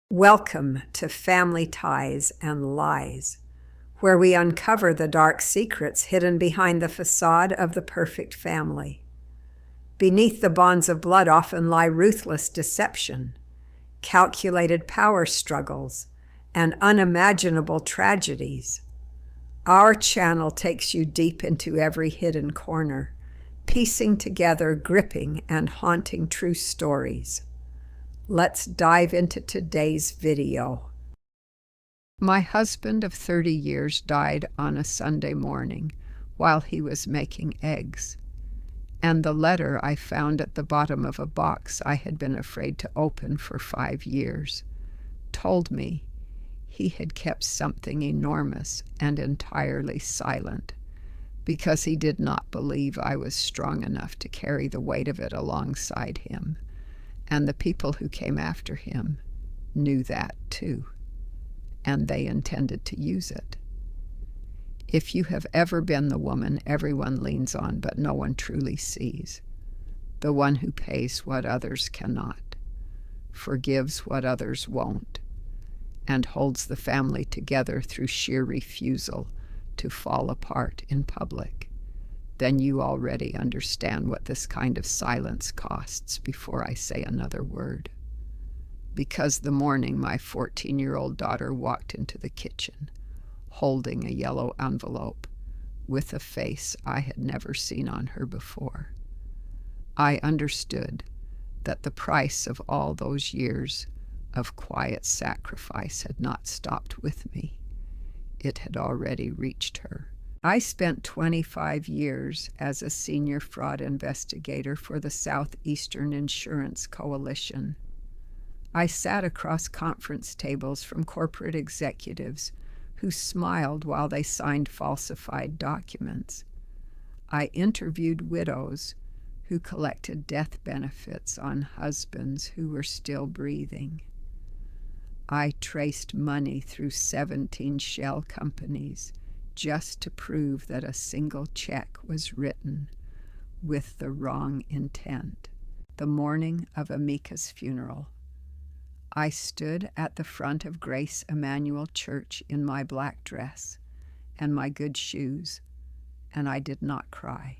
Welcome to Family Ties and Lies, where we uncover the dark secrets hidden behind the facade of the perfect family. Beneath the bonds of blood often lie ruthless deception, calculated power struggles, and unimaginable tragedies. Our channel takes you deep into every hidden corner, piecing together gripping and haunting true stories. Let's dive into today's video. My husband of 30 years died on a Sunday morning while he was making eggs, and the letter I found at the bottom of a box I had been afraid to open for 5 years told me he had kept something enormous and entirely silent because he did not believe I was strong enough to carry the weight of it alongside him. And the people who came after him knew that too, and they intended to use it. If you have ever been the woman everyone leans on but no one truly sees, the one who pays what others cannot, forgives what others won't, and holds the family together through sheer refusal to fall apart in public, then you already understand what this kind of silence costs before I say another word. Because the morning my 14-year-old daughter walked into the kitchen, holding a yellow envelope with a face I had never seen on her before, I understood that the price of all those years of quiet sacrifice had not stopped with me. It had already reached her. I spent 25 years as a senior fraud investigator for the Southeastern Insurance Coalition. I sat across conference tables from corporate executives who smiled while they signed falsified documents. I interviewed widows who collected death benefits on husbands who were still breathing. I traced money through 17 shell companies just to prove that a single check was written with the wrong intent. The morning of Amika's funeral, I stood at the front of Grace Emmanuel Church in my black dress and my good shoes, and I did not cry.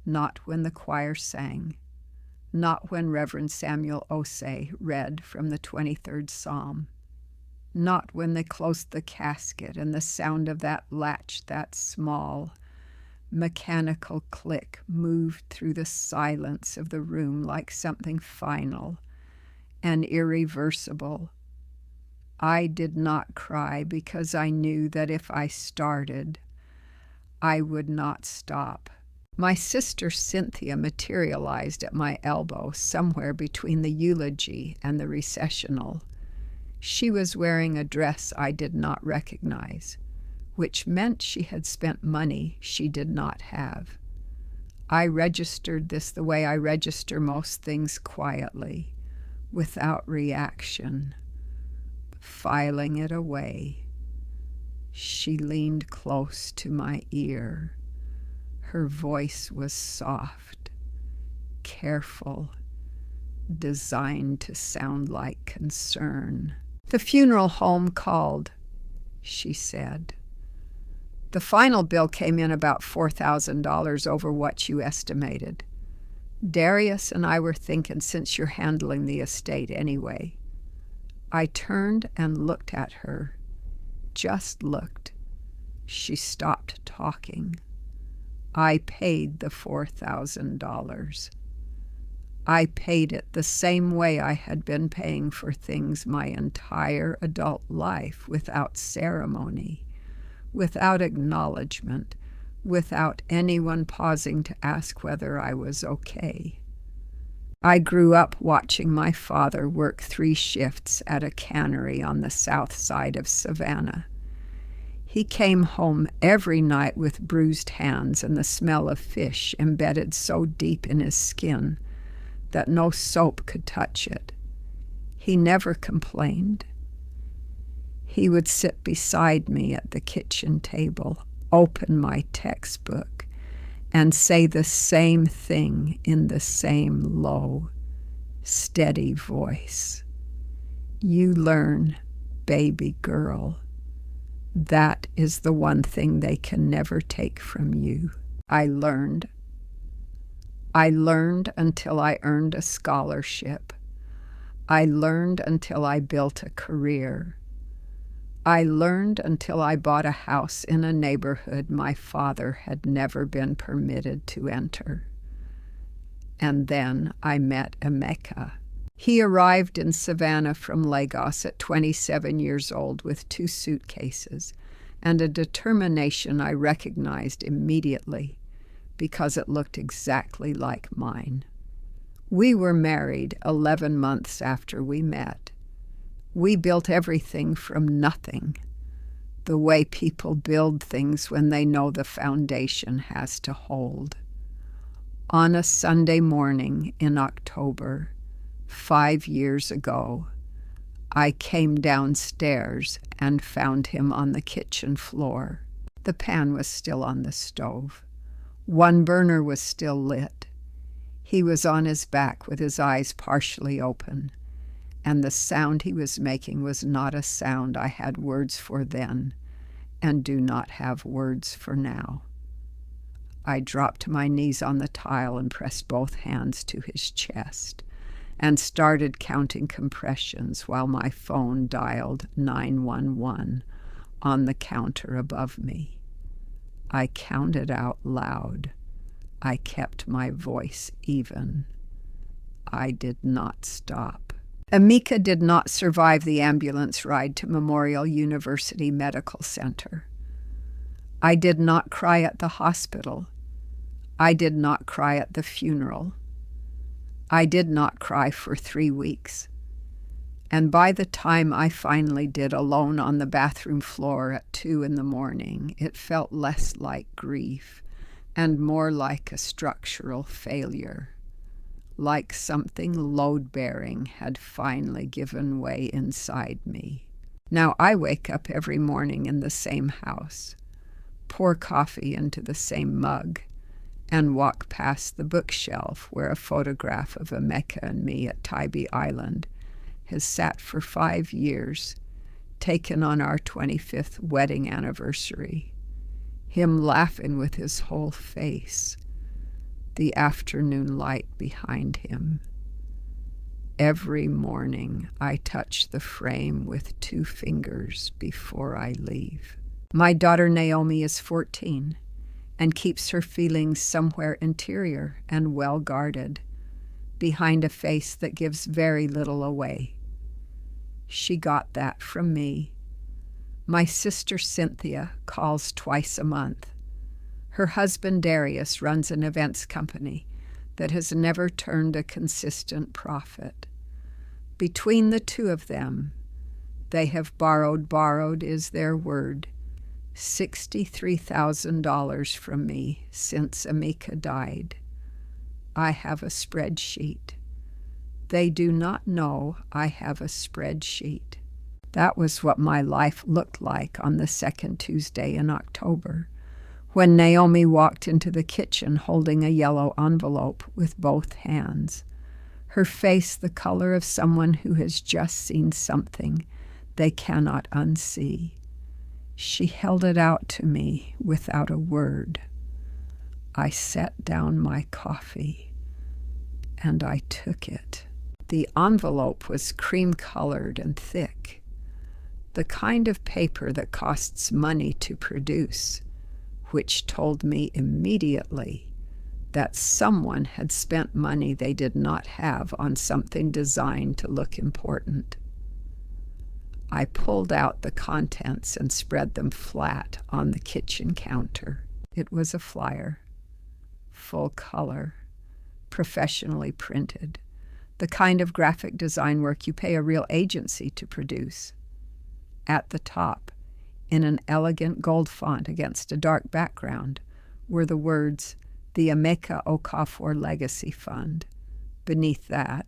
Not when the choir sang, not when Reverend Samuel Osei read from the 23rd Psalm, not when they closed the casket and the sound of that latch, that small, mechanical click moved through the silence of the room like something final and irreversible. I did not cry because I knew that if I started, I would not stop. My sister Cynthia materialized at my elbow somewhere between the eulogy and the recessional. She was wearing a dress I did not recognize, which meant she had spent money she did not have. I registered this the way I register most things, quietly, without reaction, filing it away. She leaned close to my ear. Her voice was soft, careful, designed to sound like concern. "The funeral home called," she said. "The final bill came in about $4,000 over what you estimated. Darius and I were thinking, since you're handling the estate anyway." I turned and looked at her. Just looked. She stopped talking. I paid the $4,000. I paid it the same way I had been paying for things my entire adult life, without ceremony, without acknowledgement, without anyone pausing to ask whether I was okay. I grew up watching my father work 3 shifts at a cannery on the south side of Savannah. He came home every night with bruised hands and the smell of fish embedded so deep in his skin that no soap could touch it. He never complained. He would sit beside me at the kitchen table, open my textbook, and say the same thing in the same low, steady voice. You learn, baby girl. That is the one thing they can never take from you. I learned. I learned until I earned a scholarship. I learned until I built a career. I learned until I bought a house in a neighborhood my father had never been permitted to enter. And then I met Emeka. He arrived in Savannah from Lagos at 27 years old with 2 suitcases and a determination I recognized immediately because it looked exactly like mine. We were married 11 months after we met. We built everything from nothing, the way people build things when they know the foundation has to hold. On a Sunday morning in October, 5 years ago, I came downstairs and found him on the kitchen floor. The pan was still on the stove. One burner was still lit. He was on his back with his eyes partially open, and the sound he was making was not a sound I had words for then and do not have words for now. I dropped to my knees on the tile and pressed both hands to his chest and started counting compressions while my phone dialed 911 on the counter above me. I counted out loud. I kept my voice even. I did not stop. Emeka did not survive the ambulance ride to Memorial University Medical Center. I did not cry at the hospital. I did not cry at the funeral. I did not cry for 3 weeks. And by the time I finally did alone on the bathroom floor at 2 a.m, it felt less like grief and more like a structural failure, like something load-bearing had finally given way inside me. Now I wake up every morning in the same house, pour coffee into the same mug, and walk past the bookshelf where a photograph of Emeka and me at Tybee Island has sat for 5 years, taken on our 25th wedding anniversary. Him laughing with his whole face, the afternoon light behind him. Every morning I touch the frame with 2 fingers before I leave. My daughter Naomi is 14 and keeps her feelings somewhere interior and well guarded, behind a face that gives very little away. She got that from me. My sister Cynthia calls twice a month. Her husband Darius runs an events company that has never turned a consistent profit. Between the 2 of them, they have borrowed is their word, $63,000 from me since Emeka died. I have a spreadsheet. They do not know I have a spreadsheet. That was what my life looked like on the 2nd Tuesday in October, when Naomi walked into the kitchen holding a yellow envelope with both hands, her face the color of someone who has just seen something they cannot unsee. She held it out to me without a word. I set down my coffee, and I took it. The envelope was cream-colored and thick, the kind of paper that costs money to produce, which told me immediately that someone had spent money they did not have on something designed to look important. I pulled out the contents and spread them flat on the kitchen counter. It was a flyer, full color, professionally printed, the kind of graphic design work you pay a real agency to produce. At the top, in an elegant gold font against a dark background, were the words, "The Emeka Okafor Legacy Fund." Beneath that,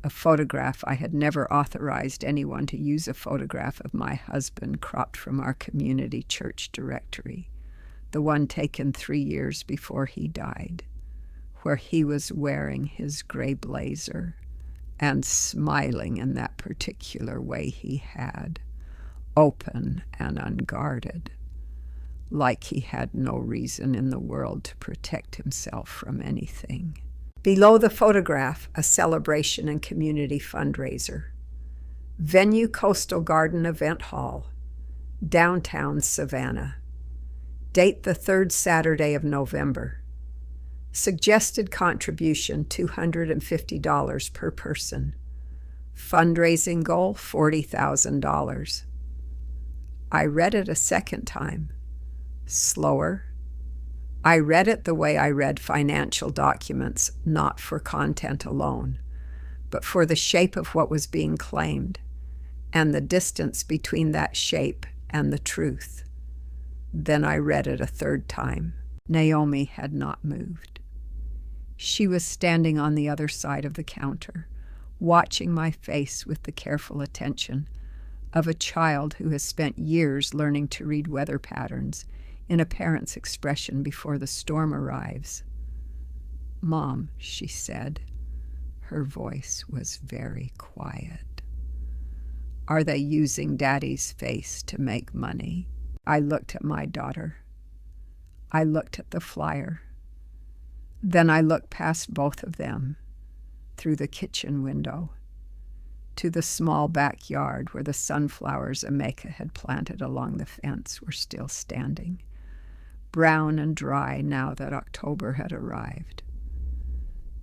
a photograph I had never authorized anyone to use, a photograph of my husband cropped from our community church directory, the one taken 3 years before he died, where he was wearing his gray blazer and smiling in that particular way he had, open and unguarded, like he had no reason in the world to protect himself from anything. Below the photograph, a celebration and community fundraiser. Venue Coastal Garden Event Hall, downtown Savannah. Date the 3rd Saturday of November. Suggested contribution $250 per person. Fundraising goal $40,000. I read it a second time. Slower. I read it the way I read financial documents, not for content alone, but for the shape of what was being claimed, and the distance between that shape and the truth. Then I read it a third time. Naomi had not moved. She was standing on the other side of the counter, watching my face with the careful attention of a child who has spent years learning to read weather patterns in a parent's expression before the storm arrives. "Mom," she said. Her voice was very quiet. "Are they using Daddy's face to make money?" I looked at my daughter. I looked at the flyer. Then I looked past both of them, through the kitchen window, to the small backyard where the sunflowers Emeka had planted along the fence were still standing, brown and dry now that October had arrived.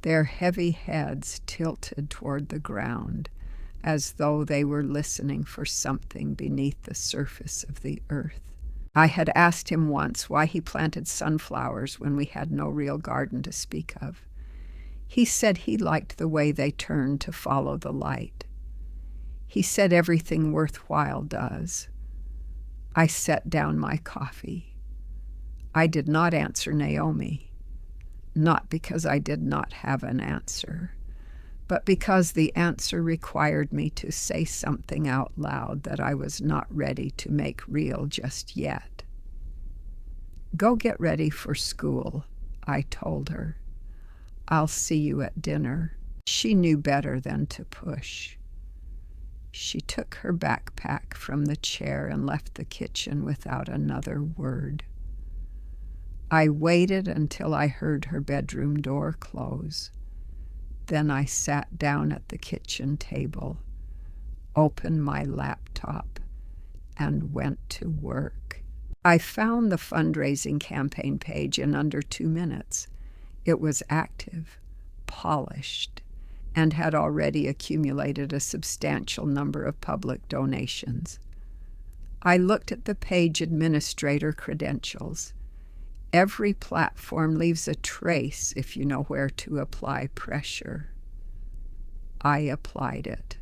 Their heavy heads tilted toward the ground, as though they were listening for something beneath the surface of the earth. I had asked him once why he planted sunflowers when we had no real garden to speak of. He said he liked the way they turned to follow the light. He said everything worthwhile does. I set down my coffee. I did not answer Naomi, not because I did not have an answer, but because the answer required me to say something out loud that I was not ready to make real just yet. "Go get ready for school," I told her. "I'll see you at dinner." She knew better than to push. She took her backpack from the chair and left the kitchen without another word. I waited until I heard her bedroom door close. Then I sat down at the kitchen table, opened my laptop, and went to work. I found the fundraising campaign page in under 2 minutes. It was active, polished, and had already accumulated a substantial number of public donations. I looked at the page administrator credentials. Every platform leaves a trace if you know where to apply pressure. I applied it.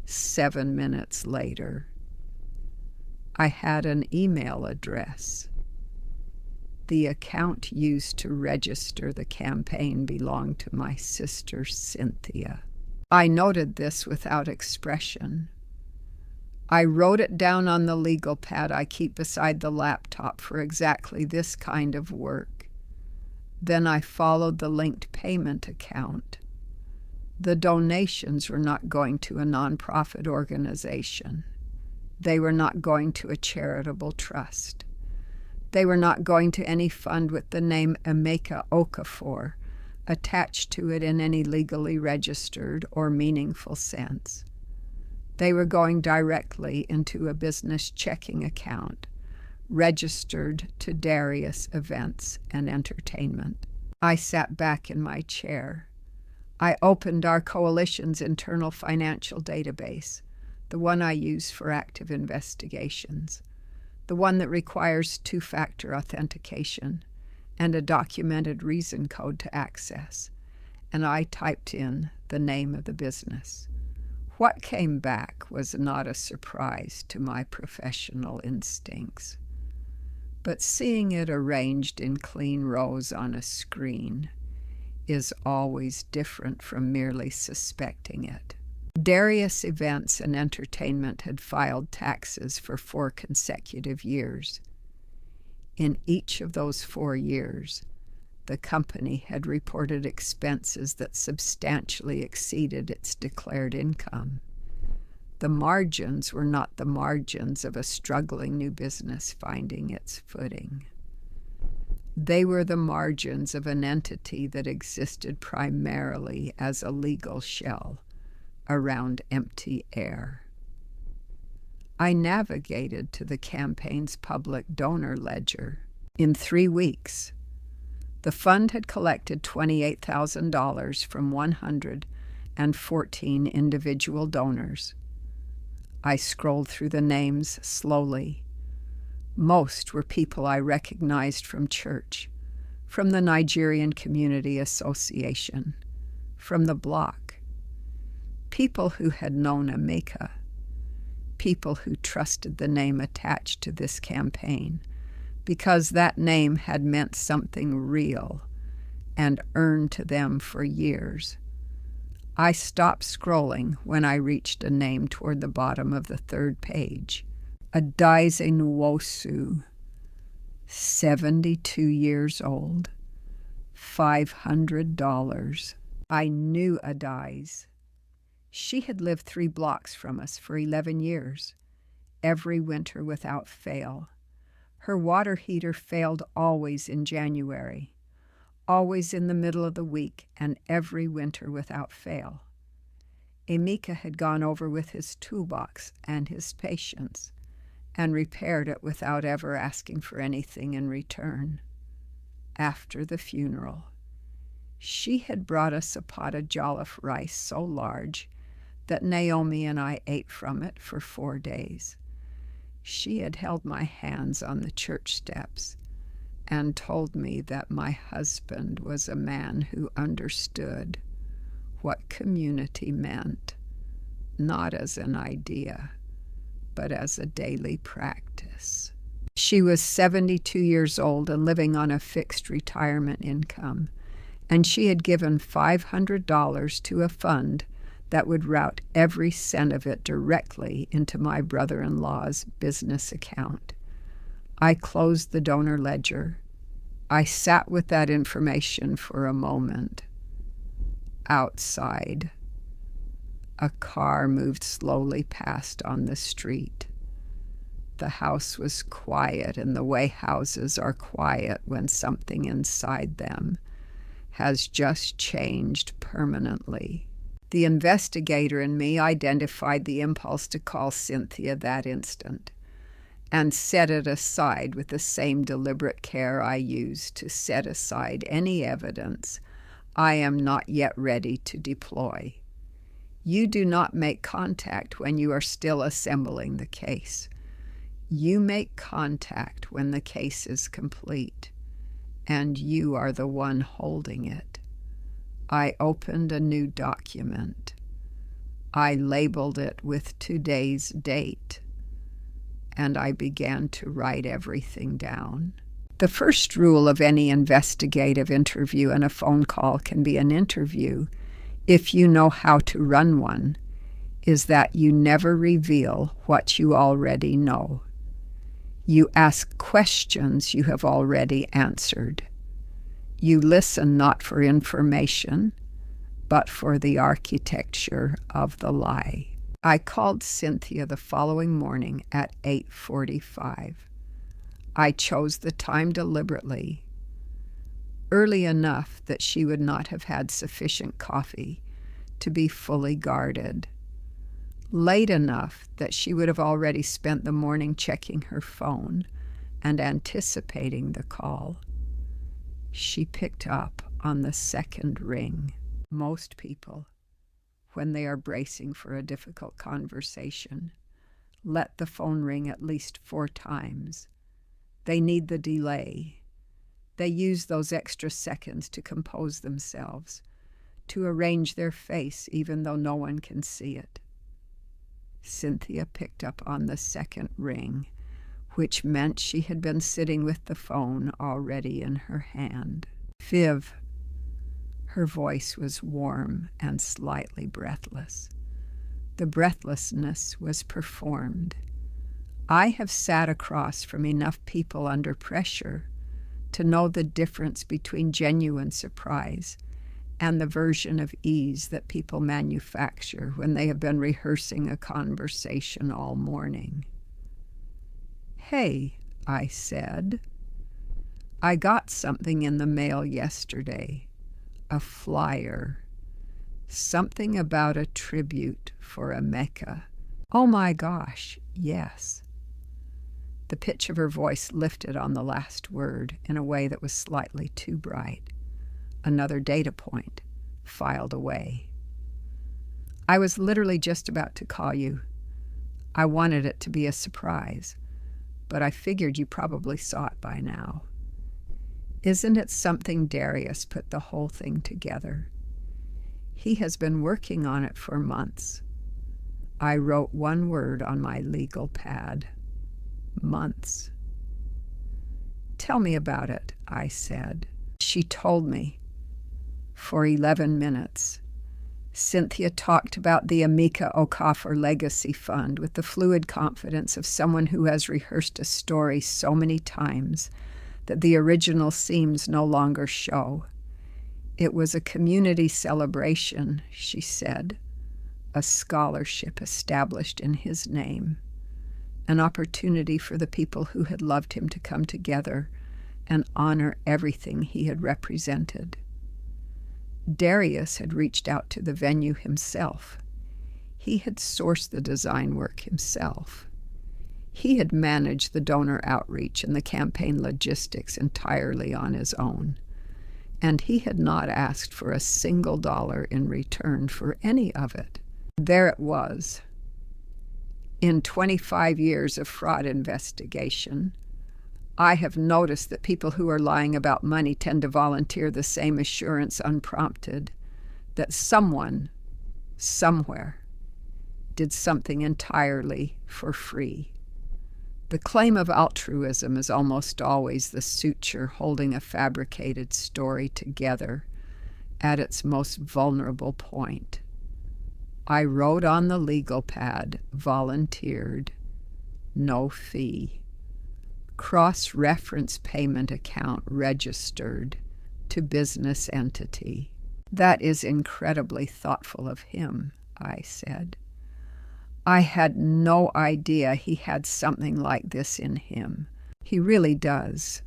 7 minutes later, I had an email address. The account used to register the campaign belonged to my sister Cynthia. I noted this without expression. I wrote it down on the legal pad I keep beside the laptop for exactly this kind of work. Then I followed the linked payment account. The donations were not going to a nonprofit organization. They were not going to a charitable trust. They were not going to any fund with the name Emeka Okafor attached to it in any legally registered or meaningful sense. They were going directly into a business checking account, registered to Darius Events and Entertainment. I sat back in my chair. I opened our coalition's internal financial database, the one I use for active investigations, the one that requires 2-factor authentication and a documented reason code to access, and I typed in the name of the business. What came back was not a surprise to my professional instincts, but seeing it arranged in clean rows on a screen is always different from merely suspecting it. Darius Events and Entertainment had filed taxes for 4 consecutive years. In each of those 4 years, The company had reported expenses that substantially exceeded its declared income. The margins were not the margins of a struggling new business finding its footing. They were the margins of an entity that existed primarily as a legal shell around empty air. I navigated to the campaign's public donor ledger. In 3 weeks, the fund had collected $28,000 from 114 individual donors. I scrolled through the names slowly. Most were people I recognized from church, from the Nigerian Community Association, from the block. People who had known Emeka, people who trusted the name attached to this campaign, because that name had meant something real and earned to them for years. I stopped scrolling when I reached a name toward the bottom of the 3rd page. Adaize Nwosu, 72 years old, $500. I knew Adaize. She had lived 3 blocks from us for 11 years, every winter without fail. Her water heater failed always in January, always in the middle of the week, and every winter without fail. Emeka had gone over with his toolbox and his patience and repaired it without ever asking for anything in return. After the funeral, she had brought us a pot of jollof rice so large that Naomi and I ate from it for 4 days. She had held my hands on the church steps and told me that my husband was a man who understood what community meant, not as an idea, but as a daily practice. She was 72 years old and living on a fixed retirement income, and she had given $500 to a fund that would route every cent of it directly into my brother-in-law's business account. I closed the donor ledger. I sat with that information for a moment. Outside, a car moved slowly past on the street. The house was quiet in the way houses are quiet when something inside them has just changed permanently. The investigator in me identified the impulse to call Cynthia that instant and set it aside with the same deliberate care I use to set aside any evidence I am not yet ready to deploy. You do not make contact when you are still assembling the case. You make contact when the case is complete, and you are the one holding it. I opened a new document. I labeled it with today's date, and I began to write everything down. The first rule of any investigative interview and a phone call can be an interview, if you know how to run one, is that you never reveal what you already know. You ask questions you have already answered. You listen not for information, but for the architecture of the lie. I called Cynthia the following morning at 8:45. I chose the time deliberately, early enough that she would not have had sufficient coffee to be fully guarded, late enough that she would have already spent the morning checking her phone and anticipating the call. She picked up on the 2nd ring. Most people, when they are bracing for a difficult conversation, let the phone ring at least 4 times. They need the delay. They use those extra seconds to compose themselves, to arrange their face even though no one can see it. Cynthia picked up on the 2nd ring, which meant she had been sitting with the phone already in her hand. Viv. Her voice was warm and slightly breathless. The breathlessness was performed. I have sat across from enough people under pressure to know the difference between genuine surprise and the version of ease that people manufacture when they have been rehearsing a conversation all morning. "Hey," I said, "I got something in the mail yesterday, a flyer, something about a tribute for a Mecca." "Oh my gosh, yes." The pitch of her voice lifted on the last word in a way that was slightly too bright. Another data point filed away. "I was literally just about to call you. I wanted it to be a surprise, but I figured you probably saw it by now. Isn't it something Darius put the whole thing together? He has been working on it for months. I wrote one word on my legal pad. Months." "Tell me about it," I said. She told me. For 11 minutes. Cynthia talked about the Amika Okafor Legacy Fund with the fluid confidence of someone who has rehearsed a story so many times that the original seams no longer show. It was a community celebration, she said, a scholarship established in his name, an opportunity for the people who had loved him to come together and honor everything he had represented. Darius had reached out to the venue himself. He had sourced the design work himself. He had managed the donor outreach and the campaign logistics entirely on his own. And he had not asked for a single dollar in return for any of it. There it was. In 25 years of fraud investigation, I have noticed that people who are lying about money tend to volunteer the same assurance unprompted that someone, somewhere, did something entirely for free. The claim of altruism is almost always the suture holding a fabricated story together at its most vulnerable point. I wrote on the legal pad, volunteered, no fee. Cross-reference payment account registered to business entity. That is incredibly thoughtful of him, I said. I had no idea he had something like this in him. He really does.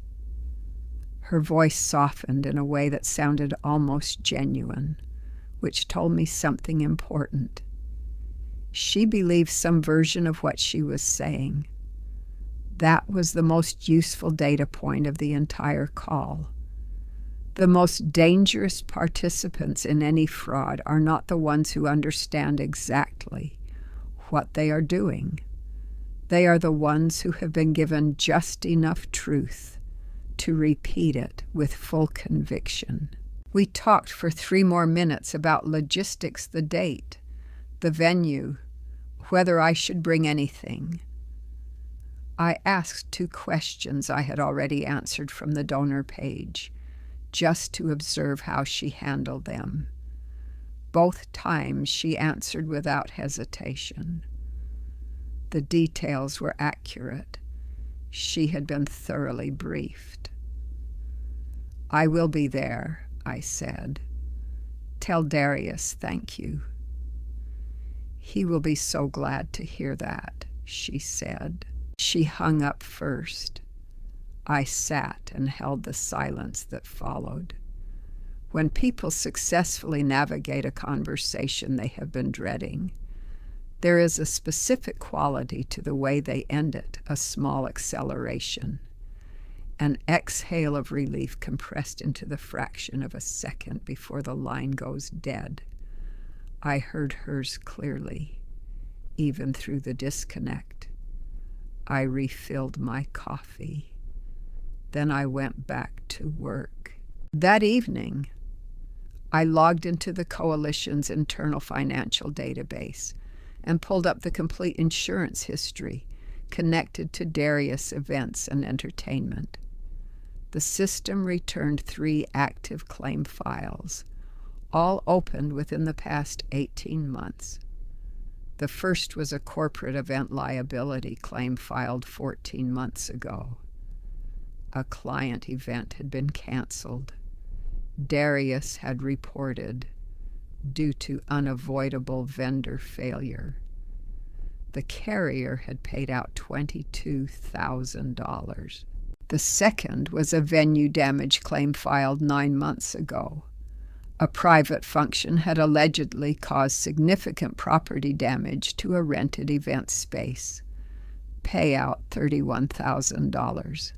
Her voice softened in a way that sounded almost genuine, which told me something important. She believed some version of what she was saying. That was the most useful data point of the entire call. The most dangerous participants in any fraud are not the ones who understand exactly what they are doing. They are the ones who have been given just enough truth to repeat it with full conviction. We talked for 3 more minutes about logistics, the date, the venue, whether I should bring anything. I asked 2 questions I had already answered from the donor page, just to observe how she handled them. Both times she answered without hesitation. The details were accurate. She had been thoroughly briefed. "I will be there," I said. "Tell Darius thank you." "He will be so glad to hear that," she said. She hung up first. I sat and held the silence that followed. When people successfully navigate a conversation they have been dreading, there is a specific quality to the way they end it, a small acceleration, an exhale of relief compressed into the fraction of a second before the line goes dead. I heard hers clearly, even through the disconnect. I refilled my coffee. Then I went back to work. That evening, I logged into the coalition's internal financial database and pulled up the complete insurance history connected to Darius events and entertainment. The system returned 3 active claim files, all opened within the past 18 months. The first was a corporate event liability claim filed 14 months ago. A client event had been canceled. Darius had reported due to unavoidable vendor failure. The carrier had paid out $22,000. The second was a venue damage claim filed 9 months ago. A private function had allegedly caused significant property damage to a rented event space. Payout $31,000.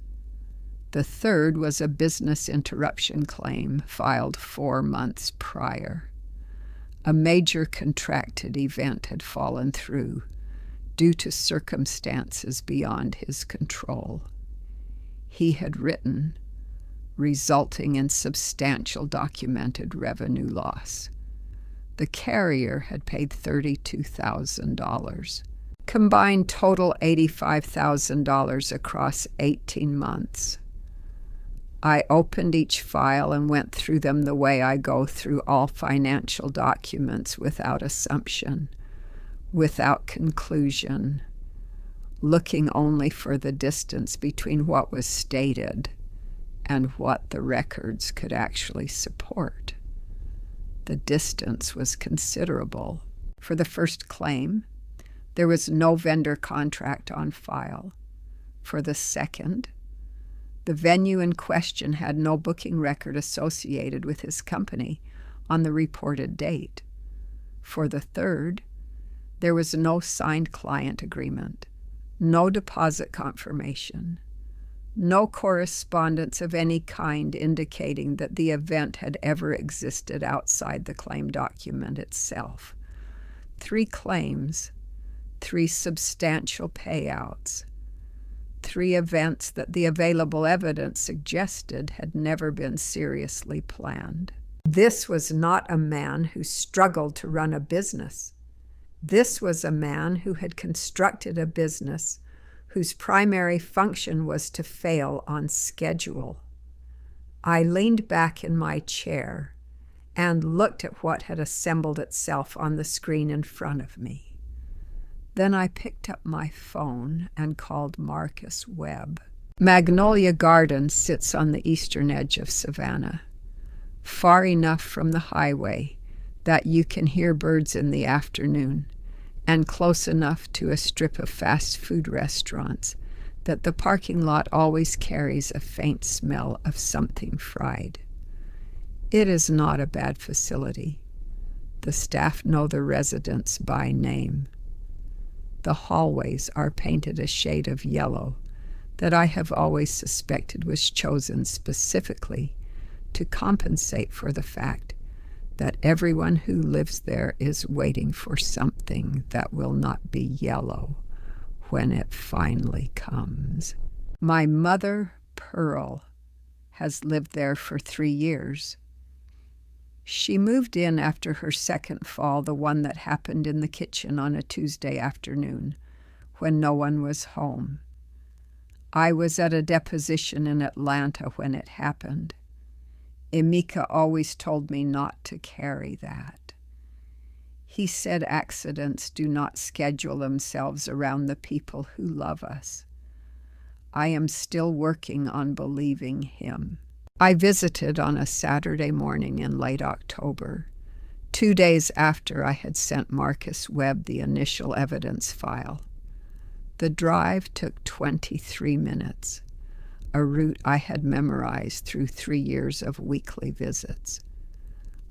The third was a business interruption claim filed 4 months prior. A major contracted event had fallen through due to circumstances beyond his control. He had written, resulting in substantial documented revenue loss. The carrier had paid $32,000. Combined total $85,000 across 18 months. I opened each file and went through them the way I go through all financial documents, without assumption, without conclusion, looking only for the distance between what was stated and what the records could actually support. The distance was considerable. For the first claim, there was no vendor contract on file. For the second, the venue in question had no booking record associated with his company on the reported date. For the third, there was no signed client agreement, no deposit confirmation, no correspondence of any kind indicating that the event had ever existed outside the claim document itself. 3 claims, 3 substantial payouts, 3 events that the available evidence suggested had never been seriously planned. This was not a man who struggled to run a business. This was a man who had constructed a business whose primary function was to fail on schedule. I leaned back in my chair and looked at what had assembled itself on the screen in front of me. Then I picked up my phone and called Marcus Webb. Magnolia Gardens sits on the eastern edge of Savannah, far enough from the highway that you can hear birds in the afternoon, and close enough to a strip of fast food restaurants that the parking lot always carries a faint smell of something fried. It is not a bad facility. The staff know the residents by name. The hallways are painted a shade of yellow that I have always suspected was chosen specifically to compensate for the fact that everyone who lives there is waiting for something that will not be yellow when it finally comes. My mother, Pearl, has lived there for 3 years. She moved in after her second fall, the one that happened in the kitchen on a Tuesday afternoon when no one was home. I was at a deposition in Atlanta when it happened. Emeka always told me not to carry that. He said accidents do not schedule themselves around the people who love us. I am still working on believing him. I visited on a Saturday morning in late October, 2 days after I had sent Marcus Webb the initial evidence file. The drive took 23 minutes. A route I had memorized through 3 years of weekly visits.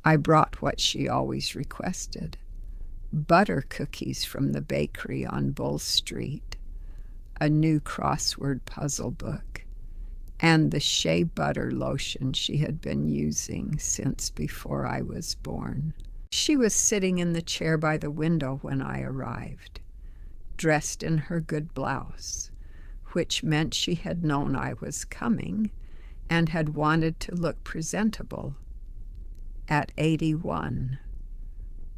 I brought what she always requested, butter cookies from the bakery on Bull Street, a new crossword puzzle book, and the shea butter lotion she had been using since before I was born. She was sitting in the chair by the window when I arrived, dressed in her good blouse, which meant she had known I was coming and had wanted to look presentable. At 81,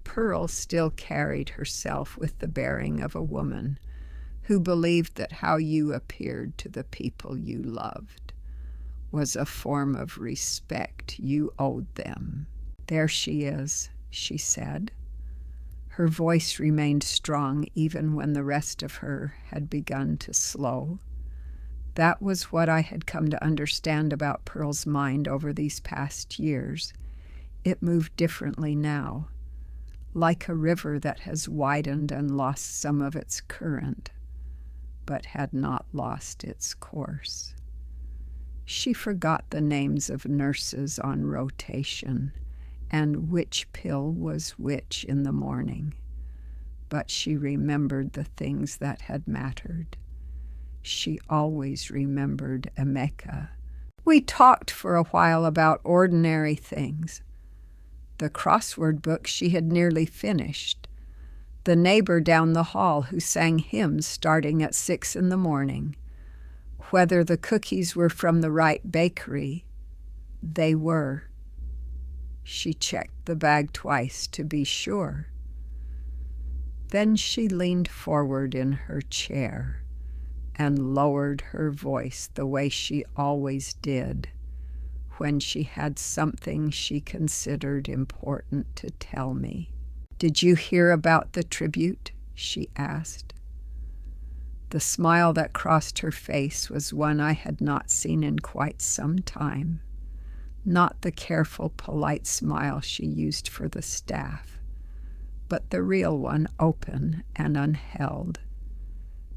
Pearl still carried herself with the bearing of a woman who believed that how you appeared to the people you loved was a form of respect you owed them. "There she is," she said. Her voice remained strong even when the rest of her had begun to slow. That was what I had come to understand about Pearl's mind over these past years. It moved differently now, like a river that has widened and lost some of its current, but had not lost its course. She forgot the names of nurses on rotation and which pill was which in the morning, but she remembered the things that had mattered. She always remembered Emeka. We talked for a while about ordinary things. The crossword book she had nearly finished. The neighbor down the hall who sang hymns starting at 6 in the morning. Whether the cookies were from the right bakery. They were. She checked the bag twice to be sure. Then she leaned forward in her chair and lowered her voice the way she always did when she had something she considered important to tell me. "Did you hear about the tribute?" she asked. The smile that crossed her face was one I had not seen in quite some time, not the careful, polite smile she used for the staff, but the real one, open and unheld.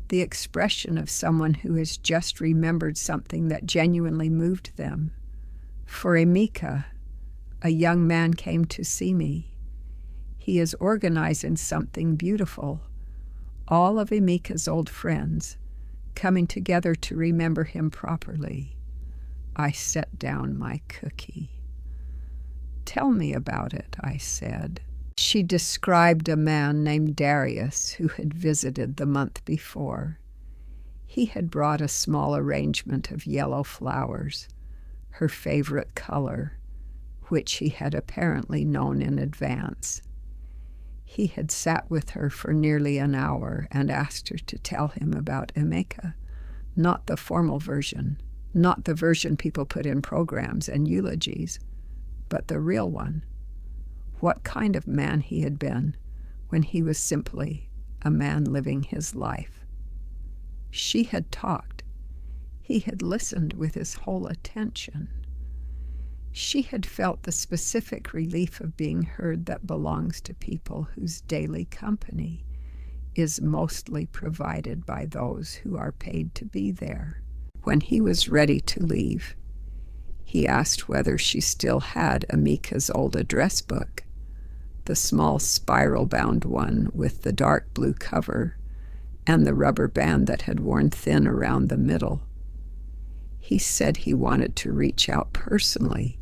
The expression of someone who has just remembered something that genuinely moved them. For Emeka, a young man came to see me. He is organizing something beautiful. All of Emeka's old friends coming together to remember him properly. I set down my cookie. "Tell me about it," I said. She described a man named Darius who had visited the month before. He had brought a small arrangement of yellow flowers, her favorite color, which he had apparently known in advance. He had sat with her for nearly an hour and asked her to tell him about Emeka, not the formal version, not the version people put in programs and eulogies, but the real one. What kind of man he had been when he was simply a man living his life. She had talked. He had listened with his whole attention. She had felt the specific relief of being heard that belongs to people whose daily company is mostly provided by those who are paid to be there. When he was ready to leave, he asked whether she still had Emeka's old address book, the small spiral-bound one with the dark blue cover and the rubber band that had worn thin around the middle. He said he wanted to reach out personally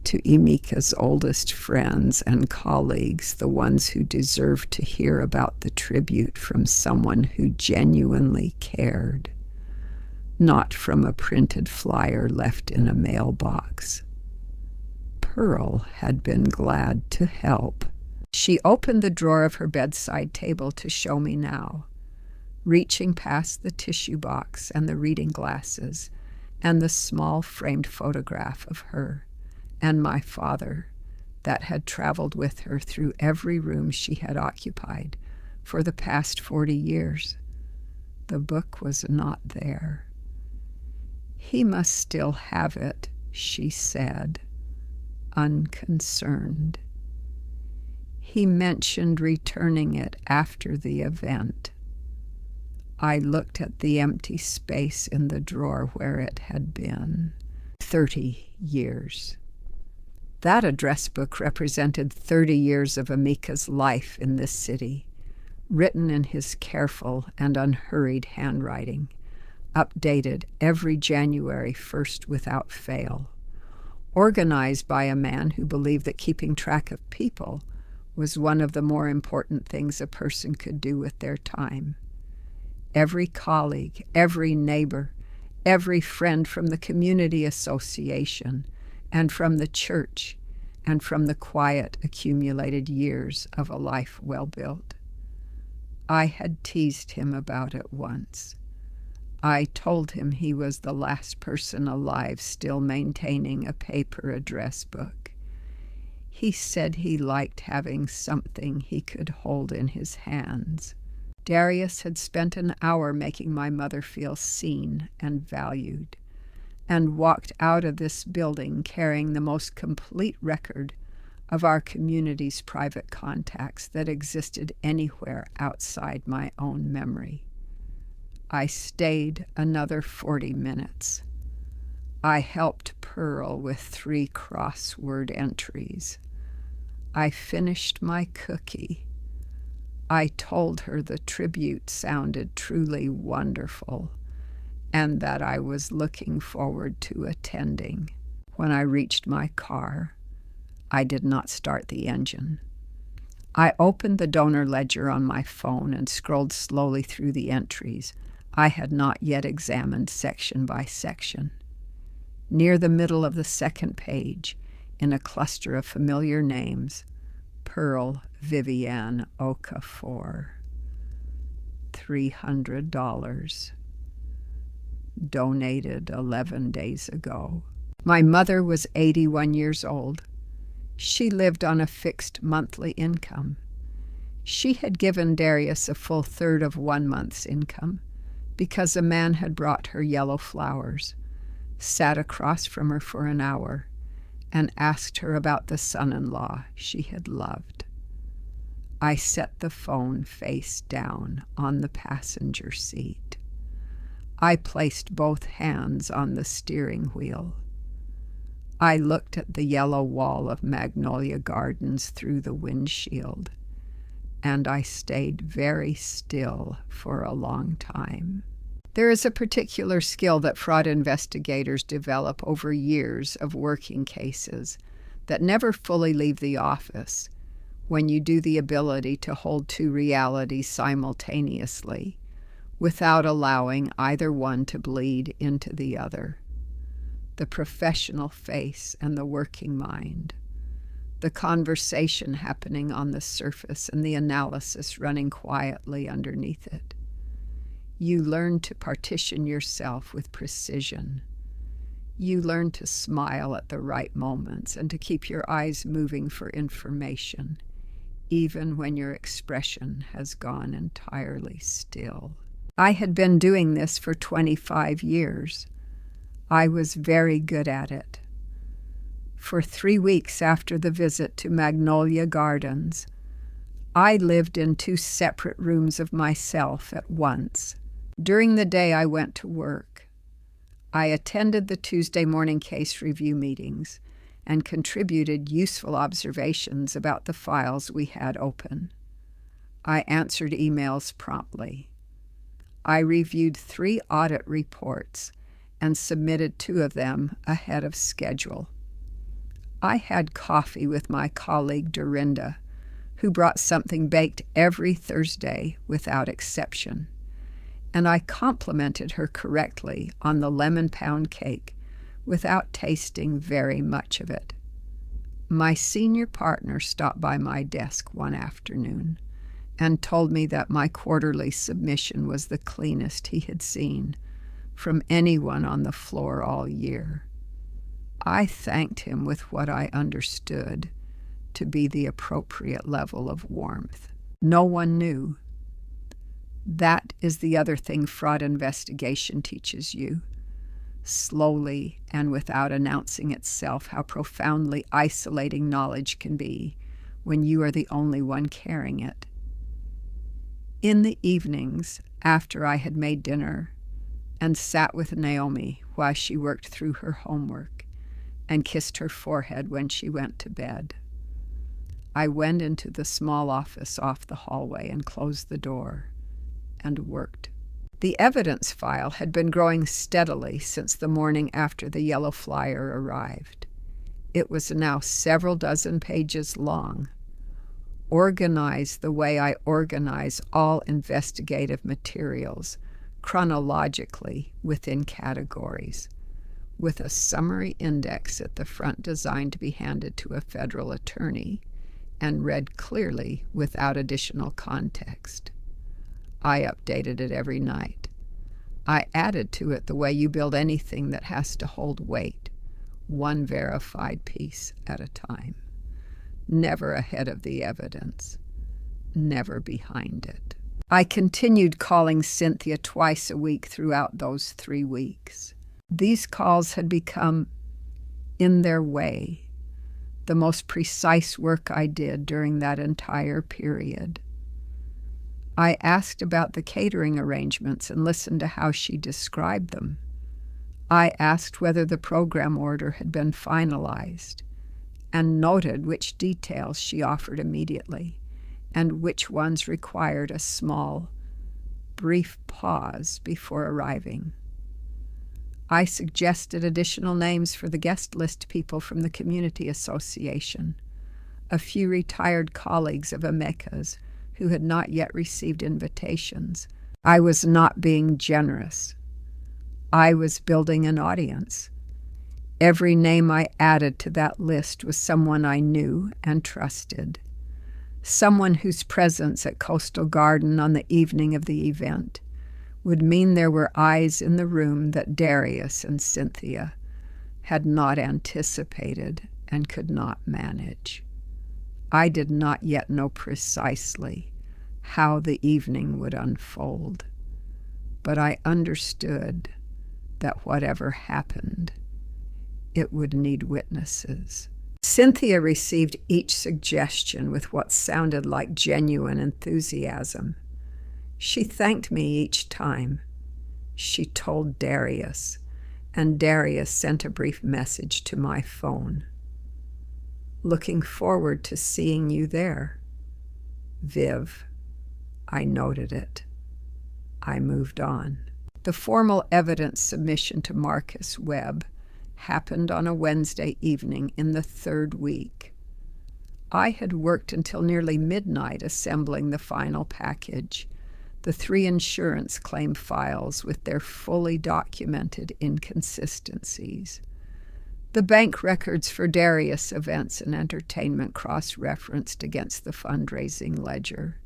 to Emeka's oldest friends and colleagues, the ones who deserved to hear about the tribute from someone who genuinely cared, not from a printed flyer left in a mailbox. Pearl had been glad to help. She opened the drawer of her bedside table to show me now, reaching past the tissue box and the reading glasses and the small framed photograph of her and my father that had traveled with her through every room she had occupied for the past 40 years. The book was not there. "He must still have it," she said, unconcerned. He mentioned returning it after the event. I looked at the empty space in the drawer where it had been. 30 years. That address book represented 30 years of Emeka's life in this city, written in his careful and unhurried handwriting, updated every January 1st without fail, organized by a man who believed that keeping track of people was one of the more important things a person could do with their time. Every colleague, every neighbor, every friend from the community association and from the church and from the quiet accumulated years of a life well built. I had teased him about it once. I told him he was the last person alive still maintaining a paper address book. He said he liked having something he could hold in his hands. Darius had spent an hour making my mother feel seen and valued, and walked out of this building carrying the most complete record of our community's private contacts that existed anywhere outside my own memory. I stayed another 40 minutes. I helped Pearl with 3 crossword entries. I finished my cookie. I told her the tribute sounded truly wonderful and that I was looking forward to attending. When I reached my car, I did not start the engine. I opened the donor ledger on my phone and scrolled slowly through the entries. I had not yet examined section by section. Near the middle of the second page, in a cluster of familiar names, Pearl Vivian Okafor, $300, donated 11 days ago. My mother was 81 years old. She lived on a fixed monthly income. She had given Darius a full third of 1 month's income because a man had brought her yellow flowers, sat across from her for an hour, and asked her about the son-in-law she had loved. I set the phone face down on the passenger seat. I placed both hands on the steering wheel. I looked at the yellow wall of Magnolia Gardens through the windshield, and I stayed very still for a long time. There is a particular skill that fraud investigators develop over years of working cases that never fully leave the office when you do the ability to hold 2 realities simultaneously without allowing either one to bleed into the other. The professional face and the working mind. The conversation happening on the surface and the analysis running quietly underneath it. You learn to partition yourself with precision. You learn to smile at the right moments and to keep your eyes moving for information, even when your expression has gone entirely still. I had been doing this for 25 years. I was very good at it. For 3 weeks after the visit to Magnolia Gardens, I lived in 2 separate rooms of myself at once. During the day, I went to work. I attended the Tuesday morning case review meetings and contributed useful observations about the files we had open. I answered emails promptly. I reviewed 3 audit reports and submitted 2 of them ahead of schedule. I had coffee with my colleague Dorinda, who brought something baked every Thursday without exception, and I complimented her correctly on the lemon pound cake without tasting very much of it. My senior partner stopped by my desk one afternoon and told me that my quarterly submission was the cleanest he had seen from anyone on the floor all year. I thanked him with what I understood to be the appropriate level of warmth. No one knew. That is the other thing fraud investigation teaches you, slowly and without announcing itself, how profoundly isolating knowledge can be when you are the only one carrying it. In the evenings, after I had made dinner and sat with Naomi while she worked through her homework and kissed her forehead when she went to bed, I went into the small office off the hallway and closed the door and worked. The evidence file had been growing steadily since the morning after the yellow flyer arrived. It was now several dozen pages long, organized the way I organize all investigative materials, chronologically within categories, with a summary index at the front designed to be handed to a federal attorney and read clearly without additional context. I updated it every night. I added to it the way you build anything that has to hold weight, one verified piece at a time. Never ahead of the evidence, never behind it. I continued calling Cynthia twice a week throughout those 3 weeks. These calls had become, in their way, the most precise work I did during that entire period. I asked about the catering arrangements and listened to how she described them. I asked whether the program order had been finalized and noted which details she offered immediately and which ones required a small, brief pause before arriving. I suggested additional names for the guest list people from the community association, a few retired colleagues of Emeka's who had not yet received invitations. I was not being generous. I was building an audience. Every name I added to that list was someone I knew and trusted, someone whose presence at Coastal Garden on the evening of the event would mean there were eyes in the room that Darius and Cynthia had not anticipated and could not manage. I did not yet know precisely how the evening would unfold, but I understood that whatever happened, it would need witnesses. Cynthia received each suggestion with what sounded like genuine enthusiasm. She thanked me each time. She told Darius, and Darius sent a brief message to my phone. Looking forward to seeing you there. Viv. I noted it. I moved on. The formal evidence submission to Marcus Webb happened on a Wednesday evening in the 3rd week. I had worked until nearly midnight assembling the final package, the 3 insurance claim files with their fully documented inconsistencies, the bank records for Darius events and entertainment cross-referenced against the fundraising ledger,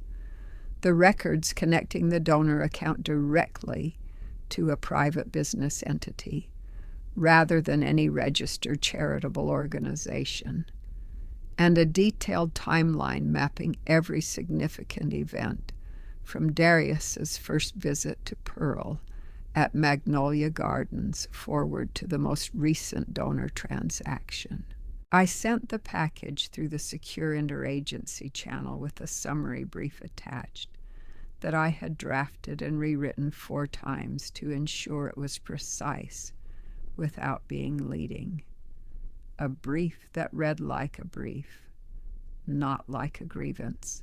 the records connecting the donor account directly to a private business entity, rather than any registered charitable organization, and a detailed timeline mapping every significant event from Darius's first visit to Pearl at Magnolia Gardens forward to the most recent donor transaction. I sent the package through the secure interagency channel with a summary brief attached that I had drafted and rewritten 4 times to ensure it was precise without being leading. A brief that read like a brief, not like a grievance.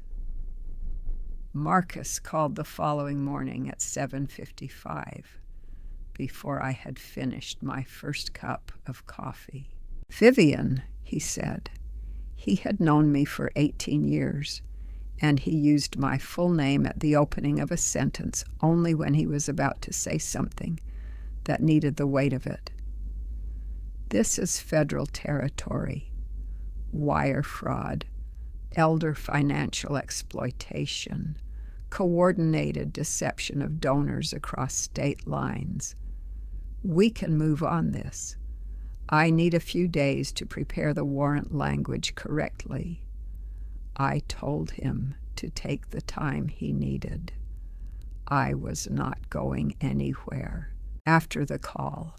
Marcus called the following morning at 7:55, before I had finished my first cup of coffee. "Vivian," he said. He had known me for 18 years, and he used my full name at the opening of a sentence only when he was about to say something that needed the weight of it. "This is federal territory, wire fraud, elder financial exploitation, coordinated deception of donors across state lines. We can move on this. I need a few days to prepare the warrant language correctly." I told him to take the time he needed. I was not going anywhere. After the call,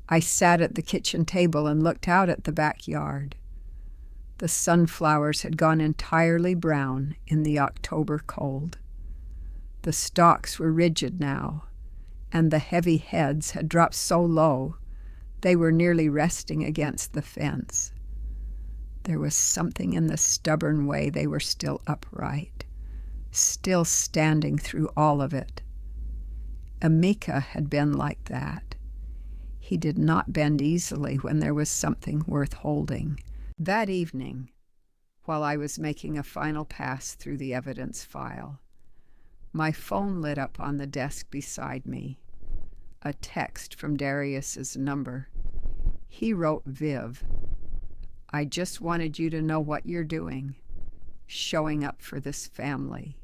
I sat at the kitchen table and looked out at the backyard. The sunflowers had gone entirely brown in the October cold. The stalks were rigid now, and the heavy heads had dropped so low they were nearly resting against the fence. There was something in the stubborn way they were still upright, still standing through all of it. Emeka had been like that. He did not bend easily when there was something worth holding. That evening, while I was making a final pass through the evidence file, my phone lit up on the desk beside me. A text from Darius's number. He wrote, "Viv, I just wanted you to know what you're doing, showing up for this family,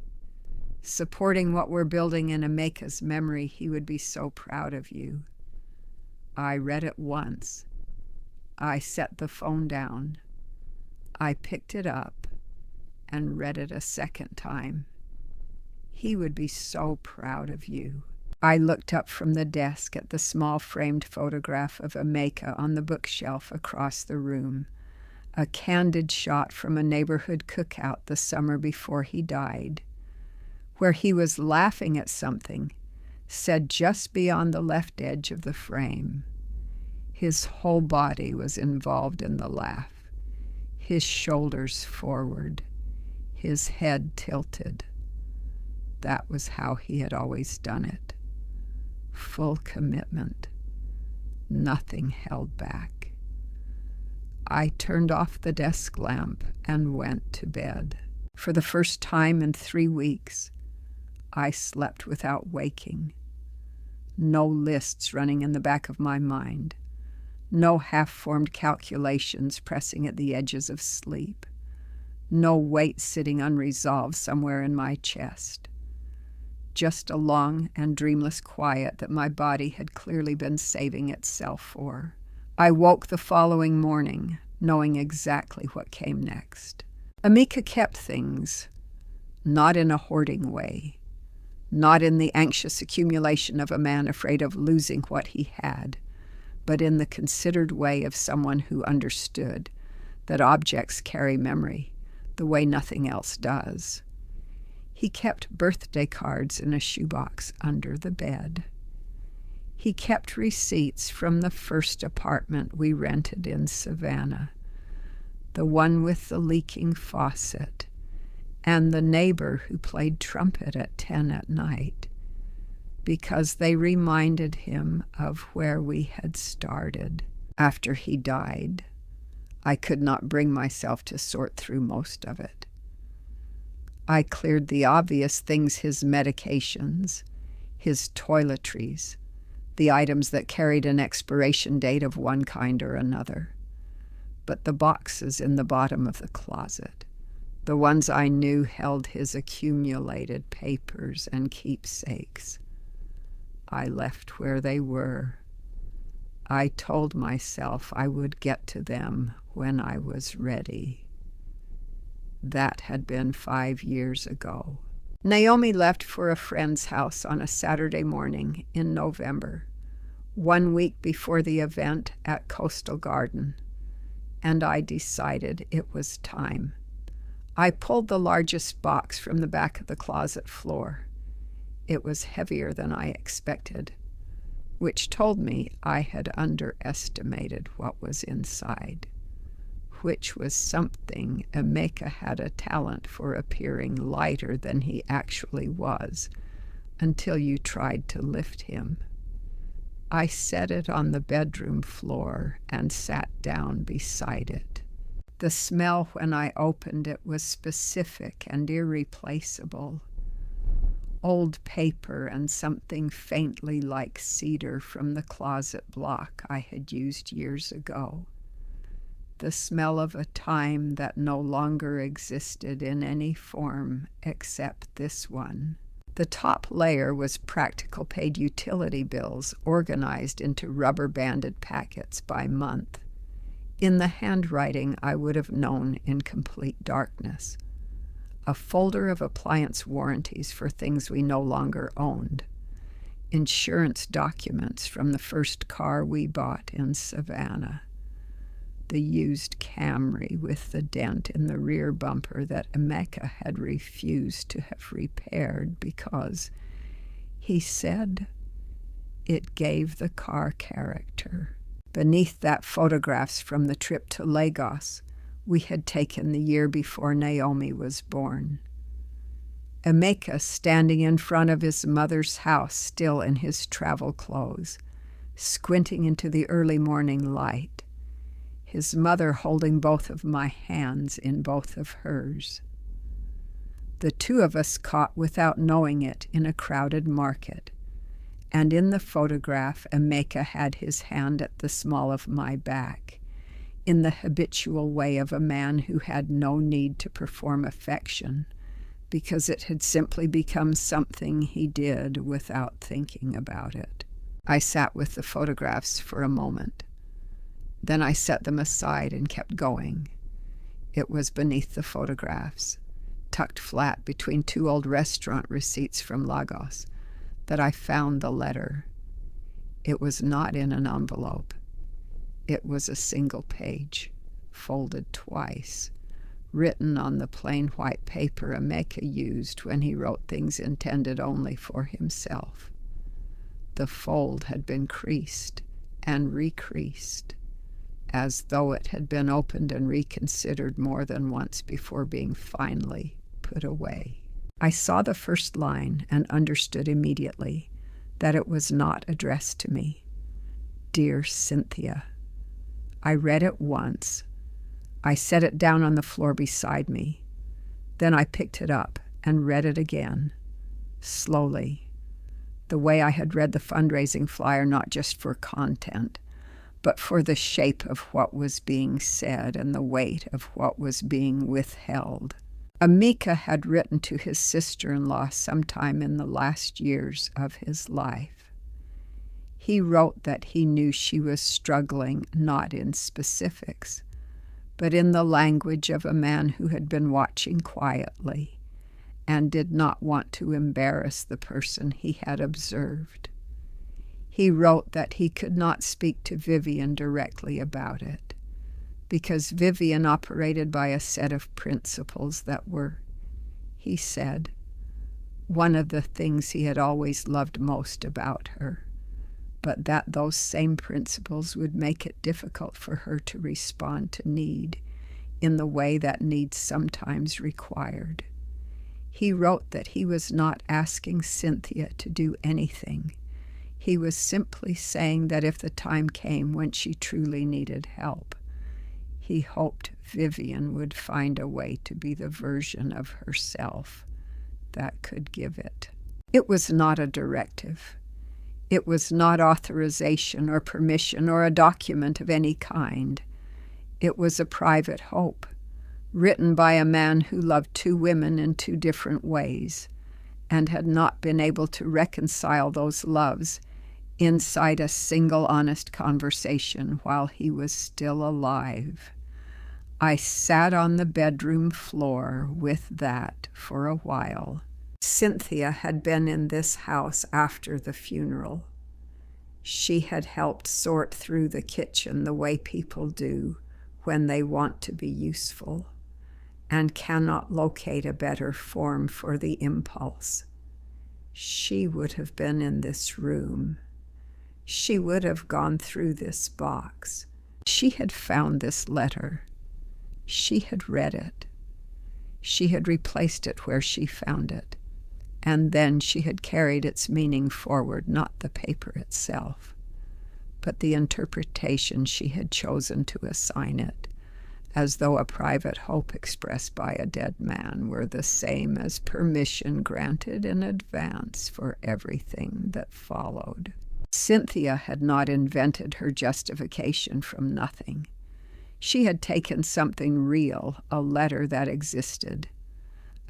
supporting what we're building in Emeka's memory. He would be so proud of you." I read it once. I set the phone down. I picked it up and read it a second time. He would be so proud of you." I looked up from the desk at the small framed photograph of Emeka on the bookshelf across the room, a candid shot from a neighborhood cookout the summer before he died, where he was laughing at something said just beyond the left edge of the frame. His whole body was involved in the laugh, his shoulders forward, his head tilted. That was how he had always done it. Full commitment. Nothing held back. I turned off the desk lamp and went to bed. For the first time in 3 weeks, I slept without waking. No lists running in the back of my mind. No half-formed calculations pressing at the edges of sleep. No weight sitting unresolved somewhere in my chest. Just a long and dreamless quiet that my body had clearly been saving itself for. I woke the following morning, knowing exactly what came next. Emeka kept things, not in a hoarding way, not in the anxious accumulation of a man afraid of losing what he had, but in the considered way of someone who understood that objects carry memory the way nothing else does. He kept birthday cards in a shoebox under the bed. He kept receipts from the first apartment we rented in Savannah, the one with the leaking faucet, and the neighbor who played trumpet at 10 at night, because they reminded him of where we had started. After he died, I could not bring myself to sort through most of it. I cleared the obvious things, his medications, his toiletries, the items that carried an expiration date of one kind or another. But the boxes in the bottom of the closet, the ones I knew held his accumulated papers and keepsakes, I left where they were. I told myself I would get to them when I was ready. That had been 5 years ago. Naomi left for a friend's house on a Saturday morning in November, 1 week before the event at Coastal Garden, and I decided it was time. I pulled the largest box from the back of the closet floor. It was heavier than I expected, which told me I had underestimated what was inside, which was something Emeka had a talent for appearing lighter than he actually was, until you tried to lift him. I set it on the bedroom floor and sat down beside it. The smell when I opened it was specific and irreplaceable. Old paper and something faintly like cedar from the closet block I had used years ago. The smell of a time that no longer existed in any form except this one. The top layer was practical paid utility bills organized into rubber-banded packets by month. In the handwriting I would have known in complete darkness. A folder of appliance warranties for things we no longer owned. Insurance documents from the first car we bought in Savannah. The used Camry with the dent in the rear bumper that Emeka had refused to have repaired because, he said, it gave the car character. Beneath that, photographs from the trip to Lagos we had taken the year before Naomi was born. Emeka standing in front of his mother's house, still in his travel clothes, squinting into the early morning light, his mother holding both of my hands in both of hers. The two of us caught without knowing it in a crowded market, and in the photograph Emeka had his hand at the small of my back, in the habitual way of a man who had no need to perform affection, because it had simply become something he did without thinking about it. I sat with the photographs for a moment. Then I set them aside and kept going. It was beneath the photographs, tucked flat between two old restaurant receipts from Lagos, that I found the letter. It was not in an envelope. It was a single page, folded twice, written on the plain white paper Emeka used when he wrote things intended only for himself. The fold had been creased and recreased, as though it had been opened and reconsidered more than once before being finally put away. I saw the first line and understood immediately that it was not addressed to me. Dear Cynthia. I read it once. I set it down on the floor beside me. Then I picked it up and read it again, slowly, the way I had read the fundraising flyer, not just for content, but for the shape of what was being said and the weight of what was being withheld. Emeka had written to his sister-in-law sometime in the last years of his life. He wrote that he knew she was struggling not in specifics, but in the language of a man who had been watching quietly and did not want to embarrass the person he had observed. He wrote that he could not speak to Vivian directly about it, because Vivian operated by a set of principles that were, he said, one of the things he had always loved most about her, but that those same principles would make it difficult for her to respond to need in the way that need sometimes required. He wrote that he was not asking Cynthia to do anything. He was simply saying that if the time came when she truly needed help, he hoped Vivian would find a way to be the version of herself that could give it. It was not a directive. It was not authorization or permission or a document of any kind. It was a private hope, written by a man who loved two women in two different ways and had not been able to reconcile those loves inside a single honest conversation while he was still alive. I sat on the bedroom floor with that for a while. Cynthia had been in this house after the funeral. She had helped sort through the kitchen the way people do when they want to be useful and cannot locate a better form for the impulse. She would have been in this room. She would have gone through this box. She had found this letter. She had read it. She had replaced it where she found it. And then she had carried its meaning forward, not the paper itself, but the interpretation she had chosen to assign it, as though a private hope expressed by a dead man were the same as permission granted in advance for everything that followed. Cynthia had not invented her justification from nothing. She had taken something real, a letter that existed,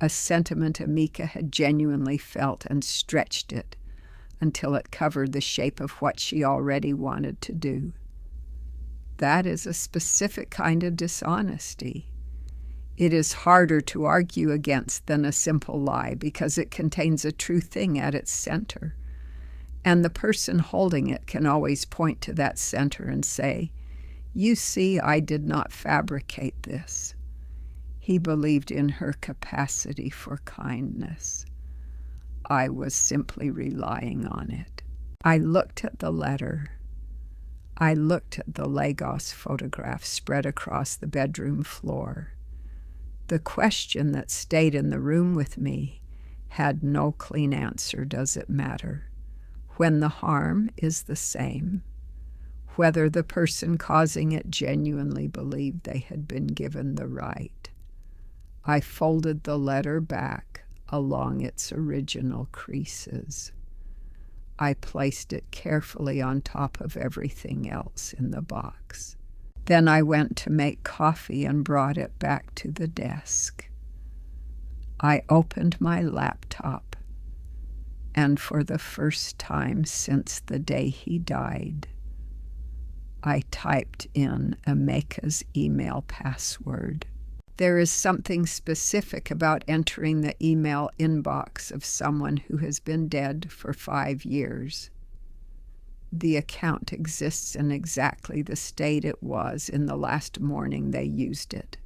a sentiment Emeka had genuinely felt, and stretched it until it covered the shape of what she already wanted to do. That is a specific kind of dishonesty. It is harder to argue against than a simple lie because it contains a true thing at its center. And the person holding it can always point to that center and say, "You see, I did not fabricate this." He believed in her capacity for kindness. I was simply relying on it. I looked at the letter. I looked at the Lagos photograph spread across the bedroom floor. The question that stayed in the room with me had no clean answer. Does it matter? When the harm is the same, whether the person causing it genuinely believed they had been given the right. I folded the letter back along its original creases. I placed it carefully on top of everything else in the box. Then I went to make coffee and brought it back to the desk. I opened my laptop, and for the first time since the day he died, I typed in Emeka's email password. There is something specific about entering the email inbox of someone who has been dead for 5 years. The account exists in exactly the state it was in the last morning they used it,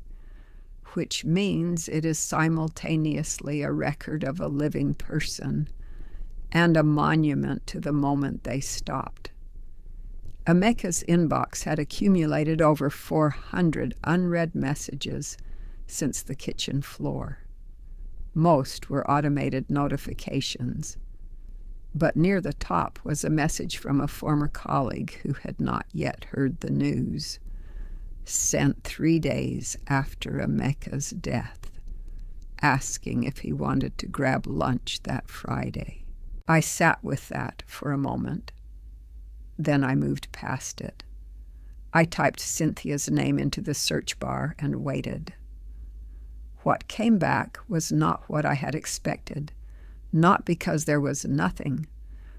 which means it is simultaneously a record of a living person and a monument to the moment they stopped. Emeka's inbox had accumulated over 400 unread messages since the kitchen floor. Most were automated notifications, but near the top was a message from a former colleague who had not yet heard the news, sent 3 days after Emeka's death, asking if he wanted to grab lunch that Friday. I sat with that for a moment. Then I moved past it. I typed Cynthia's name into the search bar and waited. What came back was not what I had expected, not because there was nothing,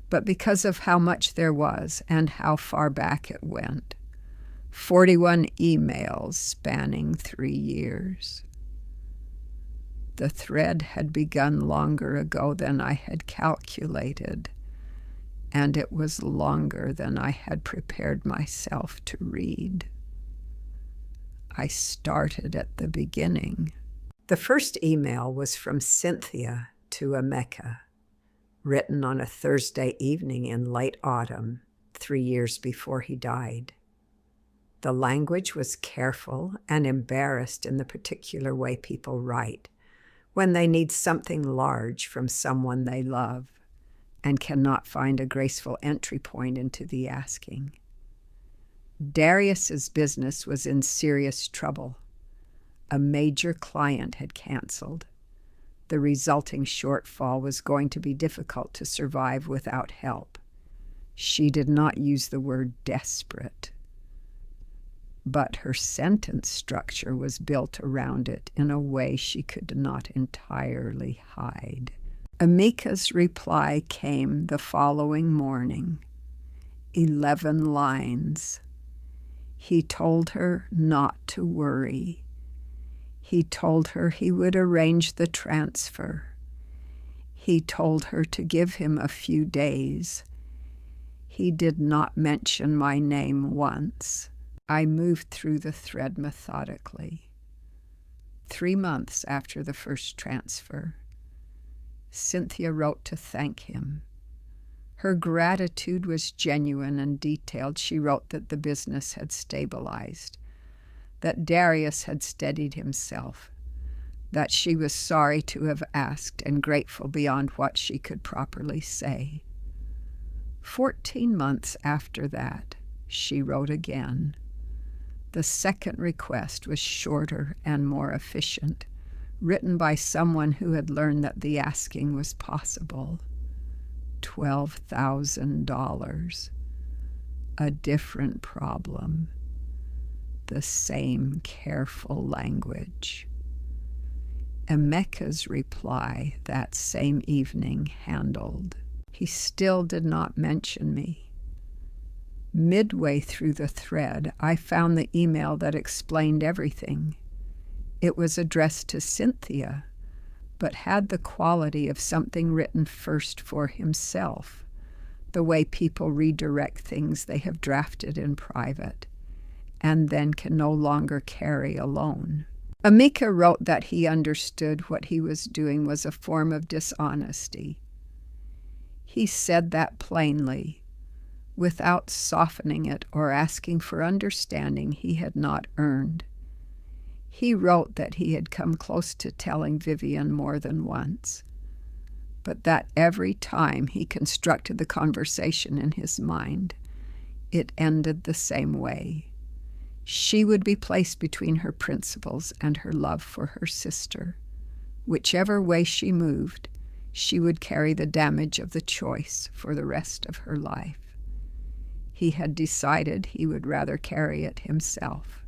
but because of how much there was and how far back it went. 41 emails spanning 3 years. The thread had begun longer ago than I had calculated, and it was longer than I had prepared myself to read. I started at the beginning. The first email was from Cynthia to Emeka, written on a Thursday evening in late autumn, 3 years before he died. The language was careful and embarrassed in the particular way people write when they need something large from someone they love and cannot find a graceful entry point into the asking. Darius's business was in serious trouble. A major client had canceled. The resulting shortfall was going to be difficult to survive without help. She did not use the word desperate, but her sentence structure was built around it in a way she could not entirely hide. Emeka's reply came the following morning. 11 lines. He told her not to worry. He told her he would arrange the transfer. He told her to give him a few days. He did not mention my name once. I moved through the thread methodically. 3 months after the first transfer, Cynthia wrote to thank him. Her gratitude was genuine and detailed. She wrote that the business had stabilized, that Darius had steadied himself, that she was sorry to have asked and grateful beyond what she could properly say. 14 months after that, she wrote again. The second request was shorter and more efficient, written by someone who had learned that the asking was possible. $12,000. A different problem. The same careful language. Emeka's reply that same evening handled. He still did not mention me. Midway through the thread, I found the email that explained everything. It was addressed to Cynthia, but had the quality of something written first for himself, the way people redirect things they have drafted in private, and then can no longer carry alone. Emeka wrote that he understood what he was doing was a form of dishonesty. He said that plainly, without softening it or asking for understanding he had not earned. He wrote that he had come close to telling Vivian more than once, but that every time he constructed the conversation in his mind, it ended the same way. She would be placed between her principles and her love for her sister. Whichever way she moved, she would carry the damage of the choice for the rest of her life. He had decided he would rather carry it himself.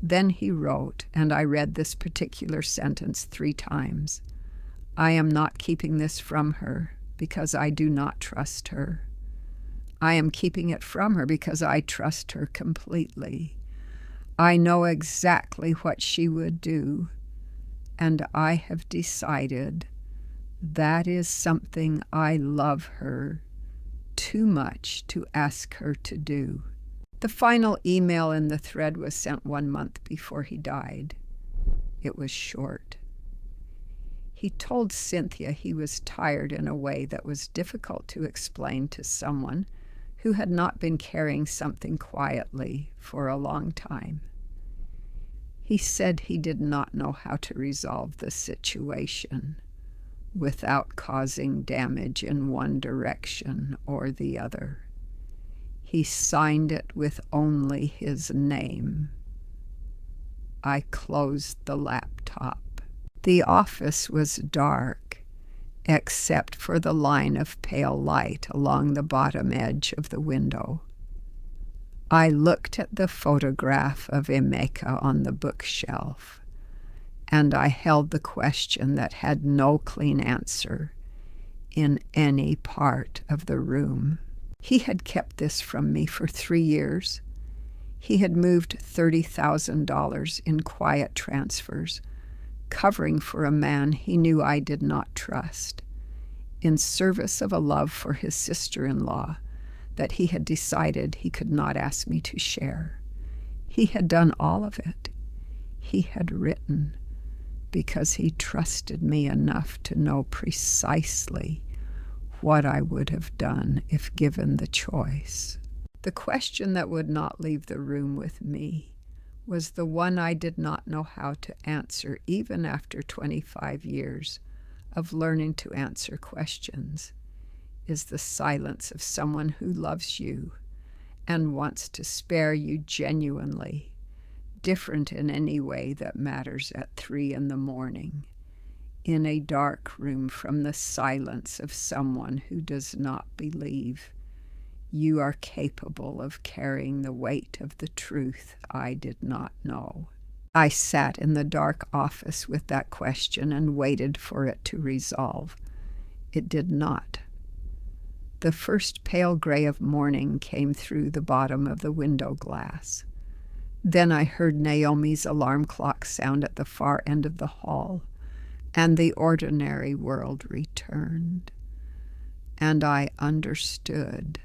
Then he wrote, and I read this particular sentence 3 times. I am not keeping this from her because I do not trust her. I am keeping it from her because I trust her completely. I know exactly what she would do, and I have decided that is something I love her too much to ask her to do. The final email in the thread was sent 1 month before he died. It was short. He told Cynthia he was tired in a way that was difficult to explain to someone who had not been carrying something quietly for a long time. He said he did not know how to resolve the situation without causing damage in one direction or the other. He signed it with only his name. I closed the laptop. The office was dark, except for the line of pale light along the bottom edge of the window. I looked at the photograph of Emeka on the bookshelf, and I held the question that had no clean answer in any part of the room. He had kept this from me for 3 years. He had moved $30,000 in quiet transfers, covering for a man he knew I did not trust, in service of a love for his sister-in-law that he had decided he could not ask me to share. He had done all of it. He had written because he trusted me enough to know precisely what I would have done if given the choice. The question that would not leave the room with me was the one I did not know how to answer even after 25 years of learning to answer questions. Is the silence of someone who loves you and wants to spare you genuinely different in any way that matters at 3 a.m, in a dark room from the silence of someone who does not believe you are capable of carrying the weight of the truth I did not know? I sat in the dark office with that question and waited for it to resolve. It did not. The first pale gray of morning came through the bottom of the window glass. Then I heard Naomi's alarm clock sound at the far end of the hall, and the ordinary world returned. And I understood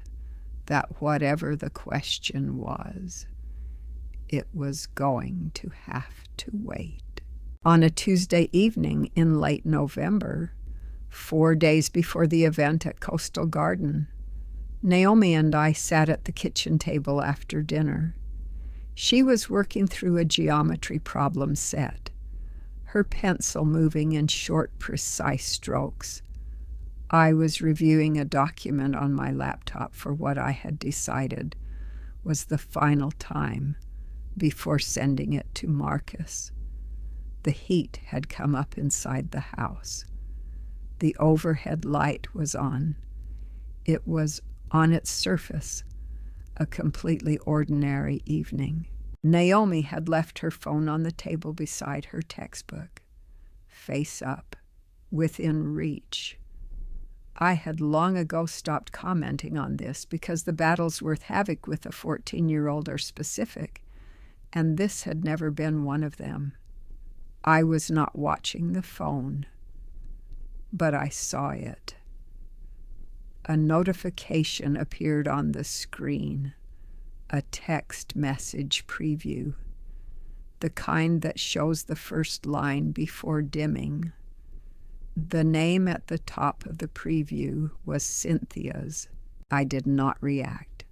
that whatever the question was, it was going to have to wait. On a Tuesday evening in late November, 4 days before the event at Coastal Garden, Naomi and I sat at the kitchen table after dinner. She was working through a geometry problem set, her pencil moving in short, precise strokes. I was reviewing a document on my laptop for what I had decided was the final time before sending it to Marcus. The heat had come up inside the house. The overhead light was on. It was, on its surface, a completely ordinary evening. Naomi had left her phone on the table beside her textbook, face up, within reach. I had long ago stopped commenting on this because the battles worth havoc with a 14-year-old are specific, and this had never been one of them. I was not watching the phone, but I saw it. A notification appeared on the screen, a text message preview, the kind that shows the first line before dimming. The name at the top of the preview was Cynthia's. I did not react.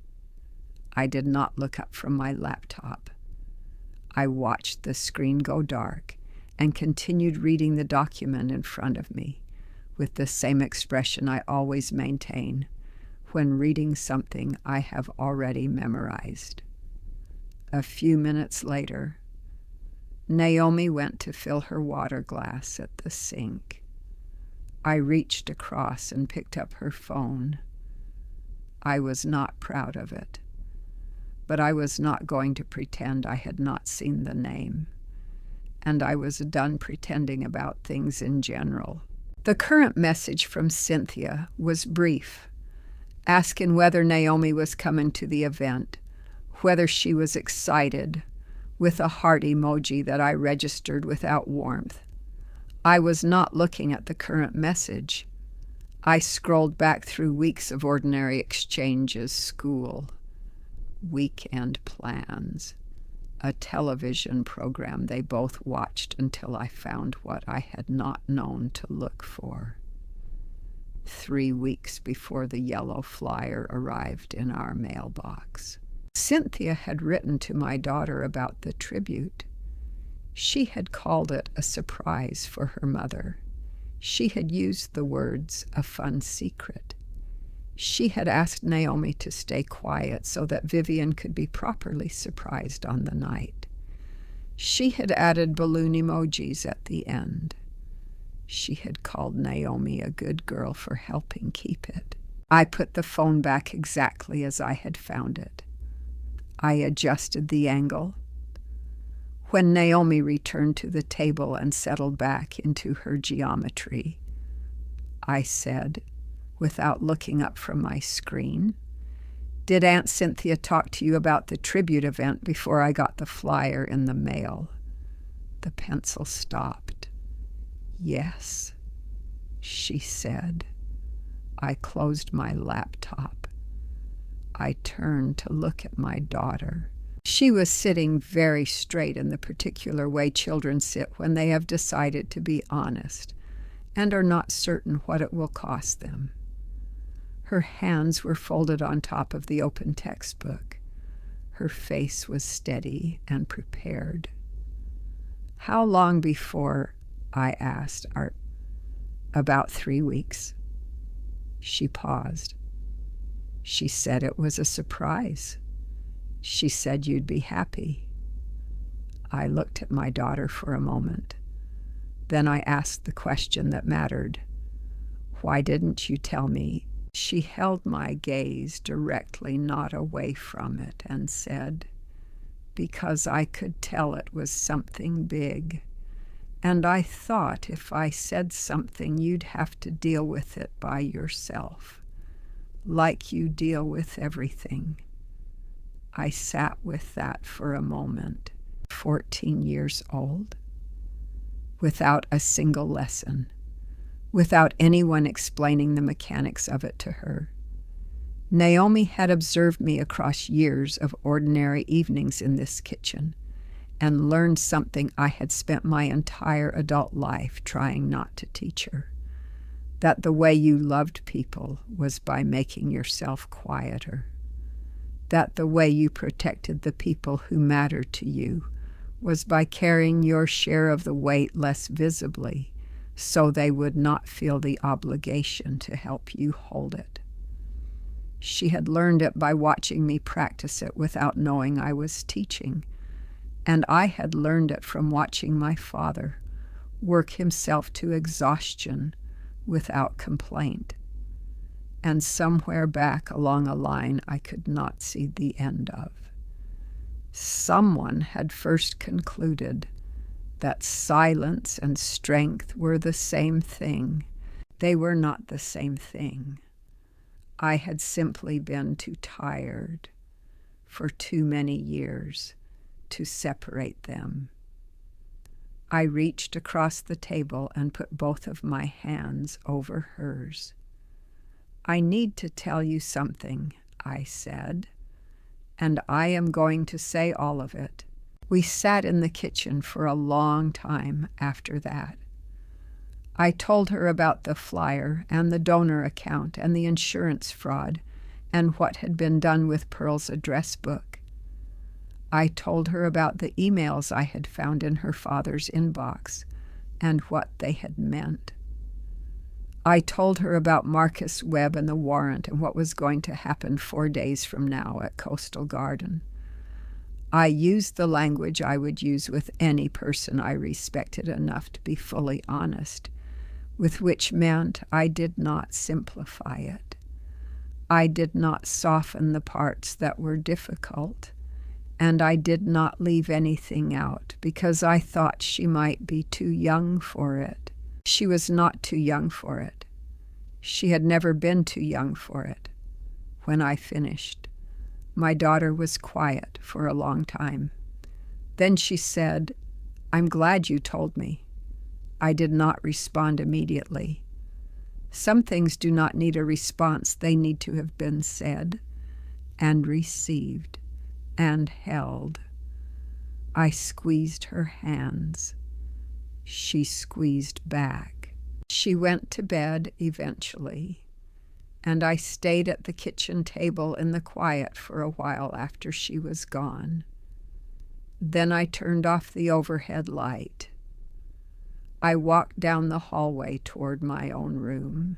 I did not look up from my laptop. I watched the screen go dark and continued reading the document in front of me with the same expression I always maintain when reading something I have already memorized. A few minutes later, Naomi went to fill her water glass at the sink. I reached across and picked up her phone. I was not proud of it, but I was not going to pretend I had not seen the name, and I was done pretending about things in general. The current message from Cynthia was brief, asking whether Naomi was coming to the event, whether she was excited, with a heart emoji that I registered without warmth. I was not looking at the current message. I scrolled back through weeks of ordinary exchanges, school, weekend plans, a television program they both watched until I found what I had not known to look for. 3 weeks before the yellow flyer arrived in our mailbox. Cynthia had written to my daughter about the tribute. She had called it a surprise for her mother. She had used the words, a fun secret. She had asked Naomi to stay quiet so that Vivian could be properly surprised on the night. She had added balloon emojis at the end. She had called Naomi a good girl for helping keep it. I put the phone back exactly as I had found it. I adjusted the angle. When Naomi returned to the table and settled back into her geometry, I said, without looking up from my screen, "Did Aunt Cynthia talk to you about the tribute event before I got the flyer in the mail?" The pencil stopped. "Yes," she said. I closed my laptop. I turned to look at my daughter. She was sitting very straight in the particular way children sit when they have decided to be honest and are not certain what it will cost them. Her hands were folded on top of the open textbook. Her face was steady and prepared. "How long before?" I asked. "About 3 weeks." She paused. She said it was a surprise. She said you'd be happy. I looked at my daughter for a moment. Then I asked the question that mattered. "Why didn't you tell me?" She held my gaze directly, not away from it, and said, "Because I could tell it was something big. And I thought if I said something, you'd have to deal with it by yourself, like you deal with everything." I sat with that for a moment. 14 years old, without a single lesson, without anyone explaining the mechanics of it to her. Naomi had observed me across years of ordinary evenings in this kitchen and learned something I had spent my entire adult life trying not to teach her, that the way you loved people was by making yourself quieter, that the way you protected the people who mattered to you was by carrying your share of the weight less visibly so they would not feel the obligation to help you hold it. She had learned it by watching me practice it without knowing I was teaching, and I had learned it from watching my father work himself to exhaustion without complaint. And somewhere back along a line I could not see the end of, someone had first concluded that silence and strength were the same thing. They were not the same thing. I had simply been too tired for too many years to separate them. I reached across the table and put both of my hands over hers. "I need to tell you something," I said, "and I am going to say all of it." We sat in the kitchen for a long time after that. I told her about the flyer and the donor account and the insurance fraud and what had been done with Pearl's address book. I told her about the emails I had found in her father's inbox and what they had meant. I told her about Marcus Webb and the warrant and what was going to happen 4 days from now at Coastal Garden. I used the language I would use with any person I respected enough to be fully honest, with which meant I did not simplify it. I did not soften the parts that were difficult, and I did not leave anything out because I thought she might be too young for it. She was not too young for it. She had never been too young for it. When I finished, my daughter was quiet for a long time. Then she said, "I'm glad you told me." I did not respond immediately. Some things do not need a response. They need to have been said and received and held. I squeezed her hands. She squeezed back. She went to bed eventually, and I stayed at the kitchen table in the quiet for a while after she was gone. Then I turned off the overhead light. I walked down the hallway toward my own room.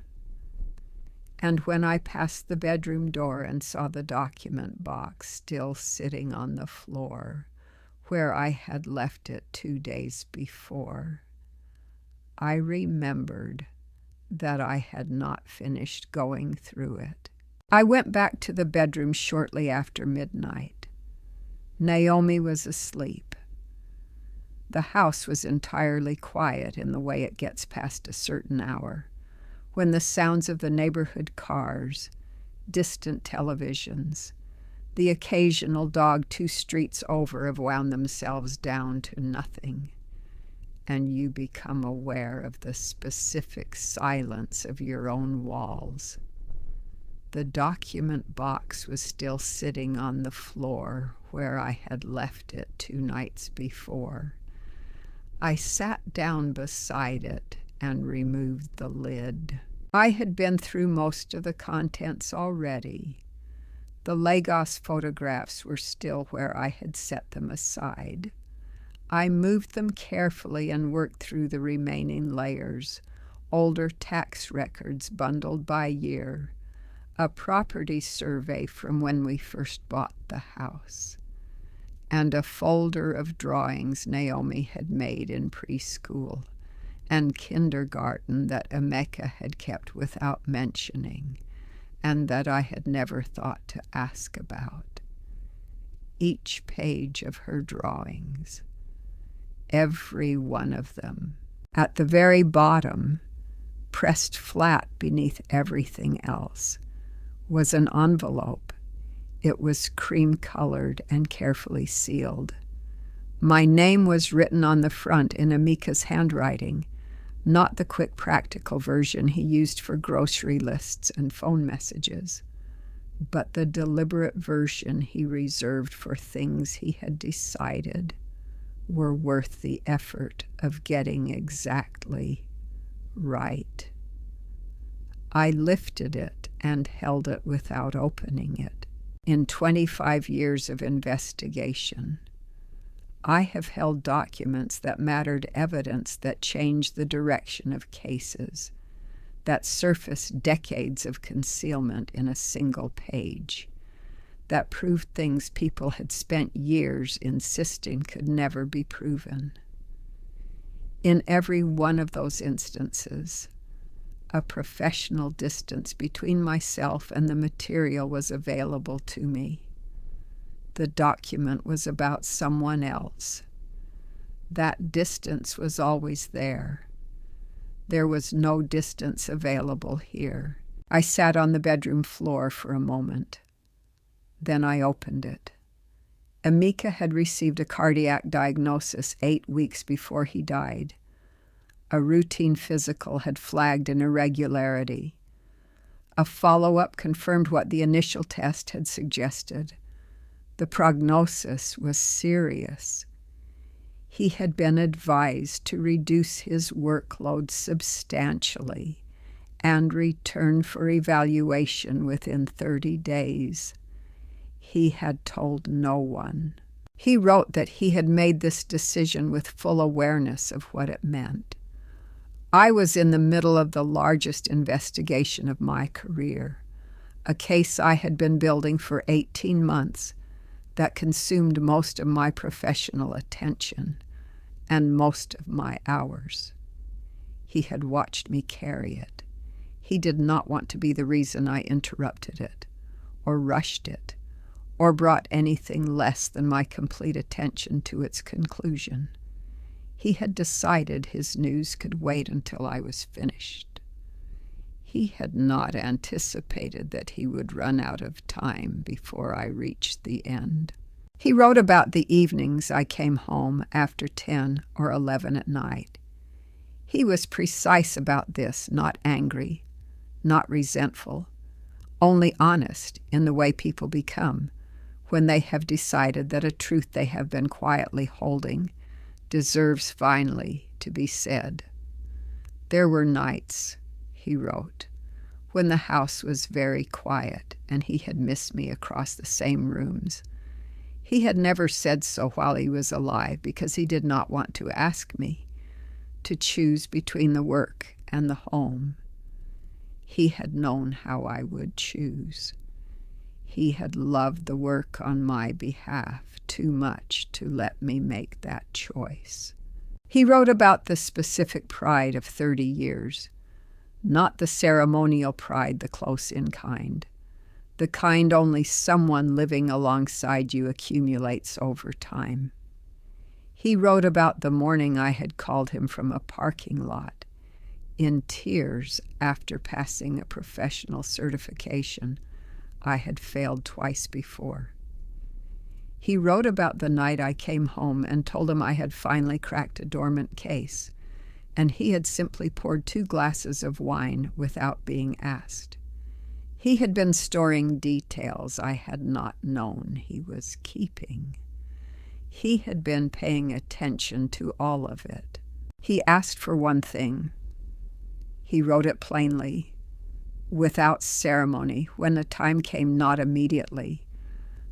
And when I passed the bedroom door and saw the document box still sitting on the floor where I had left it 2 days before, I remembered that I had not finished going through it. I went back to the bedroom shortly after midnight. Naomi was asleep. The house was entirely quiet in the way it gets past a certain hour, when the sounds of the neighborhood cars, distant televisions, the occasional dog 2 streets over have wound themselves down to nothing, and you become aware of the specific silence of your own walls. The document box was still sitting on the floor where I had left it 2 nights before. I sat down beside it and removed the lid. I had been through most of the contents already. The Lagos photographs were still where I had set them aside. I moved them carefully and worked through the remaining layers, older tax records bundled by year, a property survey from when we first bought the house, and a folder of drawings Naomi had made in preschool and kindergarten that Emeka had kept without mentioning, and that I had never thought to ask about. Each page of her drawings, every one of them. At the very bottom, pressed flat beneath everything else, was an envelope. It was cream-colored and carefully sealed. My name was written on the front in Emeka's handwriting, not the quick practical version he used for grocery lists and phone messages, but the deliberate version he reserved for things he had decided were worth the effort of getting exactly right. I lifted it and held it without opening it. In 25 years of investigation, I have held documents that mattered evidence that changed the direction of cases, that surfaced decades of concealment in a single page, that proved things people had spent years insisting could never be proven. In every one of those instances, a professional distance between myself and the material was available to me. The document was about someone else. That distance was always there. There was no distance available here. I sat on the bedroom floor for a moment. Then I opened it. Emeka had received a cardiac diagnosis 8 weeks before he died. A routine physical had flagged an irregularity. A follow-up confirmed what the initial test had suggested. The prognosis was serious. He had been advised to reduce his workload substantially and return for evaluation within 30 days. He had told no one. He wrote that he had made this decision with full awareness of what it meant. I was in the middle of the largest investigation of my career, a case I had been building for 18 months that consumed most of my professional attention and most of my hours. He had watched me carry it. He did not want to be the reason I interrupted it, or rushed it, or brought anything less than my complete attention to its conclusion. He had decided his news could wait until I was finished. He had not anticipated that he would run out of time before I reached the end. He wrote about the evenings I came home after 10 or 11 at night. He was precise about this, not angry, not resentful, only honest in the way people become when they have decided that a truth they have been quietly holding deserves finally to be said. There were nights, he wrote, when the house was very quiet and he had missed me across the same rooms. He had never said so while he was alive because he did not want to ask me to choose between the work and the home. He had known how I would choose. He had loved the work on my behalf too much to let me make that choice. He wrote about the specific pride of 30 years, not the ceremonial pride, the close-in kind, the kind only someone living alongside you accumulates over time. He wrote about the morning I had called him from a parking lot, in tears after passing a professional certification I had failed twice before. He wrote about the night I came home and told him I had finally cracked a dormant case, and he had simply poured 2 glasses of wine without being asked. He had been storing details I had not known he was keeping. He had been paying attention to all of it. He asked for one thing. He wrote it plainly, without ceremony, when the time came, not immediately.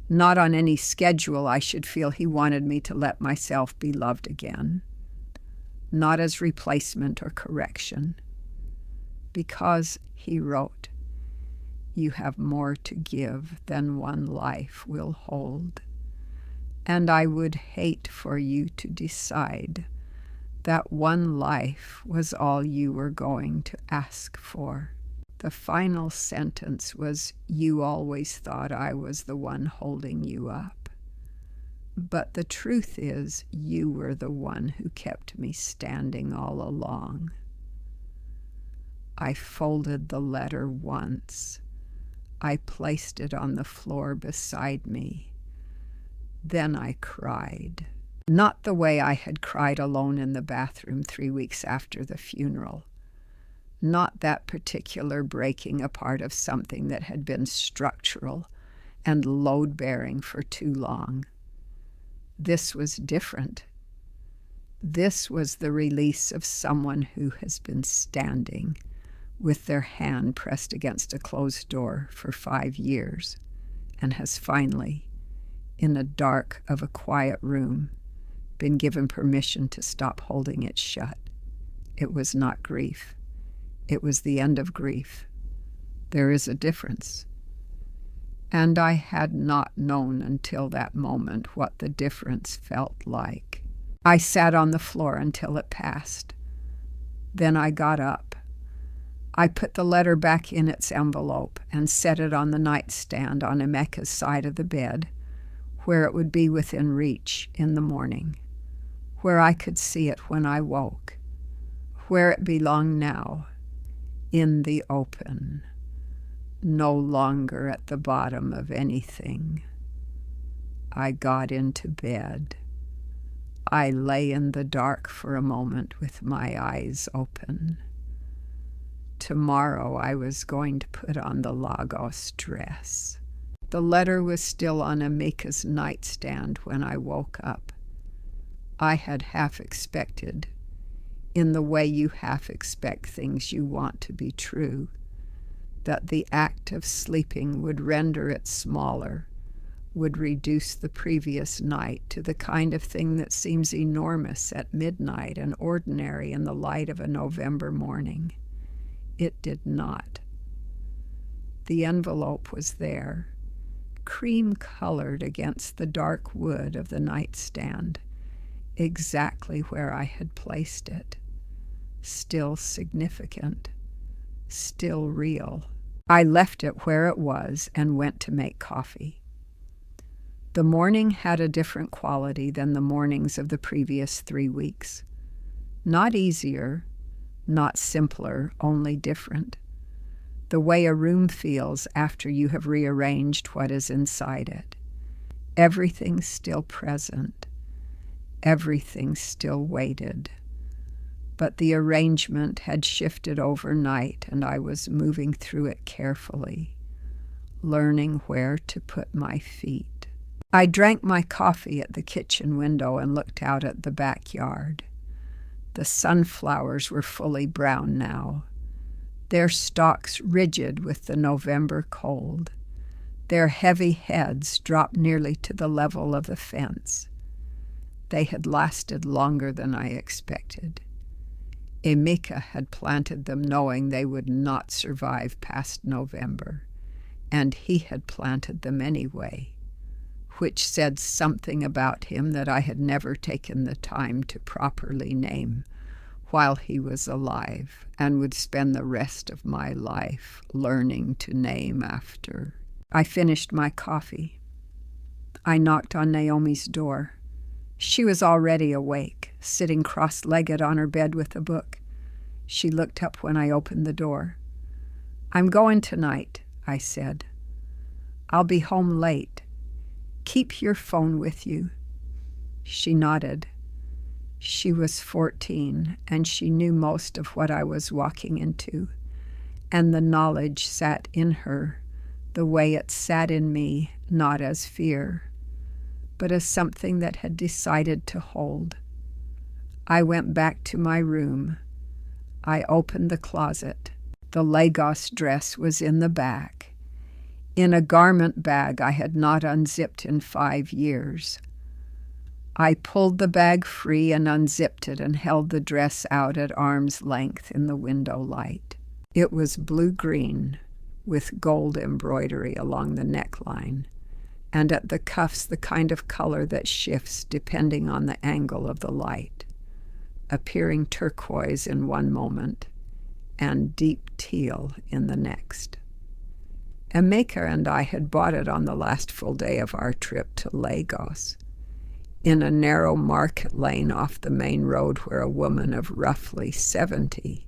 Not on any schedule I should feel he wanted me to let myself be loved again. Not as replacement or correction. Because, he wrote, you have more to give than one life will hold. And I would hate for you to decide that one life was all you were going to ask for. The final sentence was, you always thought I was the one holding you up. But the truth is, you were the one who kept me standing all along. I folded the letter once. I placed it on the floor beside me. Then I cried. Not the way I had cried alone in the bathroom 3 weeks after the funeral. Not that particular breaking apart of something that had been structural and load-bearing for too long. This was different. This was the release of someone who has been standing with their hand pressed against a closed door for 5 years and has finally, in the dark of a quiet room, been given permission to stop holding it shut. It was not grief. It was the end of grief. There is a difference. And I had not known until that moment what the difference felt like. I sat on the floor until it passed. Then I got up. I put the letter back in its envelope and set it on the nightstand on Emeka's side of the bed, where it would be within reach in the morning, where I could see it when I woke, where it belonged now, in the open, no longer at the bottom of anything. I got into bed. I lay in the dark for a moment with my eyes open. Tomorrow I was going to put on the Lagos dress. The letter was still on Emeka's nightstand when I woke up. I had half expected, in the way you half expect things you want to be true, that the act of sleeping would render it smaller, would reduce the previous night to the kind of thing that seems enormous at midnight and ordinary in the light of a November morning. It did not. The envelope was there, cream-colored against the dark wood of the nightstand, exactly where I had placed it. Still significant, still real. I left it where it was and went to make coffee. The morning had a different quality than the mornings of the previous 3 weeks. Not easier, not simpler, only different. The way a room feels after you have rearranged what is inside it. Everything still present. Everything still waited. But the arrangement had shifted overnight, and I was moving through it carefully, learning where to put my feet. I drank my coffee at the kitchen window and looked out at the backyard. The sunflowers were fully brown now, their stalks rigid with the November cold. Their heavy heads dropped nearly to the level of the fence. They had lasted longer than I expected. Emeka had planted them knowing they would not survive past November, and he had planted them anyway, which said something about him that I had never taken the time to properly name while he was alive, and would spend the rest of my life learning to name after. I finished my coffee. I knocked on Naomi's door. She was already awake, sitting cross-legged on her bed with a book. She looked up when I opened the door. "I'm going tonight," I said. "I'll be home late. Keep your phone with you." She nodded. She was 14, and she knew most of what I was walking into, and the knowledge sat in her the way it sat in me, not as fear, but as something that had decided to hold. I went back to my room. I opened the closet. The Lagos dress was in the back, in a garment bag I had not unzipped in 5 years. I pulled the bag free and unzipped it and held the dress out at arm's length in the window light. It was blue-green, with gold embroidery along the neckline, and at the cuffs the kind of color that shifts depending on the angle of the light, appearing turquoise in one moment and deep teal in the next. Emeka and I had bought it on the last full day of our trip to Lagos, in a narrow market lane off the main road where a woman of roughly 70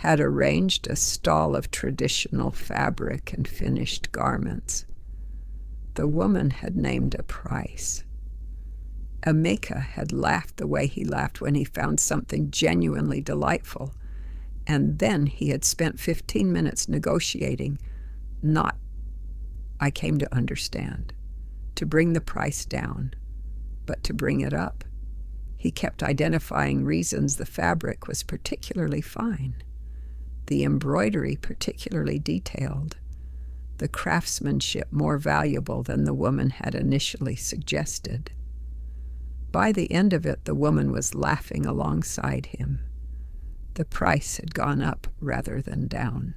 had arranged a stall of traditional fabric and finished garments. The woman had named a price. Emeka had laughed the way he laughed when he found something genuinely delightful, and then he had spent 15 minutes negotiating, not, I came to understand, to bring the price down, but to bring it up. He kept identifying reasons the fabric was particularly fine, the embroidery particularly detailed, the craftsmanship more valuable than the woman had initially suggested. By the end of it, the woman was laughing alongside him. The price had gone up rather than down.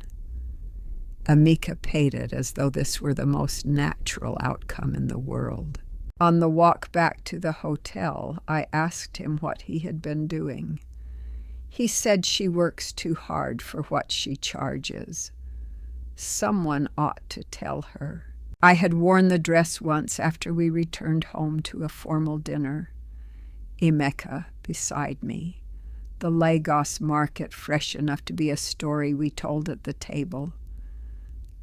Emeka paid it as though this were the most natural outcome in the world. On the walk back to the hotel, I asked him what he had been doing. He said she works too hard for what she charges. Someone ought to tell her. I had worn the dress once after we returned home to a formal dinner. Emeka beside me, the Lagos market fresh enough to be a story we told at the table.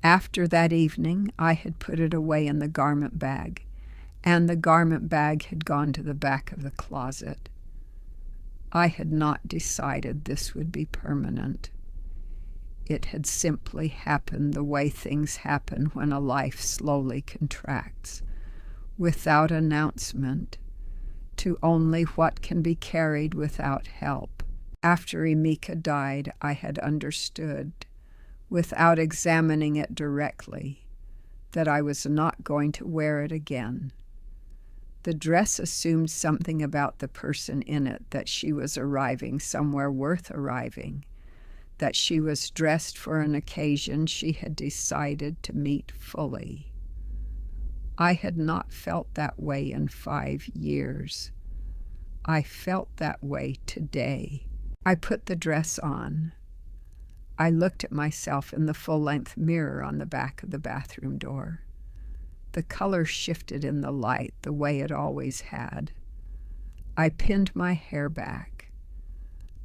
After that evening, I had put it away in the garment bag, and the garment bag had gone to the back of the closet. I had not decided this would be permanent. It had simply happened the way things happen when a life slowly contracts, without announcement, to only what can be carried without help. After Emeka died, I had understood, without examining it directly, that I was not going to wear it again. The dress assumed something about the person in it, that she was arriving somewhere worth arriving, that she was dressed for an occasion she had decided to meet fully. I had not felt that way in 5 years. I felt that way today. I put the dress on. I looked at myself in the full-length mirror on the back of the bathroom door. The color shifted in the light the way it always had. I pinned my hair back.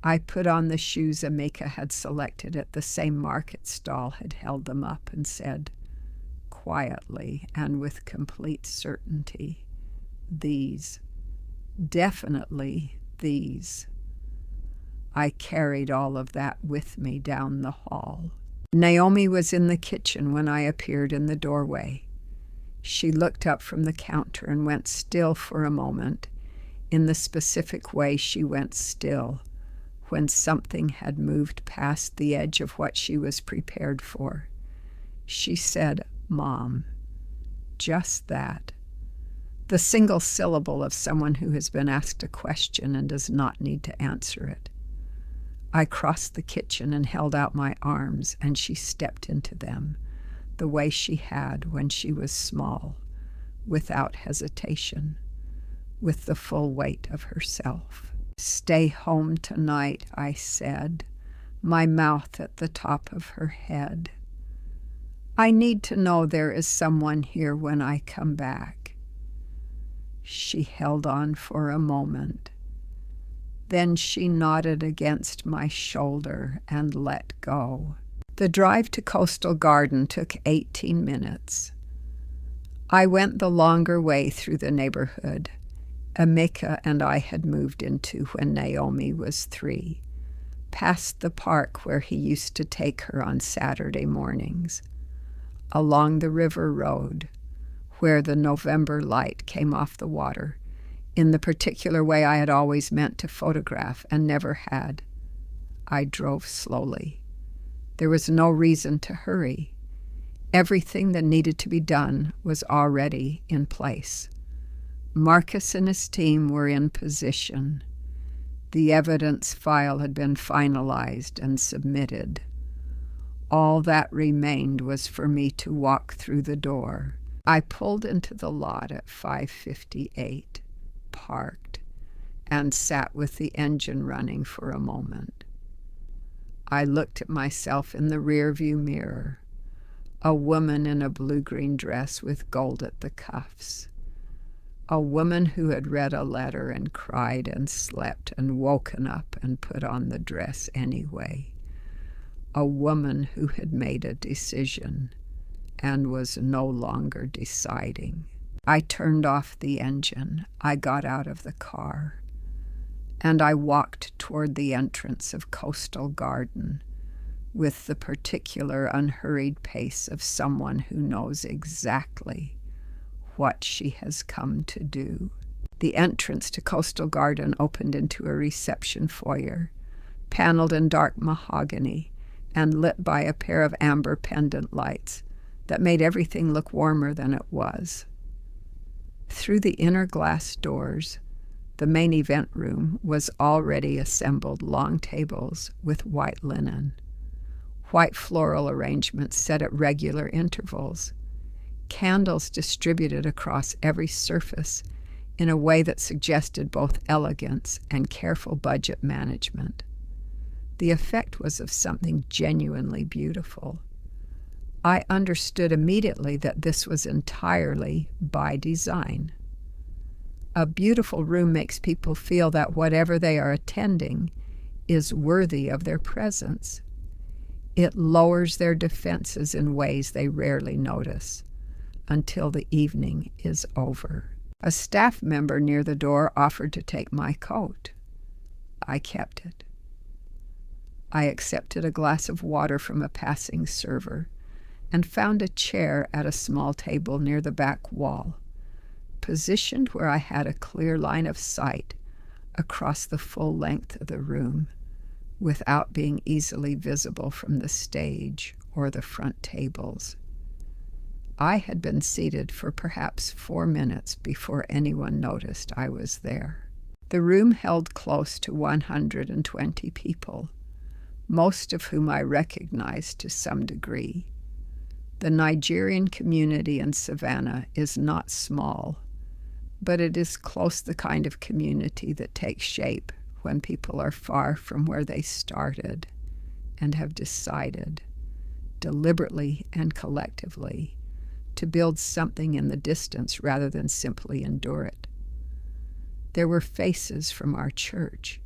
I put on the shoes Emeka had selected at the same market stall, had held them up and said, quietly and with complete certainty. These. Definitely these. I carried all of that with me down the hall. Naomi was in the kitchen when I appeared in the doorway. She looked up from the counter and went still for a moment, in the specific way she went still when something had moved past the edge of what she was prepared for. She said, "Mom." Just that. The single syllable of someone who has been asked a question and does not need to answer it. I crossed the kitchen and held out my arms, and she stepped into them, the way she had when she was small, without hesitation, with the full weight of herself. "Stay home tonight," I said, my mouth at the top of her head. "I need to know there is someone here when I come back." She held on for a moment. Then she nodded against my shoulder and let go. The drive to Coastal Garden took 18 minutes. I went the longer way through the neighborhood Amika and I had moved into when Naomi was 3, past the park where he used to take her on Saturday mornings, along the river road, where the November light came off the water in the particular way I had always meant to photograph and never had. I drove slowly. There was no reason to hurry. Everything that needed to be done was already in place. Marcus and his team were in position. The evidence file had been finalized and submitted. All that remained was for me to walk through the door. I pulled into the lot at 5:58, parked, and sat with the engine running for a moment. I looked at myself in the rearview mirror, a woman in a blue-green dress with gold at the cuffs. A woman who had read a letter and cried and slept and woken up and put on the dress anyway. A woman who had made a decision and was no longer deciding. I turned off the engine. I got out of the car, and I walked toward the entrance of Coastal Garden with the particular unhurried pace of someone who knows exactly what she has come to do. The entrance to Coastal Garden opened into a reception foyer, paneled in dark mahogany and lit by a pair of amber pendant lights that made everything look warmer than it was. Through the inner glass doors, the main event room was already assembled long tables with white linen, white floral arrangements set at regular intervals, candles distributed across every surface in a way that suggested both elegance and careful budget management. The effect was of something genuinely beautiful. I understood immediately that this was entirely by design. A beautiful room makes people feel that whatever they are attending is worthy of their presence. It lowers their defenses in ways they rarely notice until the evening is over. A staff member near the door offered to take my coat. I kept it. I accepted a glass of water from a passing server and found a chair at a small table near the back wall, positioned where I had a clear line of sight across the full length of the room without being easily visible from the stage or the front tables. I had been seated for perhaps 4 minutes before anyone noticed I was there. The room held close to 120 people, most of whom I recognized to some degree. The Nigerian community in Savannah is not small, but it is close the kind of community that takes shape when people are far from where they started and have decided, deliberately and collectively, to build something in the distance rather than simply endure it. There were faces from our church,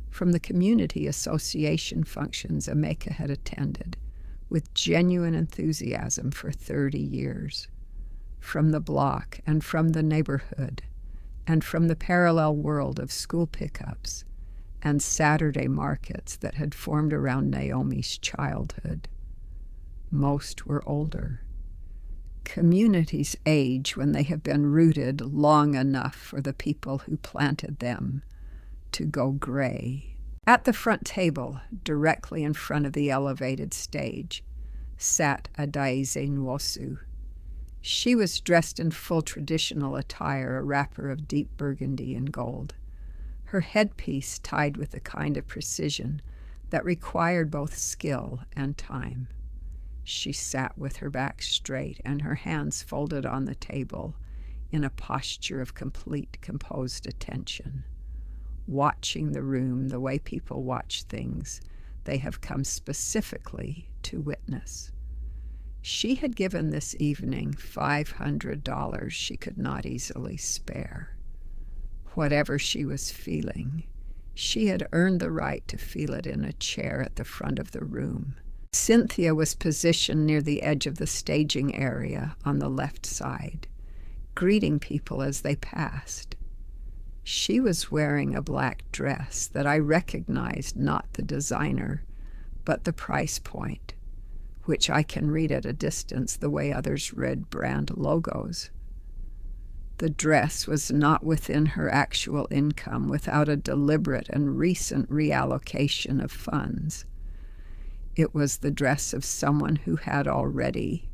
from the community association functions Ameka had attended, with genuine enthusiasm for 30 years, from the block and from the neighborhood and from the parallel world of school pickups and Saturday markets that had formed around Naomi's childhood. Most were older. Communities age when they have been rooted long enough for the people who planted them to go gray. At the front table, directly in front of the elevated stage, sat Adaize Nwosu. She was dressed in full traditional attire, a wrapper of deep burgundy and gold. Her headpiece tied with the kind of precision that required both skill and time. She sat with her back straight and her hands folded on the table in a posture of complete composed attention, watching the room the way people watch things they have come specifically to witness. She had given this evening $500 she could not easily spare. Whatever she was feeling, she had earned the right to feel it in a chair at the front of the room. Cynthia was positioned near the edge of the staging area on the left side, greeting people as they passed. She was wearing a black dress that I recognized not the designer, but the price point, which I can read at a distance the way others read brand logos. The dress was not within her actual income without a deliberate and recent reallocation of funds. It was the dress of someone who had already,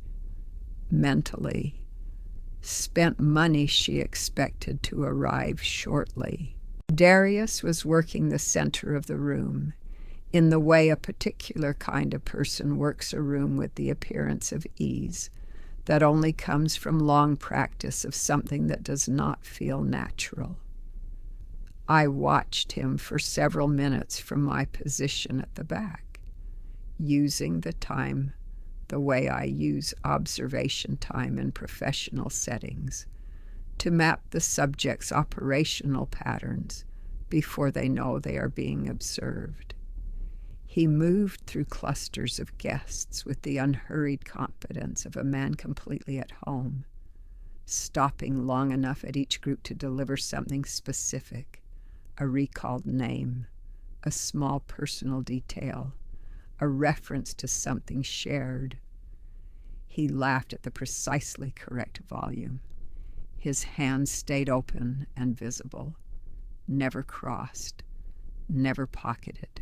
mentally, spent money she expected to arrive shortly. Darius was working the center of the room, in the way a particular kind of person works a room with the appearance of ease that only comes from long practice of something that does not feel natural. I watched him for several minutes from my position at the back, using the time the way I use observation time in professional settings to map the subject's operational patterns before they know they are being observed. He moved through clusters of guests with the unhurried confidence of a man completely at home, stopping long enough at each group to deliver something specific, a recalled name, a small personal detail, a reference to something shared. He laughed at the precisely correct volume. His hands stayed open and visible, never crossed, never pocketed.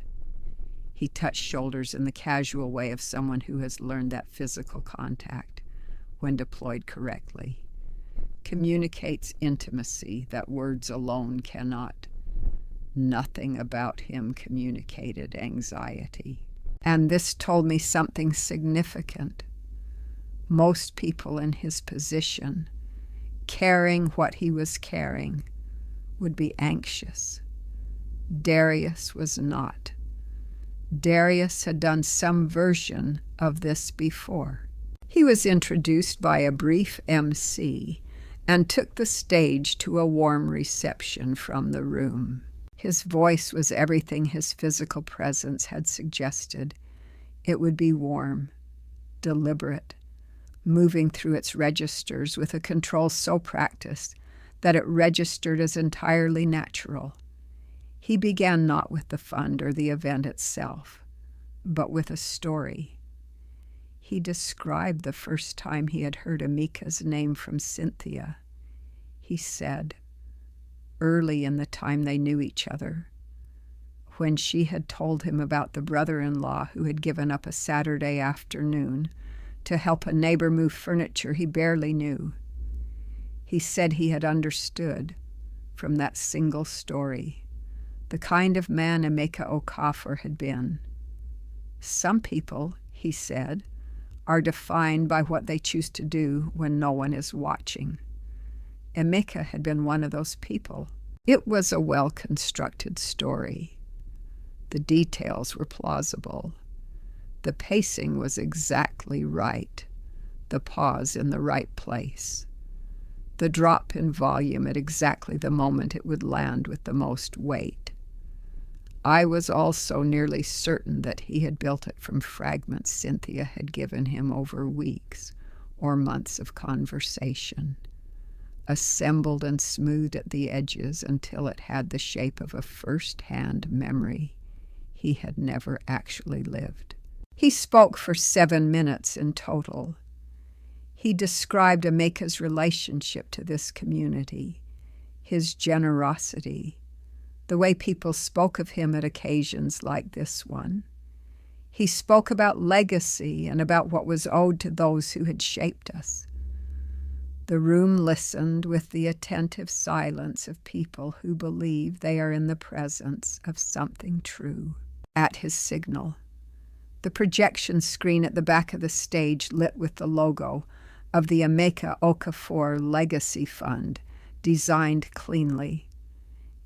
He touched shoulders in the casual way of someone who has learned that physical contact, when deployed correctly, communicates intimacy that words alone cannot. Nothing about him communicated anxiety. And this told me something significant. Most people in his position, carrying what he was carrying, would be anxious. Darius was not. Darius had done some version of this before. He was introduced by a brief MC and took the stage to a warm reception from the room. His voice was everything his physical presence had suggested. It would be warm, deliberate, moving through its registers with a control so practiced that it registered as entirely natural. He began not with the fund or the event itself, but with a story. He described the first time he had heard Amika's name from Cynthia. He said, early in the time they knew each other, when she had told him about the brother-in-law who had given up a Saturday afternoon to help a neighbor move furniture he barely knew. He said he had understood, from that single story, the kind of man Emeka Okafor had been. Some people, he said, are defined by what they choose to do when no one is watching. Emeka had been one of those people. It was a well-constructed story. The details were plausible. The pacing was exactly right, the pause in the right place, the drop in volume at exactly the moment it would land with the most weight. I was also nearly certain that he had built it from fragments Cynthia had given him over weeks or months of conversation, assembled and smoothed at the edges until it had the shape of a first-hand memory he had never actually lived. He spoke for 7 minutes in total. He described Emeka's relationship to this community, his generosity, the way people spoke of him at occasions like this one. He spoke about legacy and about what was owed to those who had shaped us. The room listened with the attentive silence of people who believe they are in the presence of something true. At his signal, the projection screen at the back of the stage lit with the logo of the Emeka Okafor Legacy Fund, designed cleanly.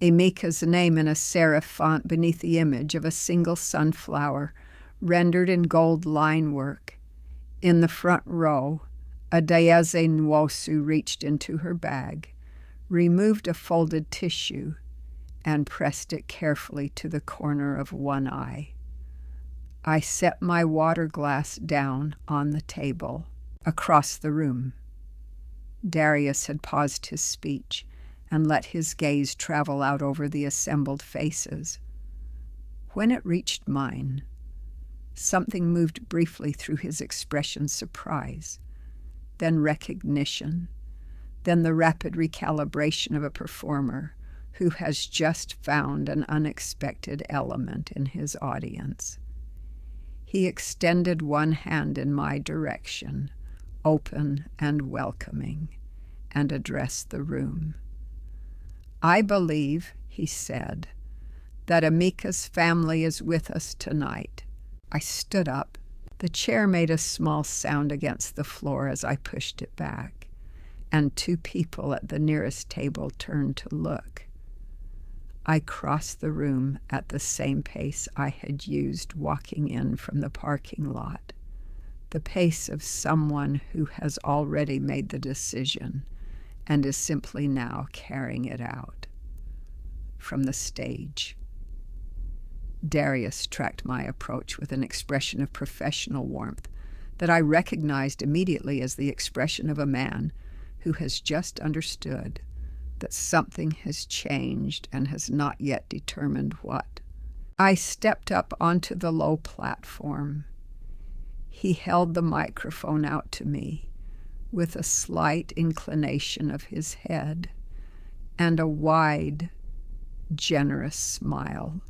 Emeka's name in a serif font beneath the image of a single sunflower, rendered in gold line work. In the front row, Adaeze Nwosu reached into her bag, removed a folded tissue, and pressed it carefully to the corner of one eye. I set my water glass down on the table across the room. Darius had paused his speech and let his gaze travel out over the assembled faces. When it reached mine, something moved briefly through his expression: surprise, then recognition, then the rapid recalibration of a performer who has just found an unexpected element in his audience. He extended one hand in my direction, open and welcoming, and addressed the room. "I believe," he said, "that Emeka's family is with us tonight." I stood up. The chair made a small sound against the floor as I pushed it back, and 2 people at the nearest table turned to look. I crossed the room at the same pace I had used walking in from the parking lot, the pace of someone who has already made the decision and is simply now carrying it out. From the stage, Darius tracked my approach with an expression of professional warmth that I recognized immediately as the expression of a man who has just understood that something has changed and has not yet determined what. I stepped up onto the low platform. He held the microphone out to me with a slight inclination of his head and a wide, generous smile.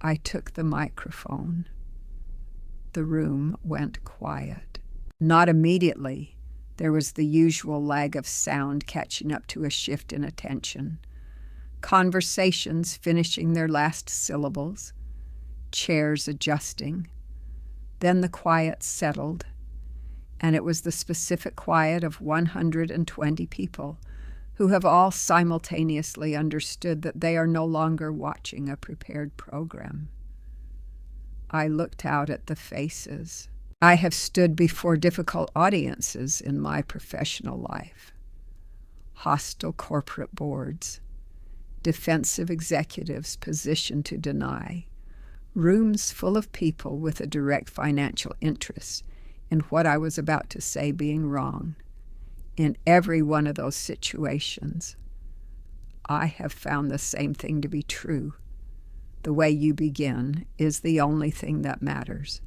I took the microphone. The room went quiet. Not immediately. There was the usual lag of sound catching up to a shift in attention. Conversations finishing their last syllables. Chairs adjusting. Then the quiet settled, and it was the specific quiet of 120 people who have all simultaneously understood that they are no longer watching a prepared program. I looked out at the faces. I have stood before difficult audiences in my professional life. Hostile corporate boards, defensive executives positioned to deny, rooms full of people with a direct financial interest in what I was about to say being wrong. In every one of those situations, I have found the same thing to be true. The way you begin is the only thing that matters,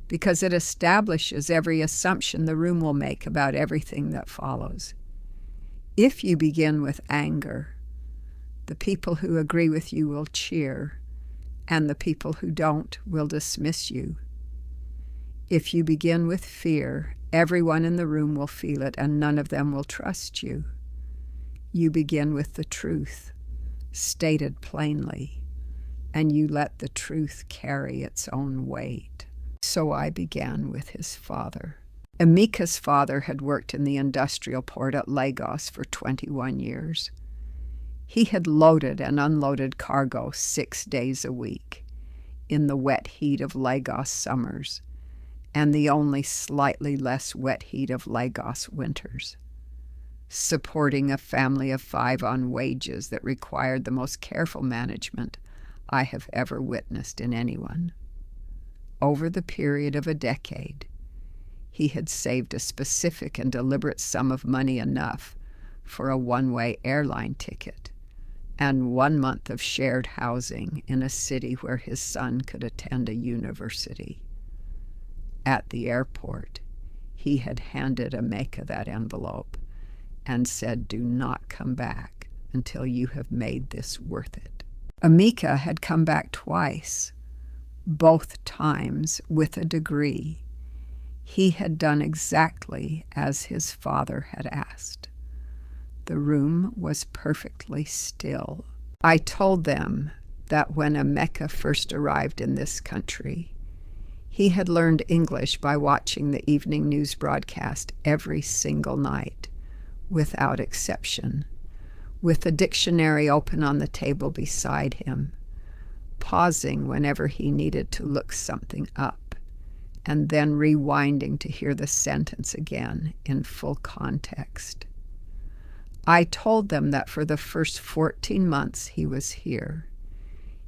because it establishes every assumption the room will make about everything that follows. If you begin with anger, the people who agree with you will cheer, and the people who don't will dismiss you. If you begin with fear, everyone in the room will feel it, and none of them will trust you. You begin with the truth, stated plainly, and you let the truth carry its own weight. So I began with his father. Emeka's father had worked in the industrial port at Lagos for 21 years. He had loaded and unloaded cargo 6 days a week in the wet heat of Lagos summers and the only slightly less wet heat of Lagos winters, supporting a family of 5 on wages that required the most careful management I have ever witnessed in anyone. Over the period of a decade, he had saved a specific and deliberate sum of money enough for a one-way airline ticket and 1 month of shared housing in a city where his son could attend a university. At the airport, he had handed Emeka that envelope and said, "Do not come back until you have made this worth it." Emeka had come back twice, both times with a degree. He had done exactly as his father had asked. The room was perfectly still. I told them that when Emeka first arrived in this country, he had learned English by watching the evening news broadcast every single night, without exception, with the dictionary open on the table beside him, pausing whenever he needed to look something up, and then rewinding to hear the sentence again in full context. I told them that for the first 14 months he was here,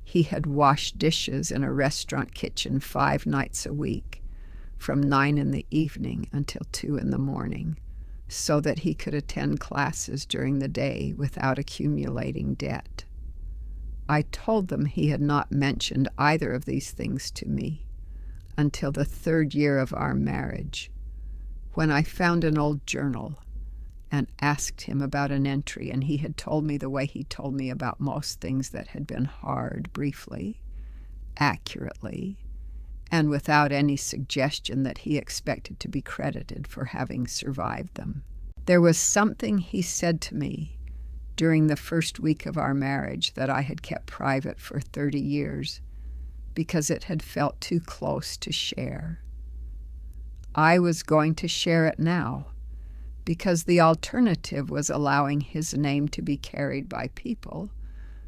he had washed dishes in a restaurant kitchen 5 nights a week, from 9 in the evening until 2 in the morning, so that he could attend classes during the day without accumulating debt. I told them he had not mentioned either of these things to me until the 3rd year of our marriage, when I found an old journal and asked him about an entry, and he had told me the way he told me about most things that had been hard, briefly, accurately, and without any suggestion that he expected to be credited for having survived them. There was something he said to me during the first week of our marriage that I had kept private for 30 years because it had felt too close to share. I was going to share it now, because the alternative was allowing his name to be carried by people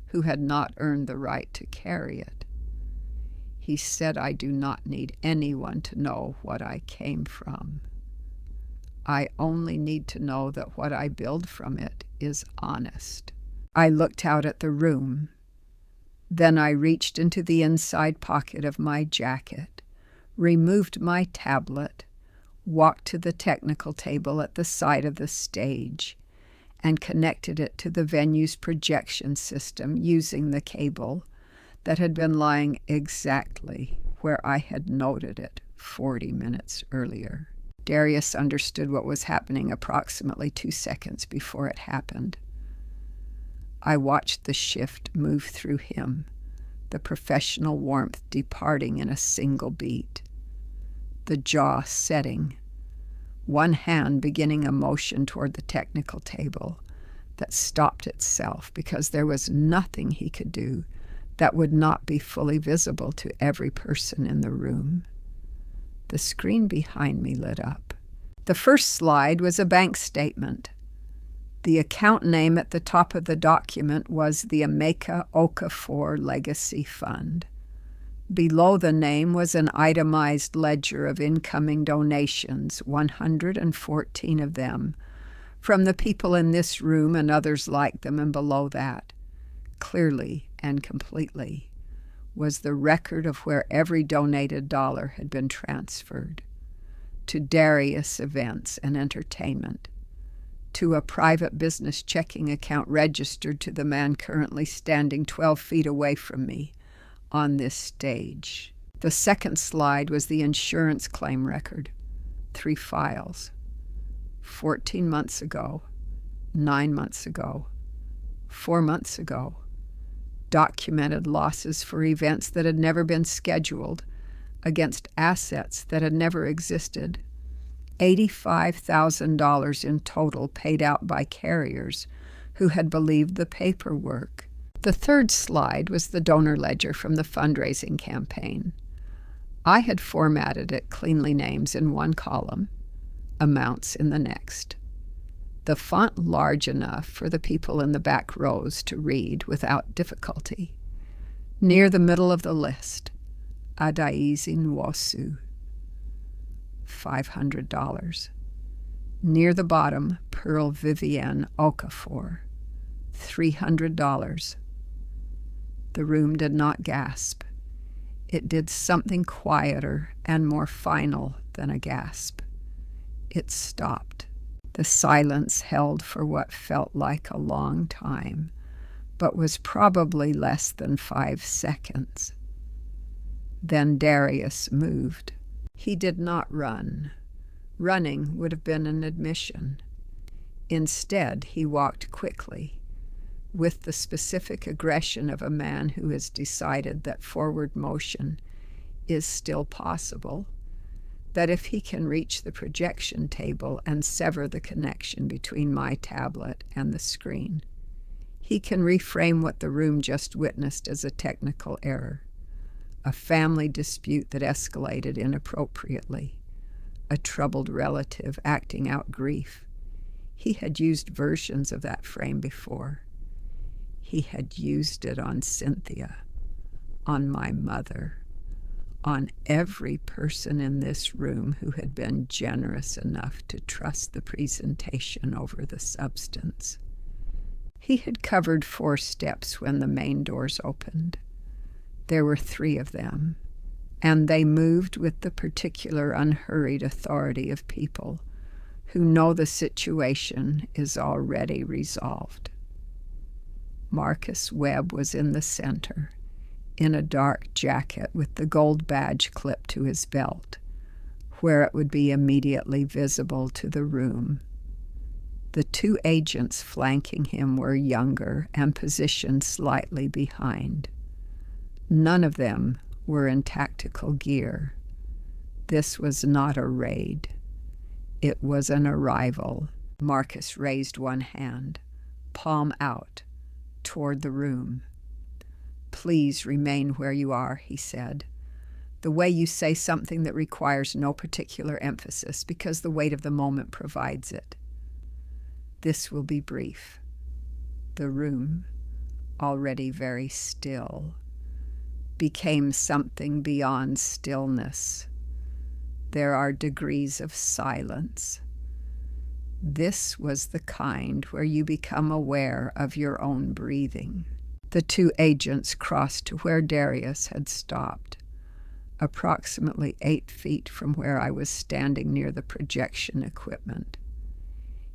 who had not earned the right to carry it. He said, "I do not need anyone to know what I came from. I only need to know that what I build from it is honest." I looked out at the room. Then I reached into the inside pocket of my jacket, removed my tablet, walked to the technical table at the side of the stage, and connected it to the venue's projection system using the cable that had been lying exactly where I had noted it 40 minutes earlier. Darius understood what was happening approximately 2 seconds before it happened. I watched the shift move through him, the professional warmth departing in a single beat, the jaw setting, one hand beginning a motion toward the technical table that stopped itself because there was nothing he could do that would not be fully visible to every person in the room. The screen behind me lit up. The first slide was a bank statement. The account name at the top of the document was the Emeka Okafor Legacy Fund. Below the name was an itemized ledger of incoming donations, 114 of them, from the people in this room and others like them, and below that, clearly and completely, was the record of where every donated dollar had been transferred: to Darius Events and Entertainment, to a private business checking account registered to the man currently standing 12 feet away from me on this stage. The second slide was the insurance claim record, 3 files. 14 months ago, 9 months ago, 4 months ago, documented losses for events that had never been scheduled against assets that had never existed, $85,000 in total paid out by carriers who had believed the paperwork. The third slide was the donor ledger from the fundraising campaign. I had formatted it cleanly, names in one column, amounts in the next. The font large enough for the people in the back rows to read without difficulty. Near the middle of the list, Adaizi Nwosu, $500. Near the bottom, Pearl Vivienne Okafor, $300. The room did not gasp. It did something quieter and more final than a gasp. It stopped. The silence held for what felt like a long time, but was probably less than 5 seconds. Then Darius moved. He did not run. Running would have been an admission. Instead, he walked quickly, with the specific aggression of a man who has decided that forward motion is still possible, that if he can reach the projection table and sever the connection between my tablet and the screen, he can reframe what the room just witnessed as a technical error, a family dispute that escalated inappropriately, a troubled relative acting out grief. He had used versions of that frame before. He had used it on Cynthia, on my mother, on every person in this room who had been generous enough to trust the presentation over the substance. He had covered 4 steps when the main doors opened. There were 3 of them, and they moved with the particular unhurried authority of people who know the situation is already resolved. Marcus Webb was in the center, in a dark jacket with the gold badge clipped to his belt, where it would be immediately visible to the room. The 2 agents flanking him were younger and positioned slightly behind. None of them were in tactical gear. This was not a raid. It was an arrival. Marcus raised one hand, palm out, toward the room. "Please remain where you are," he said. "The way you say something that requires no particular emphasis because the weight of the moment provides it. This will be brief." The room, already very still, became something beyond stillness. There are degrees of silence. This was the kind where you become aware of your own breathing. The 2 agents crossed to where Darius had stopped, approximately 8 feet from where I was standing near the projection equipment.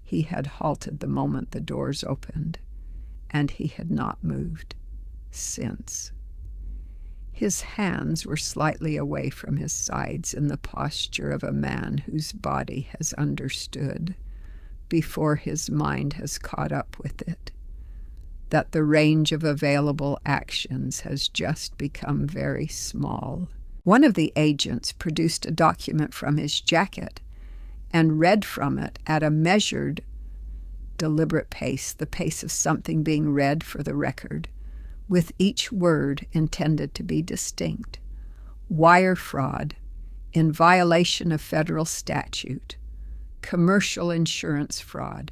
He had halted the moment the doors opened, and he had not moved since. His hands were slightly away from his sides in the posture of a man whose body has understood, before his mind has caught up with it, that the range of available actions has just become very small. One of the agents produced a document from his jacket and read from it at a measured, deliberate pace, the pace of something being read for the record, with each word intended to be distinct. Wire fraud, in violation of federal statute, commercial insurance fraud,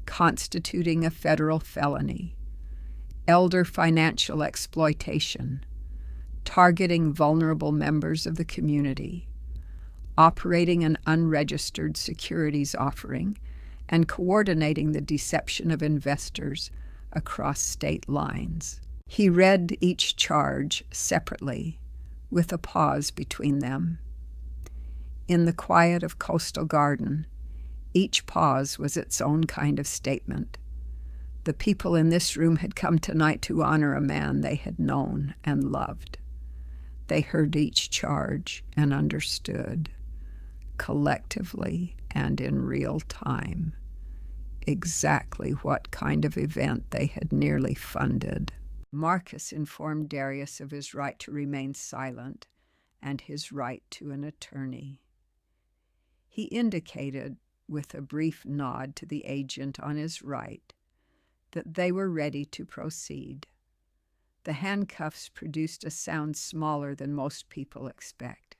constituting a federal felony, elder financial exploitation, targeting vulnerable members of the community, operating an unregistered securities offering, and coordinating the deception of investors across state lines. He read each charge separately, with a pause between them. In the quiet of Coastal Garden, each pause was its own kind of statement. The people in this room had come tonight to honor a man they had known and loved. They heard each charge and understood, collectively and in real time, exactly what kind of event they had nearly funded. Marcus informed Darius of his right to remain silent and his right to an attorney. He indicated, with a brief nod to the agent on his right, that they were ready to proceed. The handcuffs produced a sound smaller than most people expect.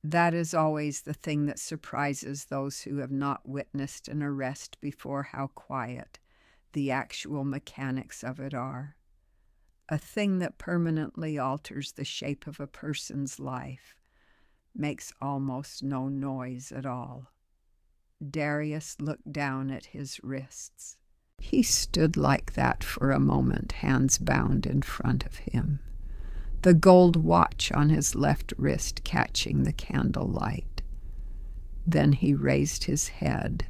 That is always the thing that surprises those who have not witnessed an arrest before, how quiet the actual mechanics of it are. A thing that permanently alters the shape of a person's life makes almost no noise at all. Darius looked down at his wrists. He stood like that for a moment, hands bound in front of him, the gold watch on his left wrist catching the candle light. Then he raised his head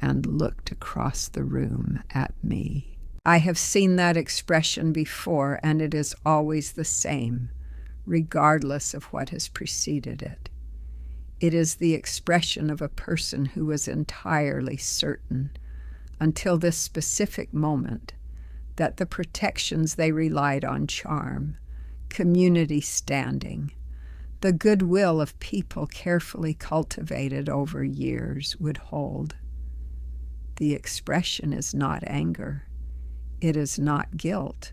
and looked across the room at me. I have seen that expression before, and it is always the same, regardless of what has preceded it. It is the expression of a person who was entirely certain, until this specific moment, that the protections they relied on, charm, community standing, the goodwill of people carefully cultivated over years, would hold. The expression is not anger. It is not guilt.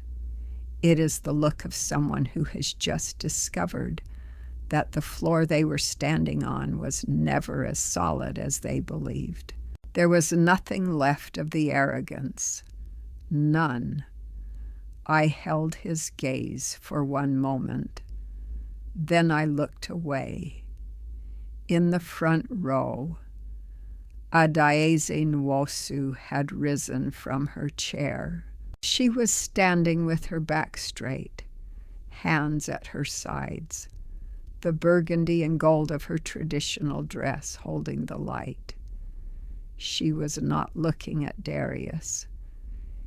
It is the look of someone who has just discovered that the floor they were standing on was never as solid as they believed. There was nothing left of the arrogance. None. I held his gaze for one moment. Then I looked away. In the front row, Adaeze Nwosu had risen from her chair. She was standing with her back straight, hands at her sides, the burgundy and gold of her traditional dress holding the light. She was not looking at Darius.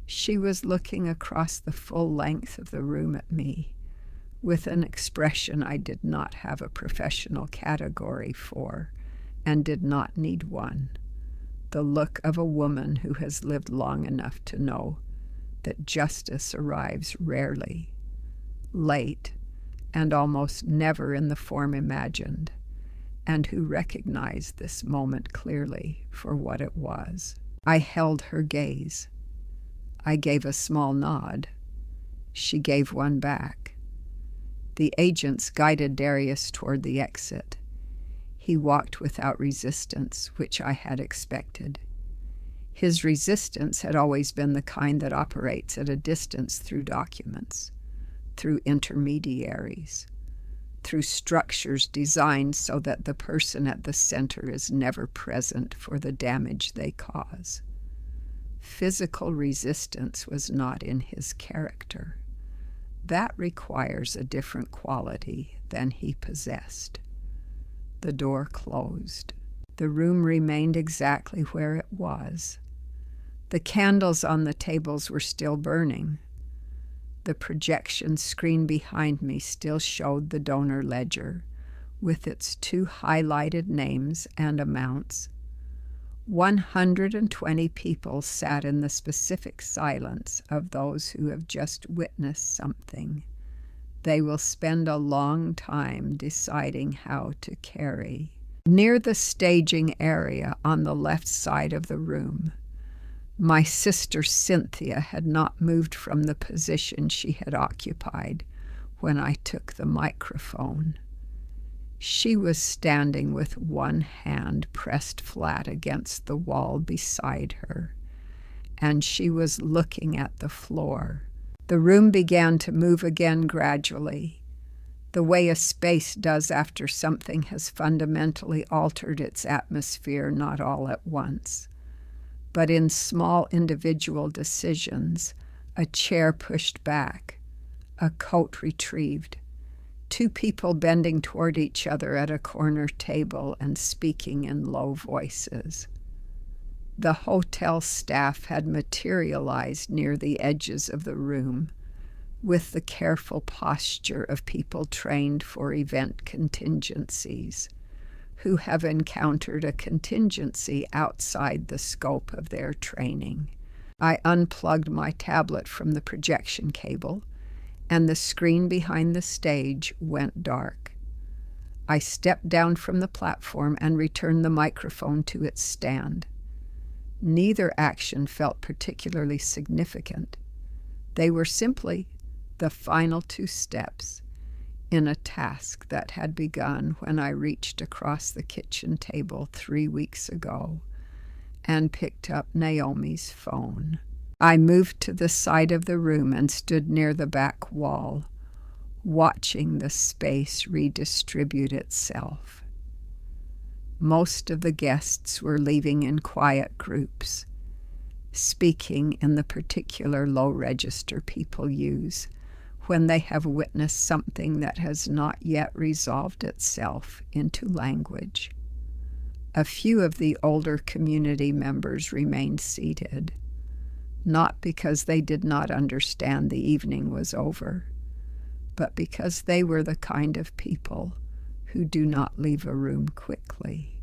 She was looking across the full length of the room at me, with an expression I did not have a professional category for, and did not need one. The look of a woman who has lived long enough to know that justice arrives rarely, late, and almost never in the form imagined, and who recognized this moment clearly for what it was. I held her gaze. I gave a small nod. She gave one back. The agents guided Darius toward the exit. He walked without resistance, which I had expected. His resistance had always been the kind that operates at a distance through documents, through intermediaries, through structures designed so that the person at the center is never present for the damage they cause. Physical resistance was not in his character. That requires a different quality than he possessed. The door closed. The room remained exactly where it was. The candles on the tables were still burning. The projection screen behind me still showed the donor ledger, with its 2 highlighted names and amounts. 120 people sat in the specific silence of those who have just witnessed something they will spend a long time deciding how to carry. Near the staging area on the left side of the room, my sister Cynthia had not moved from the position she had occupied when I took the microphone. She was standing with one hand pressed flat against the wall beside her, and she was looking at the floor. The room began to move again gradually, the way a space does after something has fundamentally altered its atmosphere, not all at once, but in small individual decisions, a chair pushed back, a coat retrieved, 2 people bending toward each other at a corner table and speaking in low voices. The hotel staff had materialized near the edges of the room, with the careful posture of people trained for event contingencies, who have encountered a contingency outside the scope of their training. I unplugged my tablet from the projection cable, and the screen behind the stage went dark. I stepped down from the platform and returned the microphone to its stand. Neither action felt particularly significant. They were simply the final 2 steps in a task that had begun when I reached across the kitchen table 3 weeks ago and picked up Naomi's phone. I moved to the side of the room and stood near the back wall, watching the space redistribute itself. Most of the guests were leaving in quiet groups. speaking in the particular low register people use when they have witnessed something that has not yet resolved itself into language. A few of the older community members remained seated, not because they did not understand the evening was over, but because they were the kind of people who do not leave a room quickly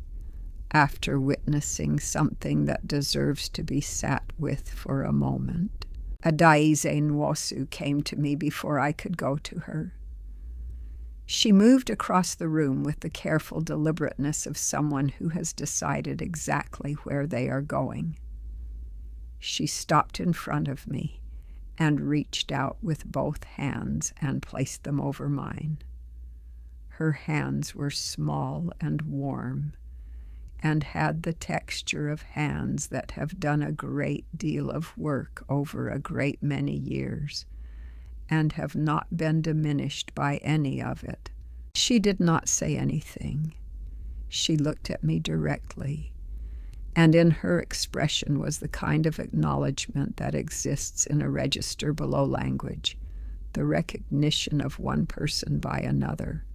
after witnessing something that deserves to be sat with for a moment. Adaize Nwosu came to me before I could go to her. She moved across the room with the careful deliberateness of someone who has decided exactly where they are going. She stopped in front of me and reached out with both hands and placed them over mine. Her hands were small and warm and had the texture of hands that have done a great deal of work over a great many years and have not been diminished by any of it. She did not say anything. She looked at me directly, and in her expression was the kind of acknowledgement that exists in a register below language, the recognition of one person by another,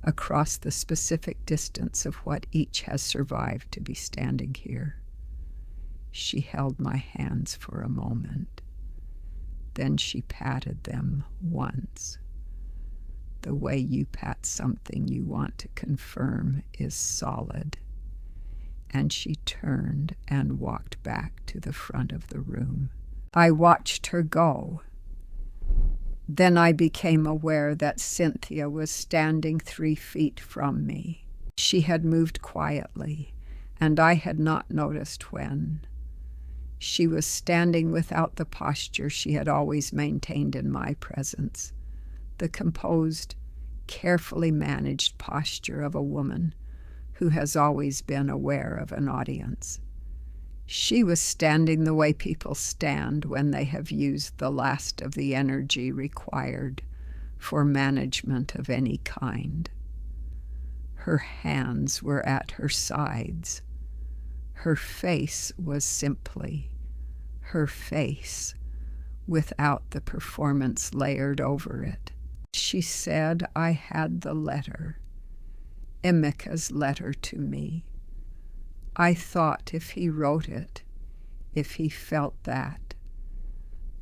across the specific distance of what each has survived to be standing here. She held my hands for a moment. Then she patted them once. The way you pat something you want to confirm is solid. And she turned and walked back to the front of the room. I watched her go. Then I became aware that Cynthia was standing 3 feet from me. She had moved quietly, and I had not noticed when. She was standing without the posture she had always maintained in my presence, the composed, carefully managed posture of a woman who has always been aware of an audience. She was standing the way people stand when they have used the last of the energy required for management of any kind. Her hands were at her sides. Her face was simply her face, without the performance layered over it. She said I had the letter, Emeka's letter to me. I thought if he wrote it, if he felt that,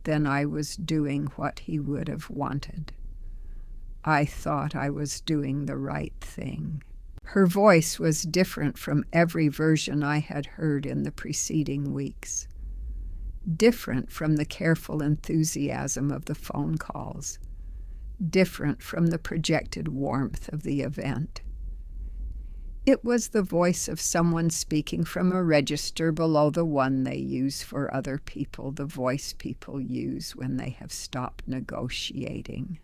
then I was doing what he would have wanted. I thought I was doing the right thing. Her voice was different from every version I had heard in the preceding weeks, different from the careful enthusiasm of the phone calls, different from the projected warmth of the event. It was the voice of someone speaking from a register below the one they use for other people, the voice people use when they have stopped negotiating.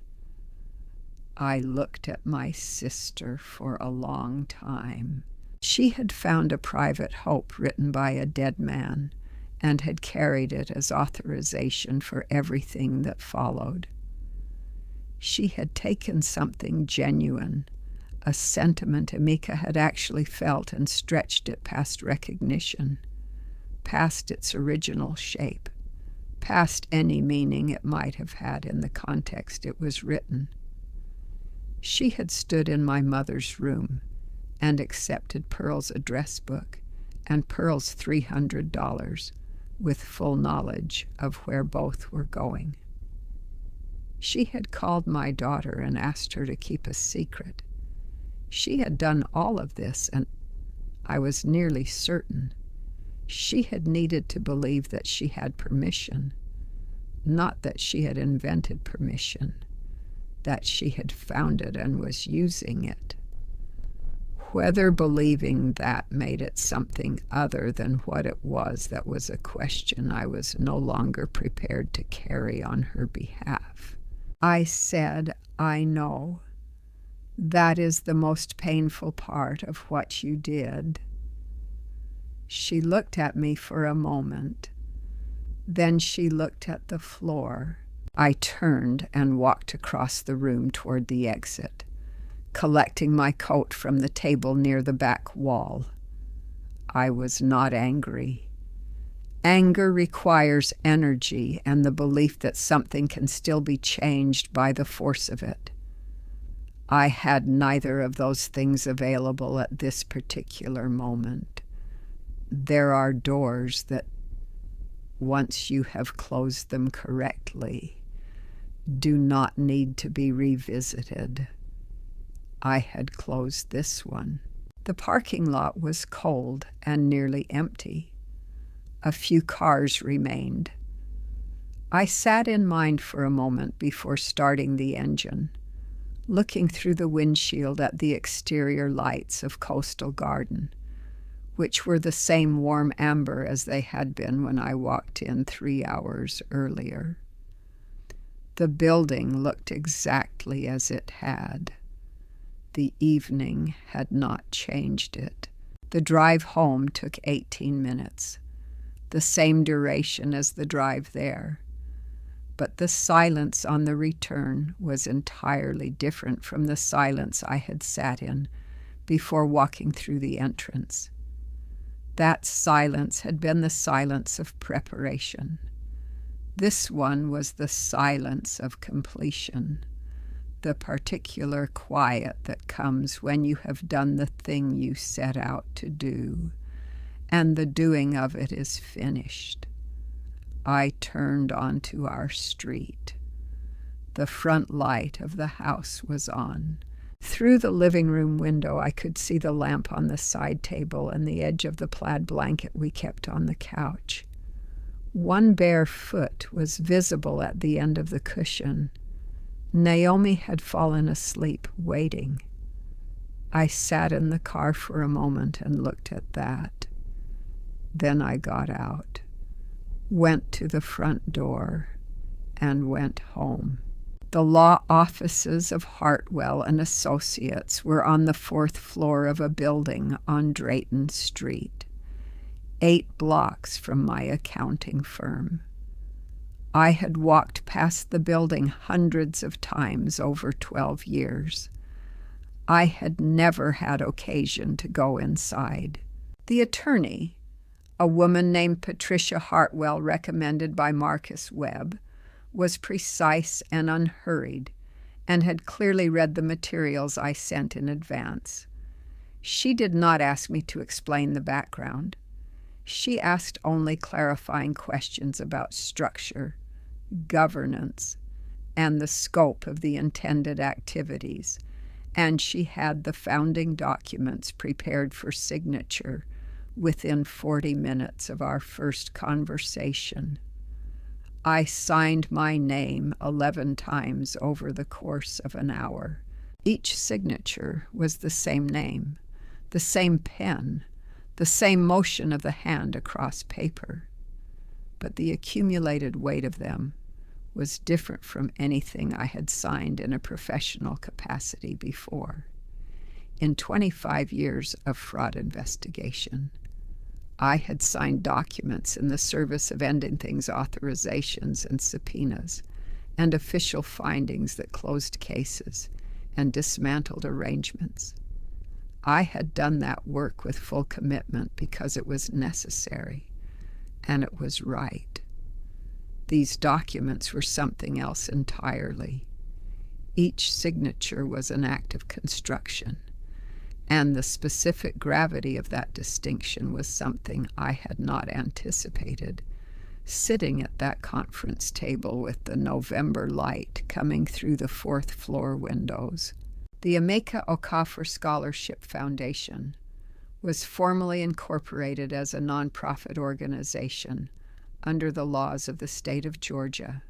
I looked at my sister for a long time. She had found a private hope written by a dead man and had carried it as authorization for everything that followed. She had taken something genuine, a sentiment Emeka had actually felt, and stretched it past recognition, past its original shape, past any meaning it might have had in the context it was written. She had stood in my mother's room and accepted Pearl's address book and Pearl's $300 with full knowledge of where both were going. She had called my daughter and asked her to keep a secret. She had done all of this, and I was nearly certain she had needed to believe that she had permission, not that she had invented permission, that she had found it and was using it. Whether believing that made it something other than what it was, that was a question I was no longer prepared to carry on her behalf. I said, I know. That is the most painful part of what you did. She looked at me for a moment. Then she looked at the floor. I turned and walked across the room toward the exit, collecting my coat from the table near the back wall. I was not angry. Anger requires energy and the belief that something can still be changed by the force of it. I had neither of those things available at this particular moment. There are doors that, once you have closed them correctly, do not need to be revisited. I had closed this one. The parking lot was cold and nearly empty. A few cars remained. I sat in mind for a moment before starting the engine, looking through the windshield at the exterior lights of Coastal Garden, which were the same warm amber as they had been when I walked in 3 hours earlier. The building looked exactly as it had. The evening had not changed it. The drive home took 18 minutes, the same duration as the drive there. But the silence on the return was entirely different from the silence I had sat in before walking through the entrance. That silence had been the silence of preparation. This one was the silence of completion, the particular quiet that comes when you have done the thing you set out to do, and the doing of it is finished. I turned onto our street. The front light of the house was on. Through the living room window, I could see the lamp on the side table and the edge of the plaid blanket we kept on the couch. One bare foot was visible at the end of the cushion. Naomi had fallen asleep, waiting. I sat in the car for a moment and looked at that. Then I got out, went to the front door, and went home. The law offices of Hartwell and Associates were on the 4th floor of a building on Drayton Street, 8 blocks from my accounting firm. I had walked past the building hundreds of times over 12 years. I had never had occasion to go inside. The attorney, a woman named Patricia Hartwell, recommended by Marcus Webb, was precise and unhurried, and had clearly read the materials I sent in advance. She did not ask me to explain the background. She asked only clarifying questions about structure, governance, and the scope of the intended activities, and she had the founding documents prepared for signature within 40 minutes of our first conversation. I signed my name 11 times over the course of an hour. Each signature was the same name, the same pen, the same motion of the hand across paper. But the accumulated weight of them was different from anything I had signed in a professional capacity before. In 25 years of fraud investigation, I had signed documents in the service of ending things authorizations and subpoenas, and official findings that closed cases and dismantled arrangements. I had done that work with full commitment because it was necessary, and it was right. These documents were something else entirely. Each signature was an act of construction, and the specific gravity of that distinction was something I had not anticipated, sitting at that conference table with the November light coming through the 4th floor windows. The Emeka Okafor Scholarship Foundation was formally incorporated as a nonprofit organization under the laws of the state of Georgia.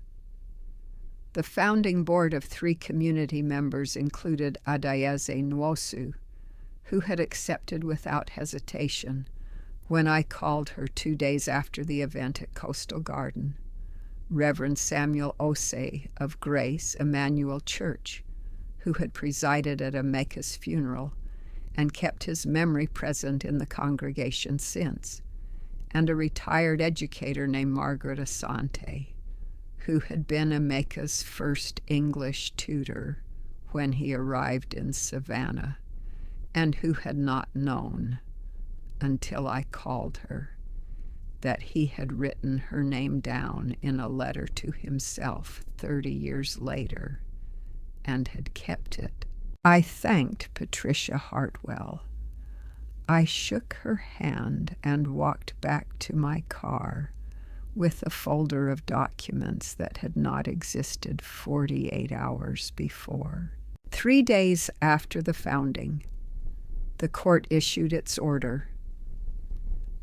The founding board of 3 community members included Adayeze Nwosu, who had accepted without hesitation when I called her 2 days after the event at Coastal Garden, Reverend Samuel Osei of Grace Emmanuel Church, who had presided at Emeka's funeral and kept his memory present in the congregation since, and a retired educator named Margaret Asante, who had been Emeka's first English tutor when he arrived in Savannah, and who had not known until I called her. that he had written her name down in a letter to himself 30 years later and had kept it. I thanked Patricia Hartwell. I shook her hand and walked back to my car with a folder of documents that had not existed 48 hours before. 3 days after the founding, the court issued its order.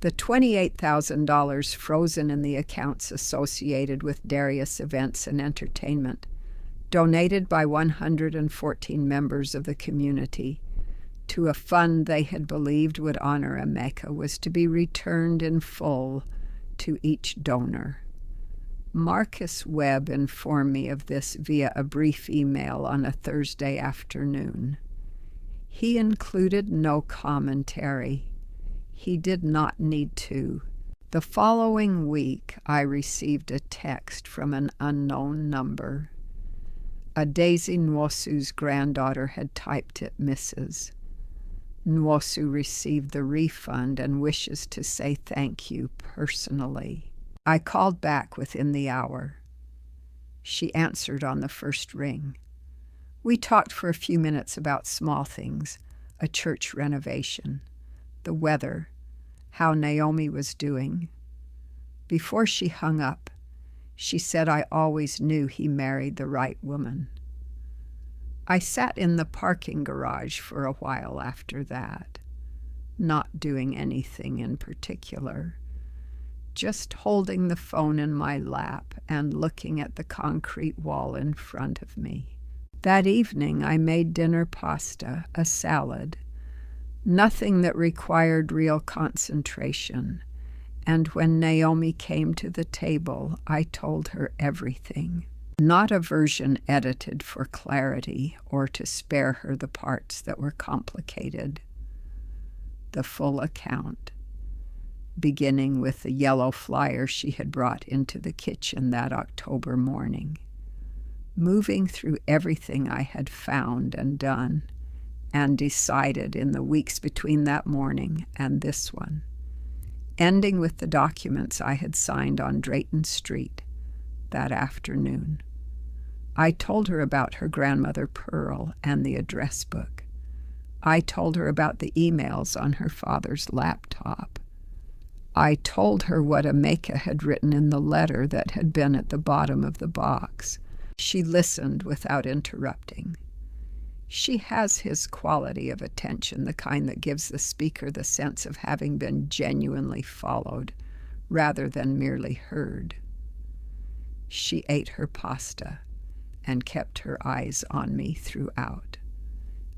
The $28,000 frozen in the accounts associated with Darius Events and Entertainment, donated by 114 members of the community to a fund they had believed would honor Emeka, was to be returned in full to each donor. Marcus Webb informed me of this via a brief email on a Thursday afternoon. He included no commentary. He did not need to. The following week, I received a text from an unknown number. A Daisy Nwosu's granddaughter had typed it Mrs. Nwosu received the refund and wishes to say thank you personally. I called back within the hour. She answered on the first ring. We talked for a few minutes about small things, a church renovation, the weather, how Naomi was doing. Before she hung up, she said I always knew he married the right woman. I sat in the parking garage for a while after that, not doing anything in particular, just holding the phone in my lap and looking at the concrete wall in front of me. That evening I made dinner pasta, a salad, nothing that required real concentration, and when Naomi came to the table, I told her everything. Not a version edited for clarity or to spare her the parts that were complicated. The full account, beginning with the yellow flyer she had brought into the kitchen that October morning, moving through everything I had found and done and decided in the weeks between that morning and this one, ending with the documents I had signed on Drayton Street that afternoon. I told her about her grandmother Pearl and the address book. I told her about the emails on her father's laptop. I told her what Emeka had written in the letter that had been at the bottom of the box. She listened without interrupting. She has his quality of attention, the kind that gives the speaker the sense of having been genuinely followed rather than merely heard. She ate her pasta and kept her eyes on me throughout.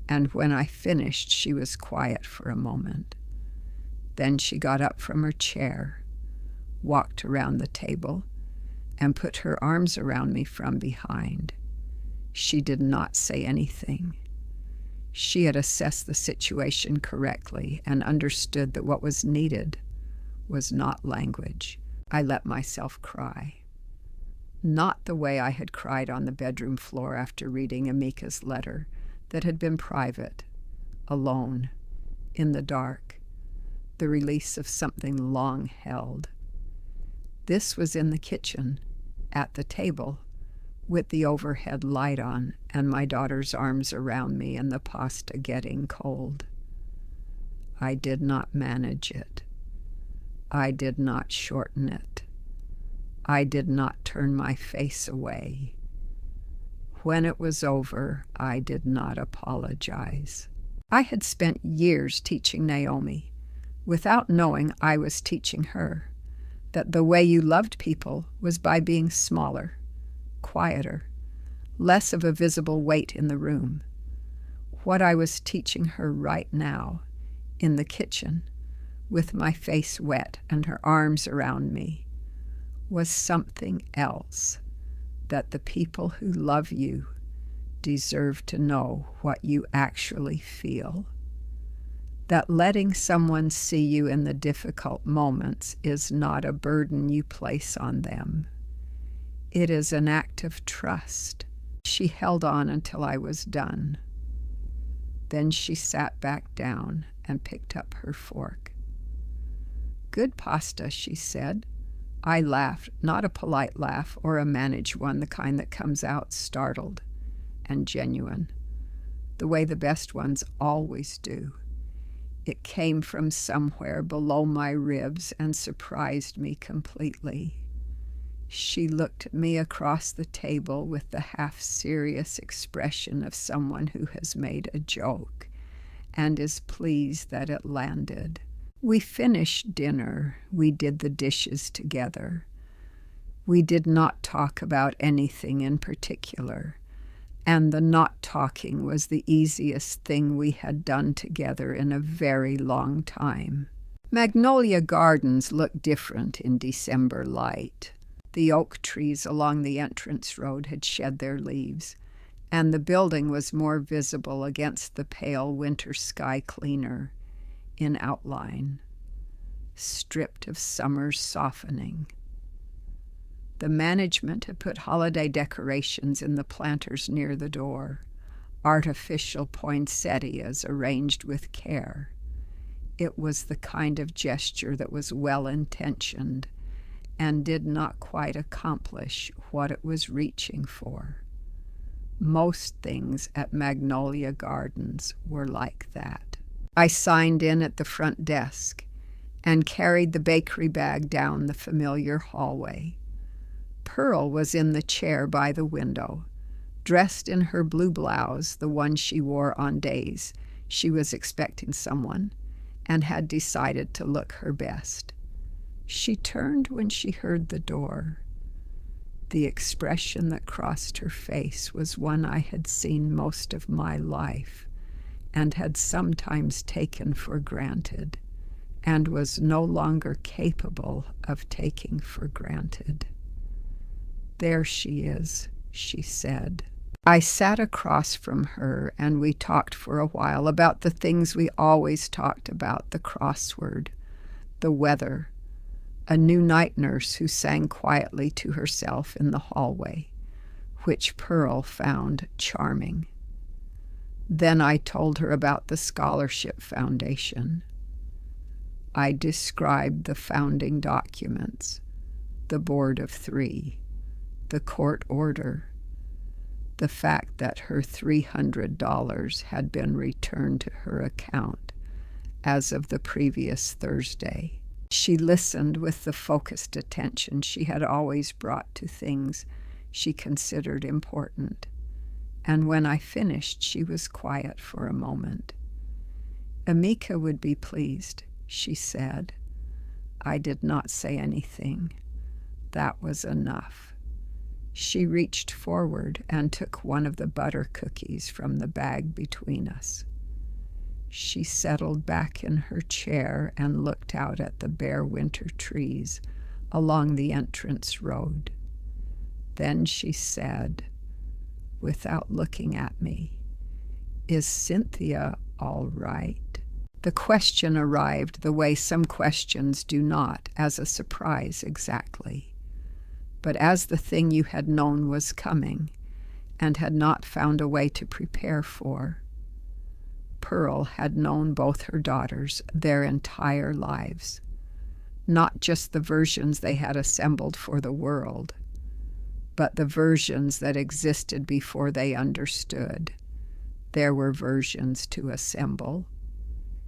And when I finished, she was quiet for a moment. Then she got up from her chair, walked around the table, and put her arms around me from behind. She did not say anything. She had assessed the situation correctly and understood that what was needed was not language. I let myself cry. Not the way I had cried on the bedroom floor after reading Emeka's letter that had been private, alone, in the dark, the release of something long held. This was in the kitchen, at the table, with the overhead light on and my daughter's arms around me and the pasta getting cold. I did not manage it. I did not shorten it. I did not turn my face away. When it was over, I did not apologize. I had spent years teaching Naomi, without knowing I was teaching her, that the way you loved people was by being smaller, quieter, less of a visible weight in the room. What I was teaching her right now, in the kitchen, with my face wet and her arms around me, was something else, that the people who love you deserve to know what you actually feel. That letting someone see you in the difficult moments is not a burden you place on them. It is an act of trust. She held on until I was done. Then she sat back down and picked up her fork. good pasta," she said. I laughed, not a polite laugh or a managed one, the kind that comes out startled and genuine, the way the best ones always do. It came from somewhere below my ribs and surprised me completely. She looked at me across the table with the half-serious expression of someone who has made a joke and is pleased that it landed. We finished dinner. We did the dishes together. We did not talk about anything in particular, and the not talking was the easiest thing we had done together in a very long time. Magnolia Gardens looked different in December light. The oak trees along the entrance road had shed their leaves, and the building was more visible against the pale winter sky, cleaner in outline, stripped of summer's softening. The management had put holiday decorations in the planters near the door, artificial poinsettias arranged with care. It was the kind of gesture that was well-intentioned and did not quite accomplish what it was reaching for. Most things at Magnolia Gardens were like that. I signed in at the front desk and carried the bakery bag down the familiar hallway. Pearl was in the chair by the window, dressed in her blue blouse, the one she wore on days she was expecting someone and had decided to look her best. She turned when she heard the door. The expression that crossed her face was one I had seen most of my life and had sometimes taken for granted and was no longer capable of taking for granted. "There she is," she said. I sat across from her and we talked for a while about the things we always talked about, the crossword, the weather, a new night nurse who sang quietly to herself in the hallway, which Pearl found charming. Then I told her about the Scholarship Foundation. I described the founding documents, the Board of Three, the court order, the fact that her $300 had been returned to her account as of the previous Thursday. She listened with the focused attention she had always brought to things she considered important, and when I finished, she was quiet for a moment. "Amika would be pleased," she said. I did not say anything. That was enough. She reached forward and took one of the butter cookies from the bag between us. She settled back in her chair and looked out at the bare winter trees along the entrance road. Then she said, without looking at me, "Is Cynthia all right?" The question arrived the way some questions do not, as a surprise exactly, but as the thing you had known was coming and had not found a way to prepare for. Pearl had known both her daughters their entire lives, not just the versions they had assembled for the world, but the versions that existed before they understood. There were versions to assemble.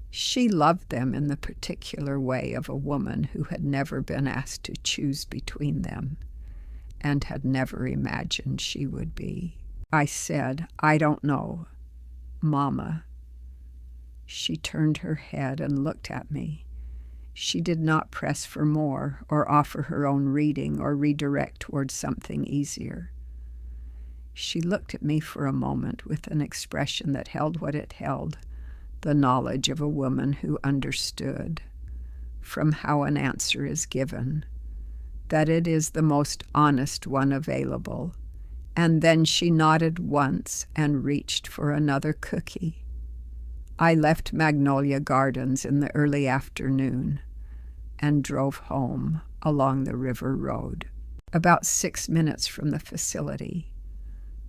She loved them in the particular way of a woman who had never been asked to choose between them and had never imagined she would be. I said, "I don't know, Mama." She turned her head and looked at me. She did not press for more or offer her own reading or redirect towards something easier. She looked at me for a moment with an expression that held what it held, the knowledge of a woman who understood, from how an answer is given, that it is the most honest one available, and then she nodded once and reached for another cookie. I left Magnolia Gardens in the early afternoon and drove home along the river road. About 6 minutes from the facility,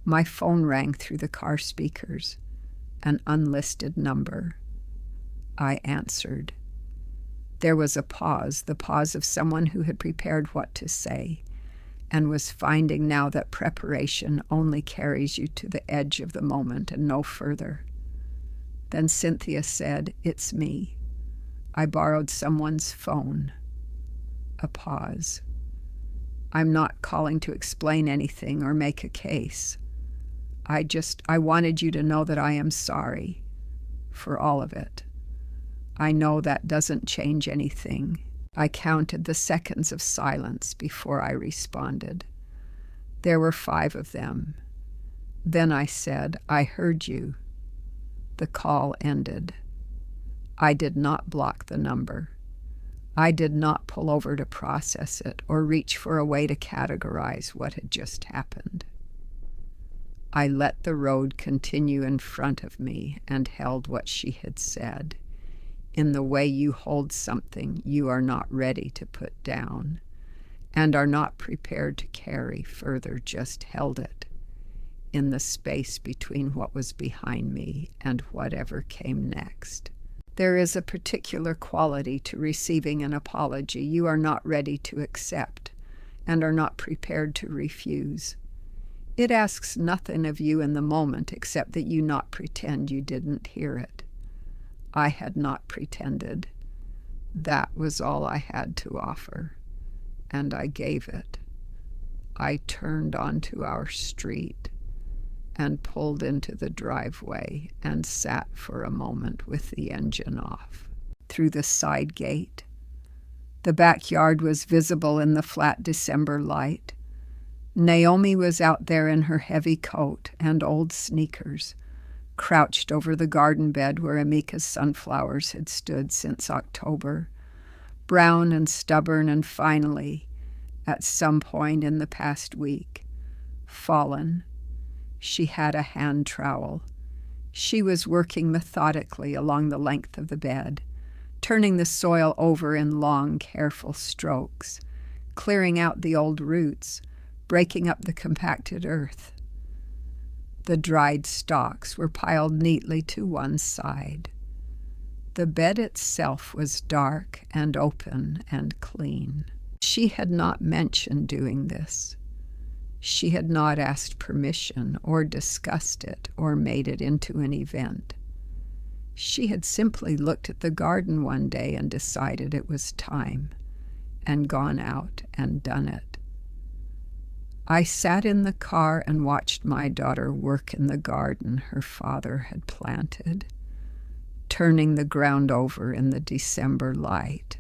my phone rang through the car speakers, an unlisted number. I answered. There was a pause, the pause of someone who had prepared what to say, and was finding now that preparation only carries you to the edge of the moment and no further. Then Cynthia said, "It's me. I borrowed someone's phone." A pause. "I'm not calling to explain anything or make a case. I wanted you to know that I am sorry for all of it. I know that doesn't change anything." I counted the seconds of silence before I responded. There were 5 of them. Then I said, "I heard you." The call ended. I did not block the number. I did not pull over to process it or reach for a way to categorize what had just happened. I let the road continue in front of me and held what she had said. In the way you hold something you are not ready to put down and are not prepared to carry further, just held it in the space between what was behind me and whatever came next. There is a particular quality to receiving an apology you are not ready to accept and are not prepared to refuse. It asks nothing of you in the moment except that you not pretend you didn't hear it. I had not pretended. That was all I had to offer, and I gave it. I turned onto our street and pulled into the driveway and sat for a moment with the engine off. Through the side gate, the backyard was visible in the flat December light. Naomi was out there in her heavy coat and old sneakers, crouched over the garden bed where Amika's sunflowers had stood since October, brown and stubborn, and finally, at some point in the past week, fallen. She had a hand trowel. She was working methodically along the length of the bed, turning the soil over in long, careful strokes, clearing out the old roots, breaking up the compacted earth. The dried stalks were piled neatly to one side. The bed itself was dark and open and clean. She had not mentioned doing this. She had not asked permission or discussed it or made it into an event. She had simply looked at the garden one day and decided it was time, and gone out and done it. I sat in the car and watched my daughter work in the garden her father had planted, turning the ground over in the December light,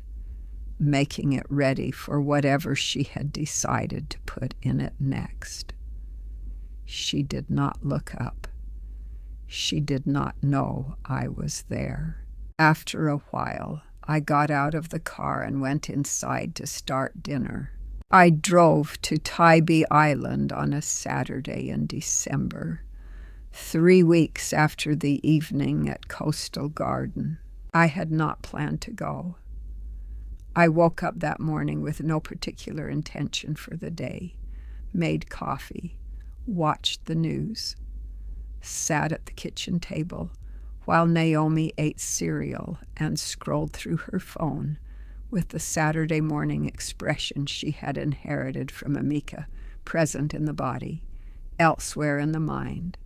making it ready for whatever she had decided to put in it next. She did not look up. She did not know I was there. After a while, I got out of the car and went inside to start dinner. I drove to Tybee Island on a Saturday in December, 3 weeks after the evening at Coastal Garden. I had not planned to go. I woke up that morning with no particular intention for the day, made coffee, watched the news, sat at the kitchen table while Naomi ate cereal and scrolled through her phone with the Saturday morning expression she had inherited from Amika, present in the body, elsewhere in the mind.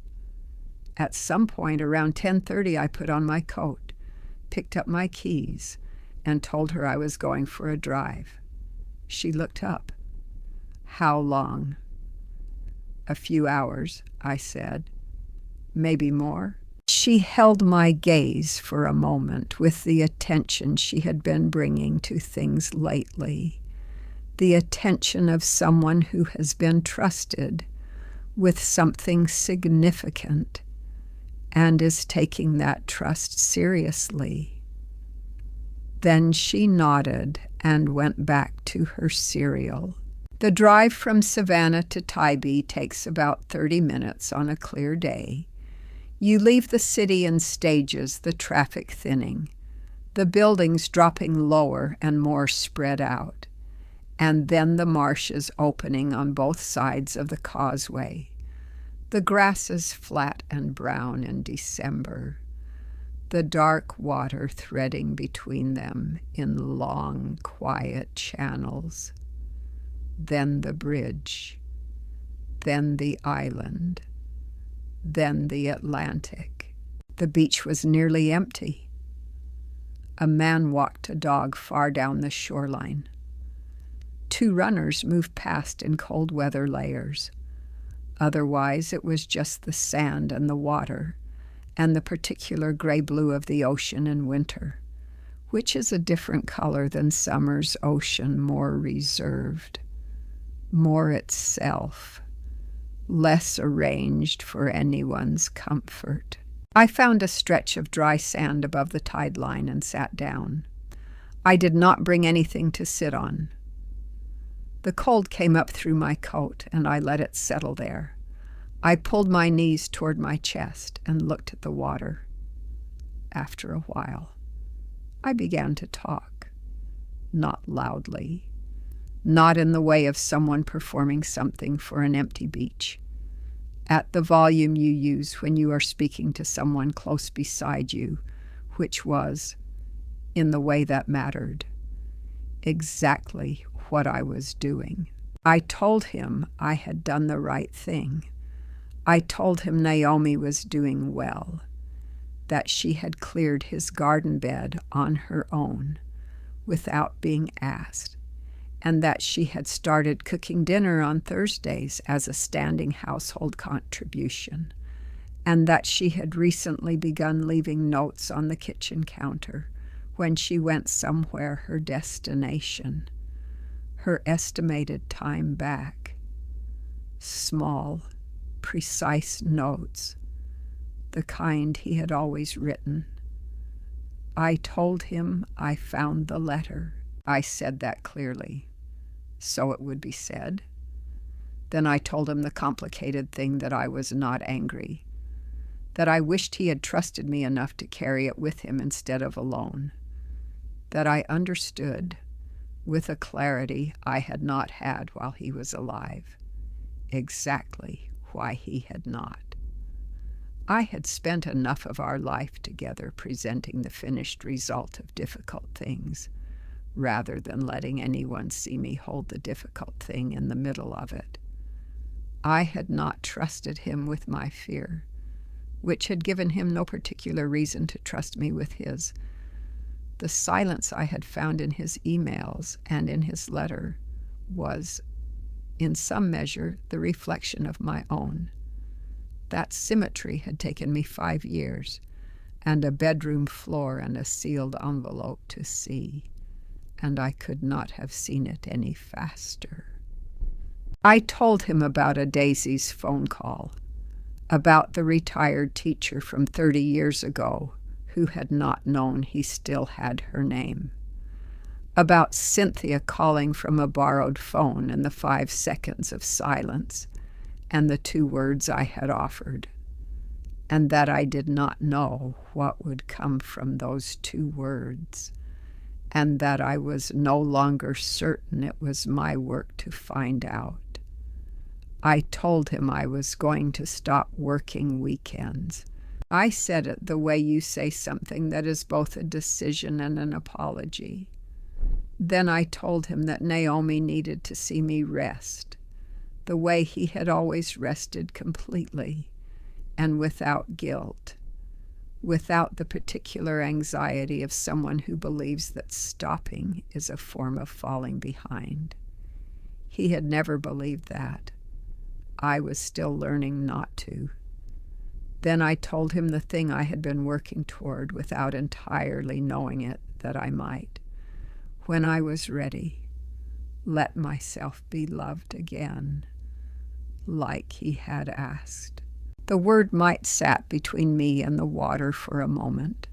At some point around 10:30, I put on my coat, picked up my keys, and told her I was going for a drive. She looked up. "How long?" "A few hours," I said. "Maybe more?" She held my gaze for a moment with the attention she had been bringing to things lately, the attention of someone who has been trusted with something significant and is taking that trust seriously. Then she nodded and went back to her cereal. The drive from Savannah to Tybee takes about 30 minutes on a clear day. You leave the city in stages, the traffic thinning, the buildings dropping lower and more spread out, and then the marshes opening on both sides of the causeway. The grass is flat and brown in December. the dark water threading between them in long, quiet channels, then the bridge, then the island, then the Atlantic. The beach was nearly empty. A man walked a dog far down the shoreline. 2 runners moved past in cold weather layers. Otherwise, it was just the sand and the water, and the particular gray-blue of the ocean in winter, which is a different color than summer's ocean, more reserved, more itself, less arranged for anyone's comfort. I found a stretch of dry sand above the tide line and sat down. I did not bring anything to sit on. The cold came up through my coat, and I let it settle there. I pulled my knees toward my chest and looked at the water. After a while, I began to talk, not loudly, not in the way of someone performing something for an empty beach, at the volume you use when you are speaking to someone close beside you, which was, in the way that mattered, exactly what I was doing. I told him I had done the right thing. I told him Naomi was doing well, that she had cleared his garden bed on her own without being asked, and that she had started cooking dinner on Thursdays as a standing household contribution, and that she had recently begun leaving notes on the kitchen counter when she went somewhere, her destination, her estimated time back. Small, precise notes, the kind he had always written. I told him I found the letter. I said that clearly, so it would be said. Then I told him the complicated thing that I was not angry, that I wished he had trusted me enough to carry it with him instead of alone, that I understood, with a clarity I had not had while he was alive, exactly why he had not. I had spent enough of our life together presenting the finished result of difficult things, rather than letting anyone see me hold the difficult thing in the middle of it. I had not trusted him with my fear, which had given him no particular reason to trust me with his. The silence I had found in his emails and in his letter was, in some measure, the reflection of my own. That symmetry had taken me 5 years, and a bedroom floor and a sealed envelope to see, and I could not have seen it any faster. I told him about a Daisy's phone call, about the retired teacher from 30 years ago who had not known he still had her name, about Cynthia calling from a borrowed phone and the 5 seconds of silence and the 2 words I had offered, and that I did not know what would come from those 2 words, and that I was no longer certain it was my work to find out. I told him I was going to stop working weekends. I said it the way you say something that is both a decision and an apology. Then I told him that Naomi needed to see me rest, the way he had always rested completely and without guilt, without the particular anxiety of someone who believes that stopping is a form of falling behind. He had never believed that. I was still learning not to. Then I told him the thing I had been working toward without entirely knowing it, that I might, when I was ready, let myself be loved again, like he had asked. The word might sat between me and the water for a moment.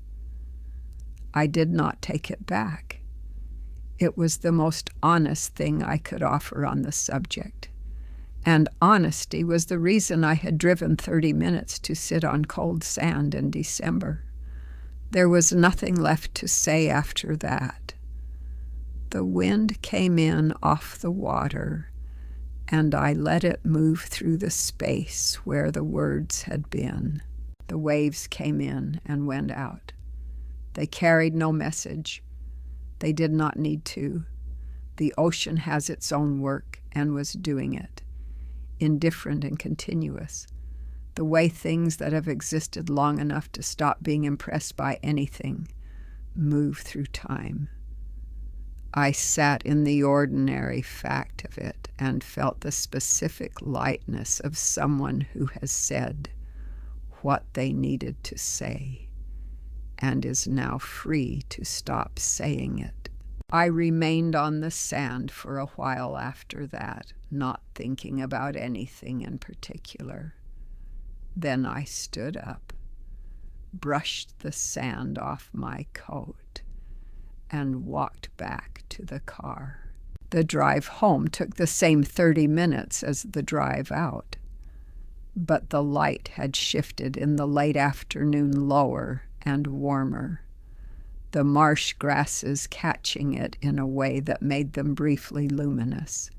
I did not take it back. It was the most honest thing I could offer on the subject. And honesty was the reason I had driven 30 minutes to sit on cold sand in December. There was nothing left to say after that. The wind came in off the water, and I let it move through the space where the words had been. The waves came in and went out. They carried no message. They did not need to. The ocean has its own work and was doing it, indifferent and continuous, the way things that have existed long enough to stop being impressed by anything move through time. I sat in the ordinary fact of it and felt the specific lightness of someone who has said what they needed to say and is now free to stop saying it. I remained on the sand for a while after that, not thinking about anything in particular. Then I stood up, brushed the sand off my coat, and walked back to the car. The drive home took the same 30 minutes as the drive out, but the light had shifted in the late afternoon lower and warmer, the marsh grasses catching it in a way that made them briefly luminous.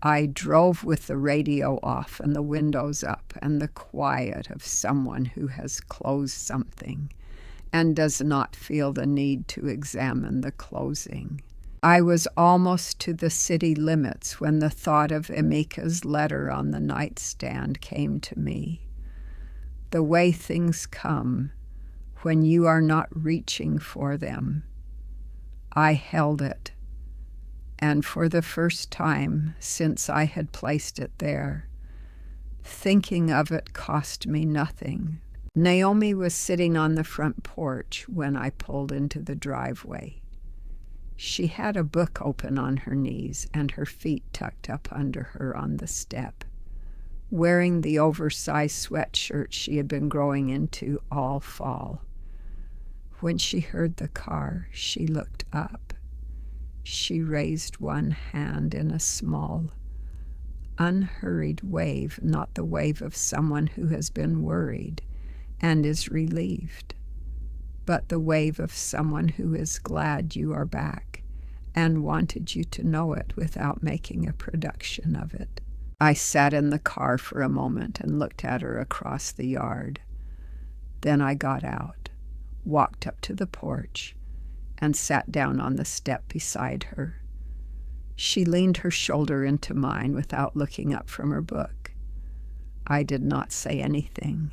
I drove with the radio off and the windows up and the quiet of someone who has closed something and does not feel the need to examine the closing. I was almost to the city limits when the thought of Emika's letter on the nightstand came to me. The way things come when you are not reaching for them. I held it, and for the first time since I had placed it there, thinking of it cost me nothing. Naomi was sitting on the front porch when I pulled into the driveway. She had a book open on her knees and her feet tucked up under her on the step, wearing the oversized sweatshirt she had been growing into all fall. When she heard the car, she looked up. She raised one hand in a small, unhurried wave, not the wave of someone who has been worried and is relieved, but the wave of someone who is glad you are back and wanted you to know it without making a production of it. I sat in the car for a moment and looked at her across the yard. Then I got out, walked up to the porch, and sat down on the step beside her. She leaned her shoulder into mine without looking up from her book. I did not say anything.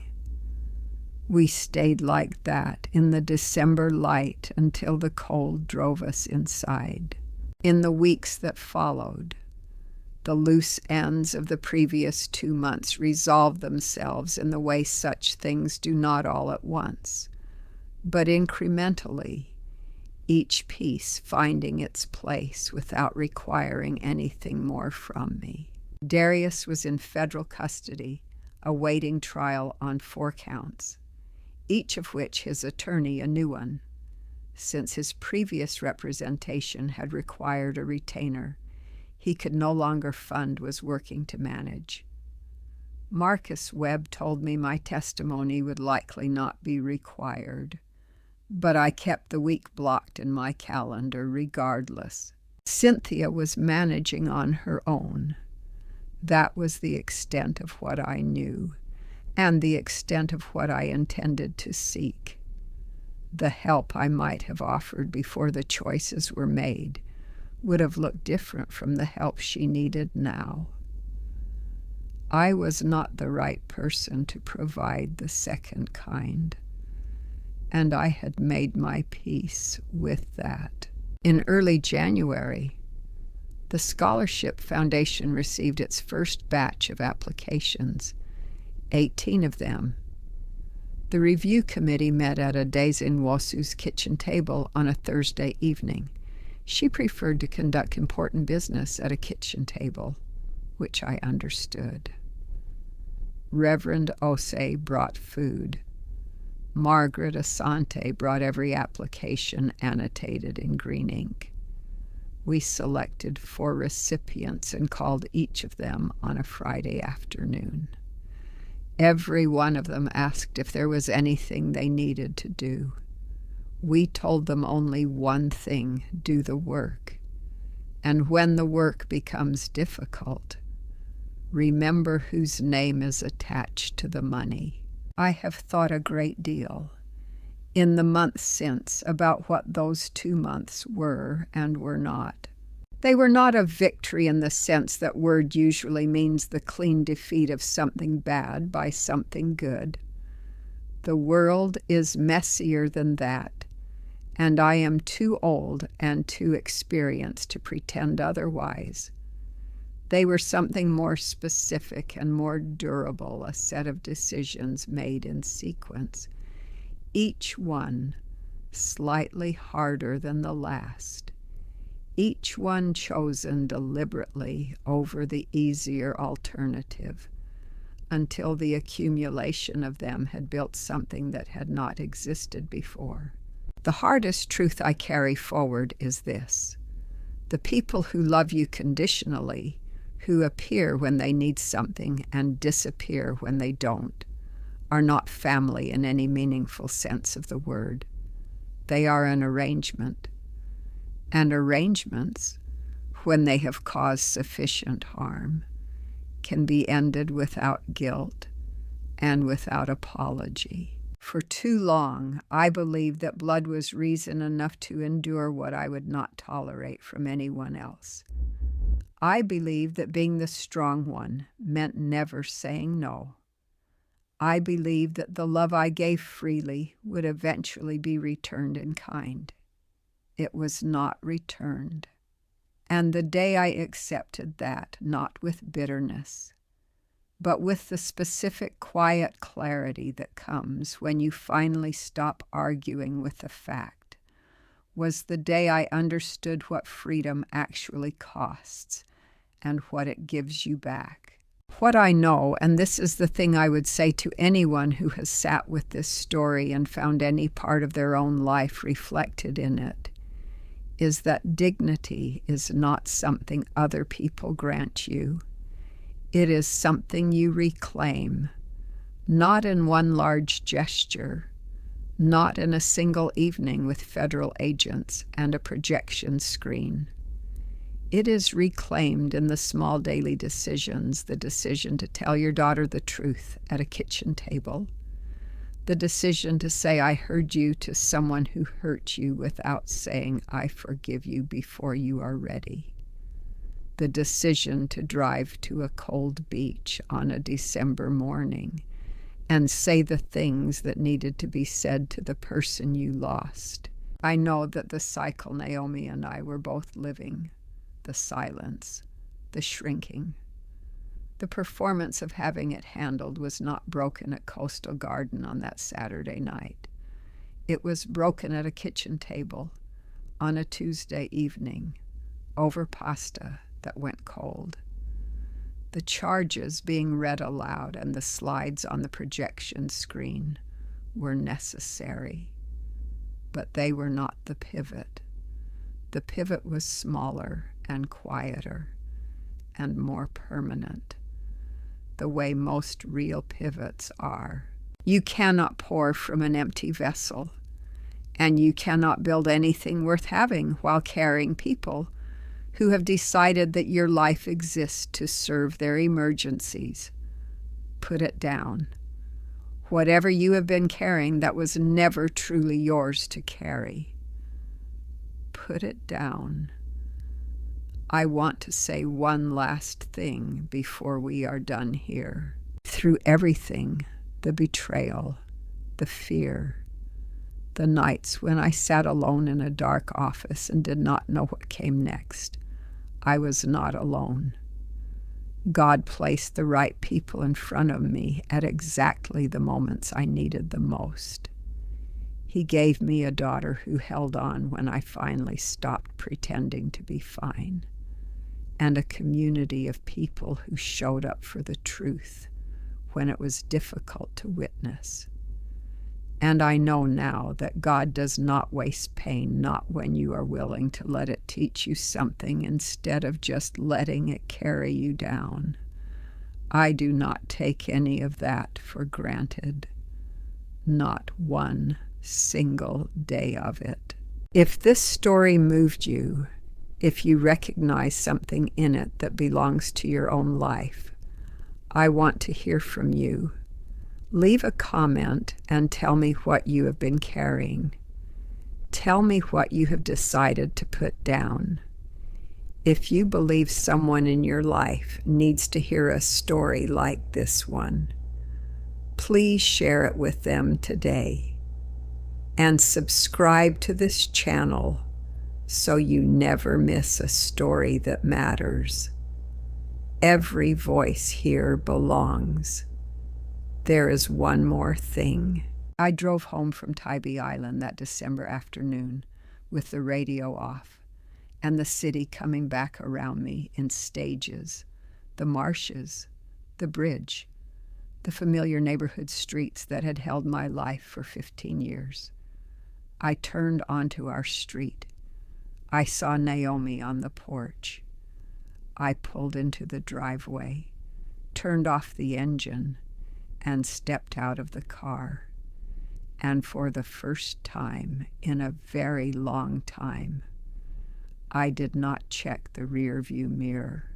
We stayed like that in the December light until the cold drove us inside. In the weeks that followed, the loose ends of the previous 2 months resolved themselves in the way such things do not all at once, but incrementally, each piece finding its place without requiring anything more from me. Darius was in federal custody, awaiting trial on 4 counts, each of which his attorney a new one, since his previous representation had required a retainer he could no longer fund was working to manage. Marcus Webb told me my testimony would likely not be required, but I kept the week blocked in my calendar regardless. Cynthia was managing on her own. That was the extent of what I knew, and the extent of what I intended to seek. The help I might have offered before the choices were made would have looked different from the help she needed now. I was not the right person to provide the second kind, and I had made my peace with that. In early January, the Scholarship Foundation received its first batch of applications, 18 of them. The review committee met at Adeze Nwosu's kitchen table on a Thursday evening. She preferred to conduct important business at a kitchen table, which I understood. Reverend Osei brought food. Margaret Asante brought every application annotated in green ink. We selected 4 recipients and called each of them on a Friday afternoon. Every one of them asked if there was anything they needed to do. We told them only one thing: do the work. And when the work becomes difficult, remember whose name is attached to the money. I have thought a great deal, in the months since about what those 2 months were and were not. They were not a victory in the sense that word usually means the clean defeat of something bad by something good. The world is messier than that, and I am too old and too experienced to pretend otherwise. They were something more specific and more durable, a set of decisions made in sequence, each one slightly harder than the last, each one chosen deliberately over the easier alternative, until the accumulation of them had built something that had not existed before. The hardest truth I carry forward is this: the people who love you conditionally, who appear when they need something and disappear when they don't, are not family in any meaningful sense of the word. They are an arrangement. And arrangements, when they have caused sufficient harm, can be ended without guilt and without apology. For too long, I believed that blood was reason enough to endure what I would not tolerate from anyone else. I believed that being the strong one meant never saying no. I believed that the love I gave freely would eventually be returned in kind. It was not returned. And the day I accepted that, not with bitterness, but with the specific quiet clarity that comes when you finally stop arguing with the fact, was the day I understood what freedom actually costs and what it gives you back. What I know, and this is the thing I would say to anyone who has sat with this story and found any part of their own life reflected in it, is that dignity is not something other people grant you. It is something you reclaim, not in one large gesture, not in a single evening with federal agents and a projection screen. It is reclaimed in the small daily decisions, the decision to tell your daughter the truth at a kitchen table, the decision to say, "I heard you," to someone who hurt you without saying, "I forgive you," before you are ready. The decision to drive to a cold beach on a December morning and say the things that needed to be said to the person you lost. I know that the cycle Naomi and I were both living, the silence, the shrinking. The performance of having it handled was not broken at Coastal Garden on that Saturday night. It was broken at a kitchen table on a Tuesday evening over pasta that went cold. The charges being read aloud and the slides on the projection screen were necessary, but they were not the pivot. The pivot was smaller and quieter and more permanent, the way most real pivots are. You cannot pour from an empty vessel, and you cannot build anything worth having while carrying people who have decided that your life exists to serve their emergencies. Put it down. Whatever you have been carrying that was never truly yours to carry, put it down. I want to say one last thing before we are done here. Through everything, the betrayal, the fear, the nights when I sat alone in a dark office and did not know what came next, I was not alone. God placed the right people in front of me at exactly the moments I needed the most. He gave me a daughter who held on when I finally stopped pretending to be fine, and a community of people who showed up for the truth when it was difficult to witness. And I know now that God does not waste pain, not when you are willing to let it teach you something instead of just letting it carry you down. I do not take any of that for granted. Not one single day of it. If this story moved you, if you recognize something in it that belongs to your own life, I want to hear from you. Leave a comment and tell me what you have been carrying. Tell me what you have decided to put down. If you believe someone in your life needs to hear a story like this one, please share it with them today. And subscribe to this channel so you never miss a story that matters. Every voice here belongs. There is one more thing. I drove home from Tybee Island that December afternoon with the radio off and the city coming back around me in stages, the marshes, the bridge, the familiar neighborhood streets that had held my life for 15 years. I turned onto our street. I saw Naomi on the porch. I pulled into the driveway, turned off the engine, and stepped out of the car. And for the first time in a very long time, I did not check the rearview mirror.